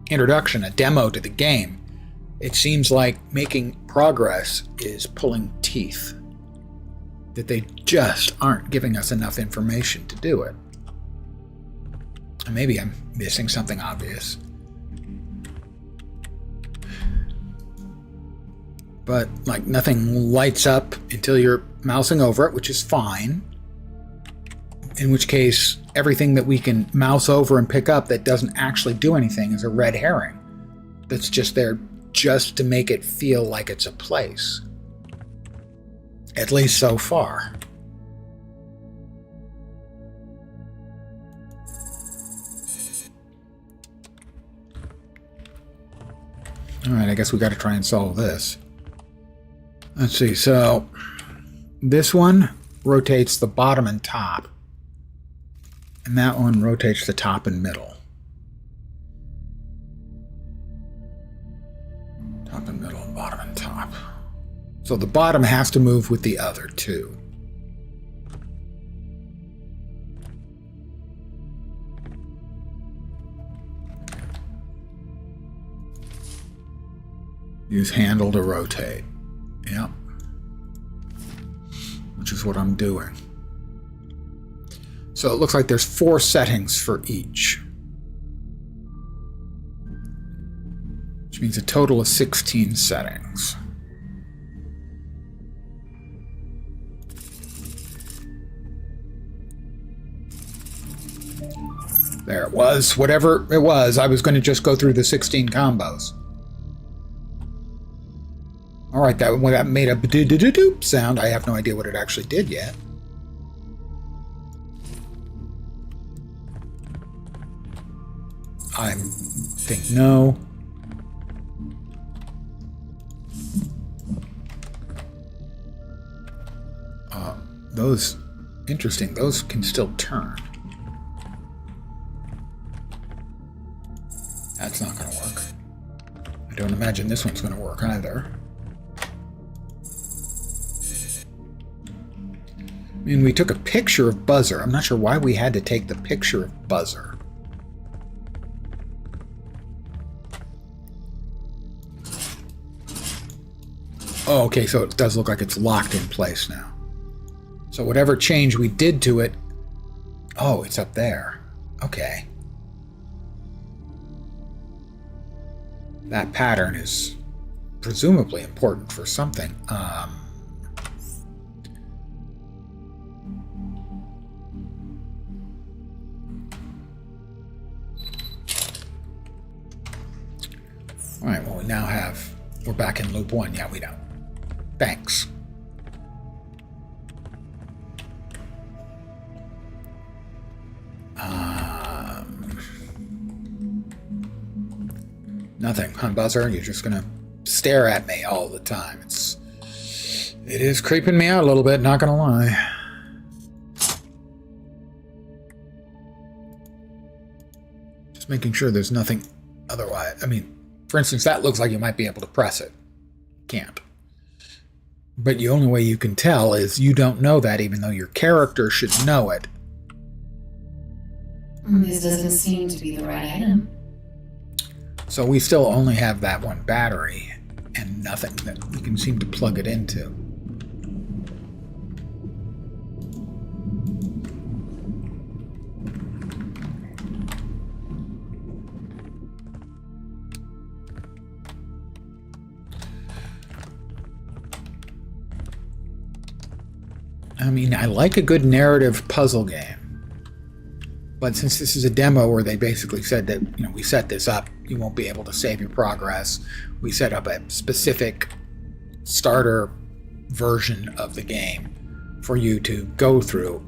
introduction, a demo to the game, it seems like making progress is pulling teeth. That they just aren't giving us enough information to do it. And maybe I'm missing something obvious. But, like, nothing lights up until you're mousing over it, which is fine. In which case, everything that we can mouse over and pick up that doesn't actually do anything is a red herring. That's just there just to make it feel like it's a place. At least so far. Alright, I guess we gotta try and solve this. Let's see, so this one rotates the bottom and top. And that one rotates the top and middle. Top and middle, and bottom and top. So the bottom has to move with the other two. Use handle to rotate. Yep. Which is what I'm doing. So it looks like there's 4 settings for each. Which means a total of 16 settings. There it was. Whatever it was, I was going to just go through the 16 combos. Alright, that made a doop sound. I have no idea what it actually did yet. I think no. Those, interesting, those can still turn. That's not going to work. I don't imagine this one's going to work either. I mean, we took a picture of Buzzer. I'm not sure why we had to take the picture of Buzzer. Oh, okay, so it does look like it's locked in place now. So whatever change we did to it... Oh, it's up there. Okay. That pattern is presumably important for something. Alright, well, we now have... We're back in loop 1. Yeah, we don't. Thanks. Nothing, huh, Buzzer? You're just gonna stare at me all the time. It is creeping me out a little bit, not gonna lie. Just making sure there's nothing otherwise. I mean, for instance, that looks like you might be able to press it. Can't. But the only way you can tell is you don't know that, even though your character should know it.
This doesn't seem to be the right item.
So we still only have that one battery and nothing that we can seem to plug it into. I mean, I like a good narrative puzzle game. But since this is a demo where they basically said that, you know, we set this up, you won't be able to save your progress. We set up a specific starter version of the game for you to go through.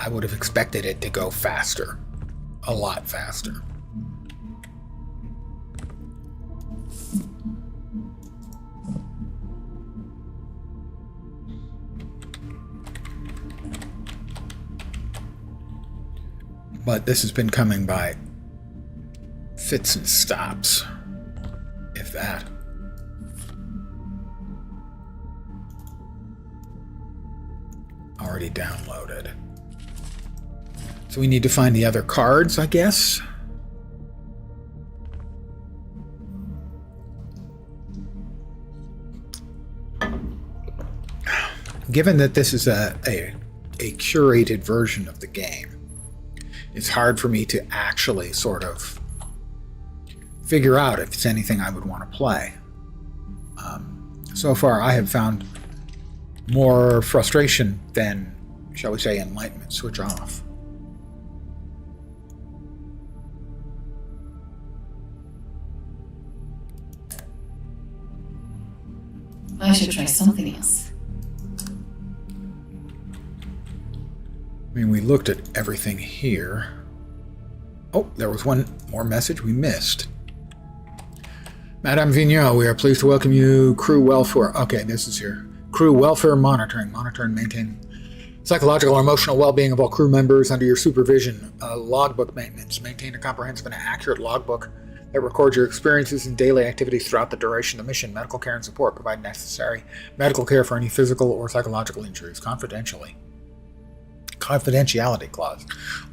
I would have expected it to go faster. A lot faster. But this has been coming by fits and stops, if that. Already downloaded. So we need to find the other cards, I guess. Given that this is a curated version of the game, it's hard for me to actually sort of figure out if it's anything I would want to play. So far, I have found more frustration than, shall we say, enlightenment. Switch off.
I should try something else.
I mean, we looked at everything here. Oh, there was one more message we missed. Madame Vigneault, we are pleased to welcome you. Crew welfare. Okay, this is here. Crew welfare monitoring. Monitor and maintain Psychological or emotional well-being of all crew members under your supervision. Logbook maintenance. Maintain a comprehensive and accurate logbook that records your experiences and daily activities throughout the duration of the mission. Medical care and support. Provide necessary medical care for any physical or psychological injuries confidentially. Confidentiality clause.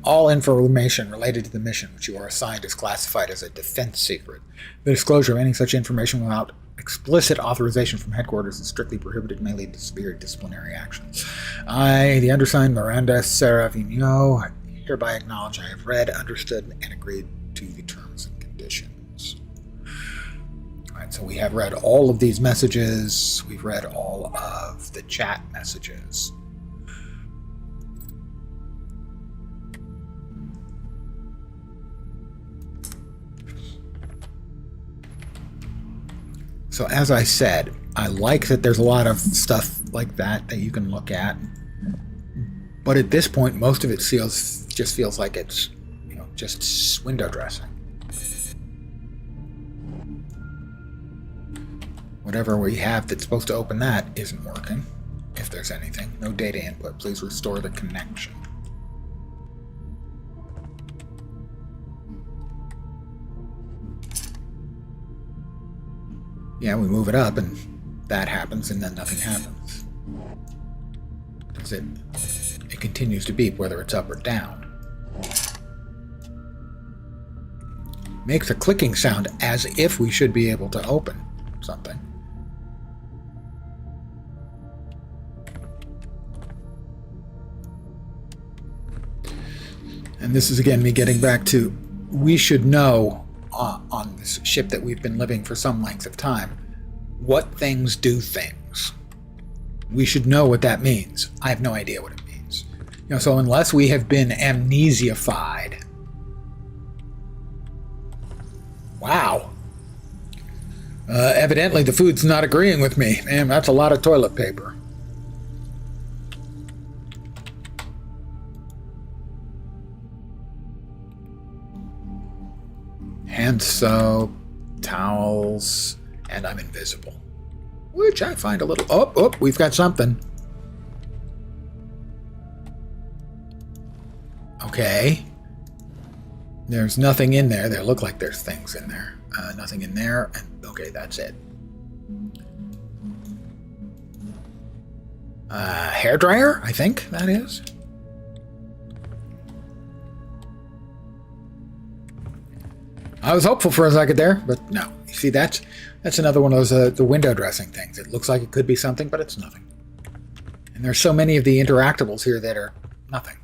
All information related to the mission which you are assigned is classified as a defense secret. The disclosure of any such information without explicit authorization from headquarters is strictly prohibited and may lead to severe disciplinary actions. I, the undersigned Miranda Sarah Vigneault, hereby acknowledge I have read, understood, and agreed to the terms and conditions. All right, so we have read all of these messages. We've read all of the chat messages. So as I said, I like that there's a lot of stuff like that you can look at. But at this point, most of it just feels like it's, just window dressing. Whatever we have that's supposed to open that isn't working. If there's anything. No data input. Please restore the connection. Yeah, we move it up and that happens and then nothing happens. Because it continues to beep whether it's up or down. Makes a clicking sound as if we should be able to open something. And this is again me getting back to, we should know on this ship that we've been living for some length of time, what things do things. We should know what that means. I have no idea what it means. So unless we have been amnesiafied. Wow. Evidently the food's not agreeing with me. Man, that's a lot of toilet paper. Hand soap, towels, and I'm invisible. Which I find a little... Oh, we've got something. Okay. There's nothing in there. There look like there's things in there. Nothing in there. And okay, that's it. Hairdryer, I think that is. I was hopeful for a second there, but no. You see, that's another one of those the window dressing things. It looks like it could be something, but it's nothing. And there's so many of the interactables here that are nothing.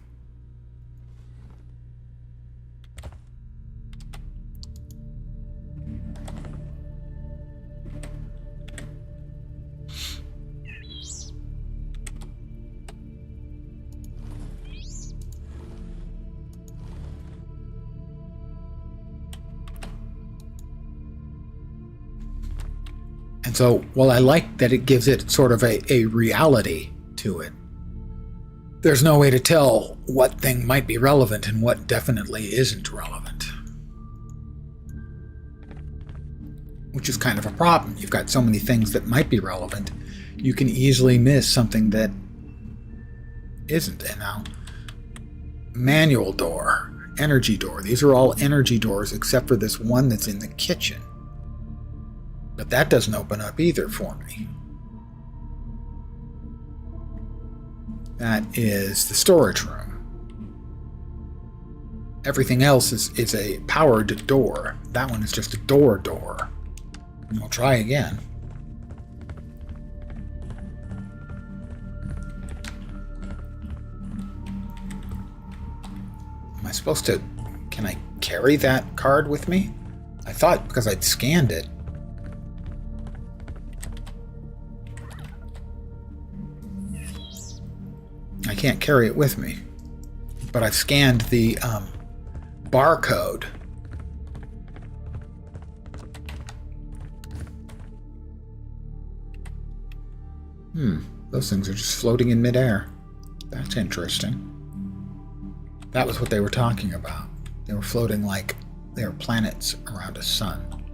And so, while I like that it gives it sort of a reality to it, there's no way to tell what thing might be relevant and what definitely isn't relevant. Which is kind of a problem. You've got so many things that might be relevant, you can easily miss something that isn't. And now, manual door, energy door. These are all energy doors except for this one that's in the kitchen. But that doesn't open up either for me. That is the storage room. Everything else is a powered door. That one is just a door. And we'll try again. Am I supposed to... Can I carry that card with me? I thought because I'd scanned it. I can't carry it with me, but I've scanned the barcode. Those things are just floating in midair. That's interesting. That was what they were talking about. They were floating like they were planets around a sun.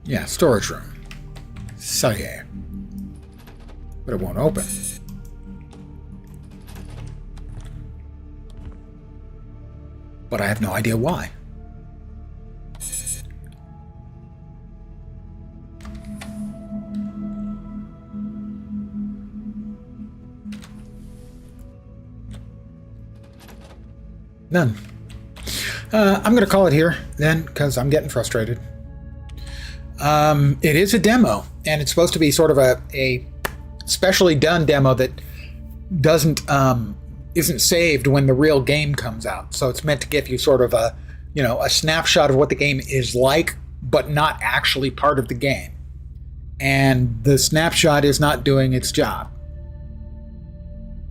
Yeah, storage room. So yeah. But it won't open. But I have no idea why. None. I'm going to call it here then, because I'm getting frustrated. It is a demo, and it's supposed to be sort of a specially done demo that isn't saved when the real game comes out. So it's meant to give you sort of a snapshot of what the game is like, but not actually part of the game. And the snapshot is not doing its job.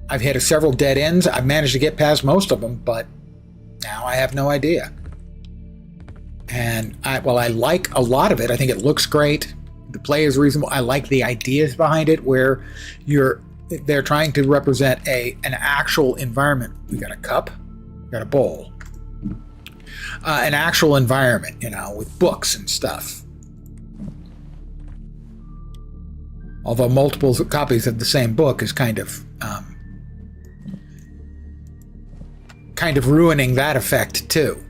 I've hit several dead ends. I've managed to get past most of them, but now I have no idea. And I like a lot of it. I think it looks great. The play is reasonable. I like the ideas behind it, where they're trying to represent an actual environment. We got a cup, we got a bowl, an actual environment, with books and stuff. Although multiple copies of the same book is kind of ruining that effect too.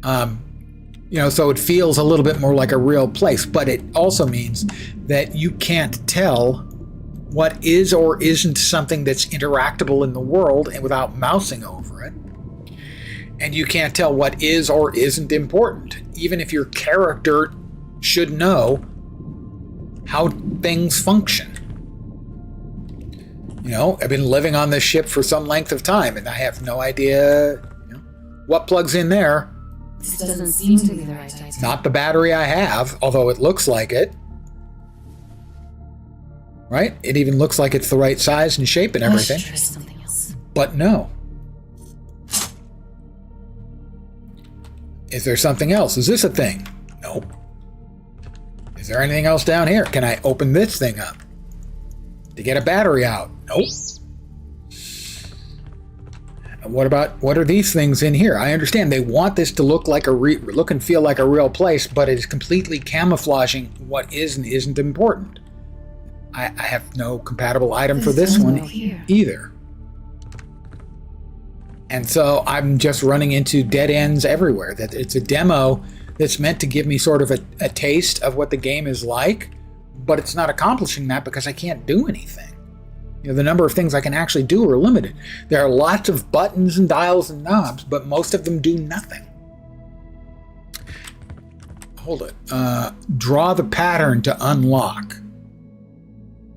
So it feels a little bit more like a real place, but it also means that you can't tell what is or isn't something that's interactable in the world and without mousing over it. And you can't tell what is or isn't important, even if your character should know how things function. I've been living on this ship for some length of time, and I have no idea what plugs in there.
This doesn't seem to be the right item.
Not the battery I have, although it looks like it. Right? It even looks like it's the right size and shape and everything.
Try something else.
But no. Is there something else? Is this a thing? Nope. Is there anything else down here? Can I open this thing up to get a battery out? Nope. And what are these things in here? I understand they want this to look like look and feel like a real place, but it is completely camouflaging what is and isn't important. I have no compatible item for this one either. And so I'm just running into dead ends everywhere. That it's a demo that's meant to give me sort of a taste of what the game is like, but it's not accomplishing that because I can't do anything. The number of things I can actually do are limited. There are lots of buttons and dials and knobs, but most of them do nothing. Hold it. Draw the pattern to unlock.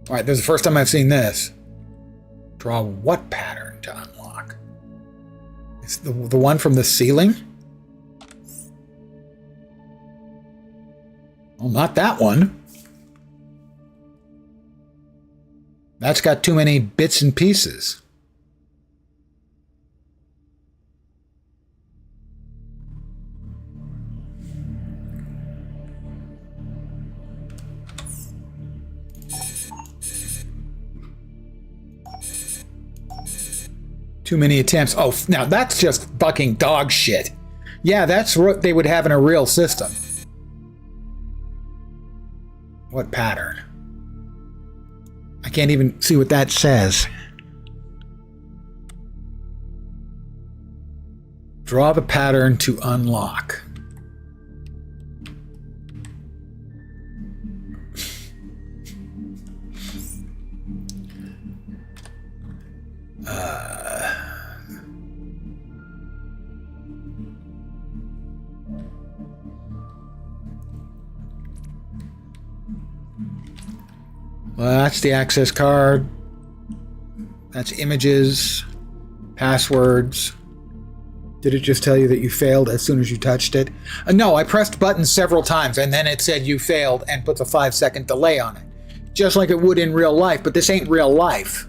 All right, this is the first time I've seen this. Draw what pattern to unlock? It's the one from the ceiling? Well, not that one. That's got too many bits and pieces. Too many attempts. Oh, now that's just fucking dog shit. Yeah, that's what they would have in a real system. What pattern? I can't even see what that says. Draw the pattern to unlock. Well, that's the access card. That's images, passwords. Did it just tell you that you failed as soon as you touched it? No, I pressed buttons several times and then it said you failed and puts a 5-second delay on it. Just like it would in real life, but this ain't real life.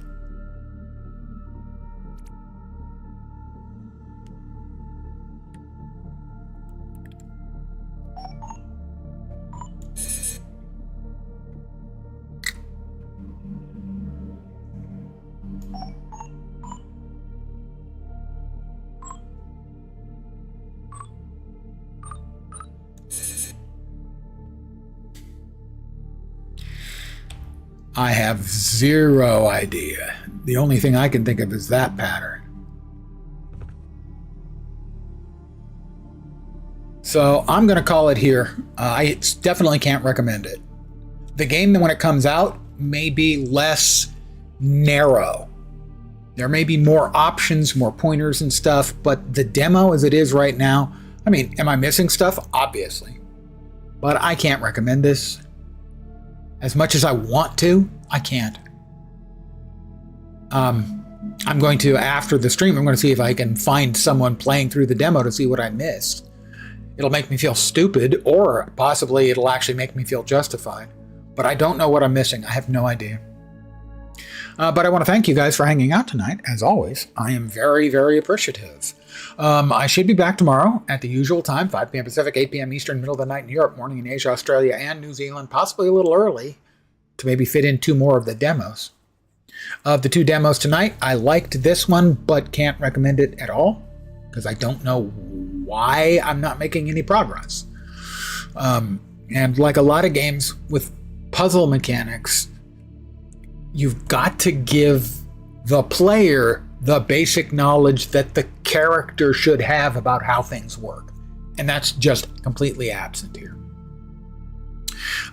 I have zero idea. The only thing I can think of is that pattern. So I'm going to call it here. I definitely can't recommend it. The game, when it comes out, may be less narrow. There may be more options, more pointers and stuff, but the demo as it is right now, I mean, am I missing stuff? Obviously. But I can't recommend this. As much as I want to, I can't. I'm going to, after the stream, I'm going to see if I can find someone playing through the demo to see what I missed. It'll make me feel stupid, or possibly it'll actually make me feel justified. But I don't know what I'm missing. I have no idea. But I want to thank you guys for hanging out tonight. As always, I am very, very appreciative. I should be back tomorrow at the usual time, 5 p.m. Pacific, 8 p.m. Eastern, middle of the night in Europe, morning in Asia, Australia, and New Zealand, possibly a little early to maybe fit in 2 more of the demos. Of the 2 demos tonight, I liked this one, but can't recommend it at all because I don't know why I'm not making any progress. And like a lot of games with puzzle mechanics, you've got to give the player the basic knowledge that the character should have about how things work. And that's just completely absent here.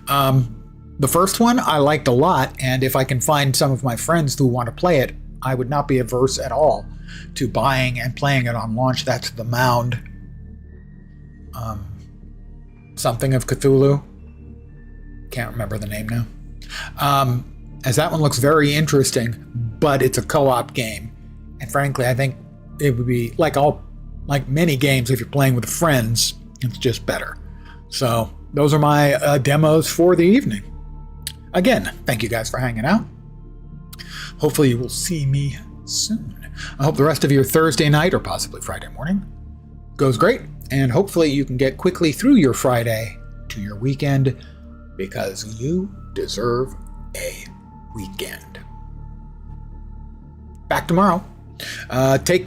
The first one I liked a lot, and if I can find some of my friends who want to play it, I would not be averse at all to buying and playing it on launch. That's The Mound. Something of Cthulhu. Can't remember the name now. As that one looks very interesting, but it's a co-op game. And frankly, I think it would be like many games, if you're playing with friends, it's just better. So those are my demos for the evening. Again, thank you guys for hanging out. Hopefully you will see me soon. I hope the rest of your Thursday night or possibly Friday morning goes great. And hopefully you can get quickly through your Friday to your weekend, because you deserve a weekend. Back tomorrow. Take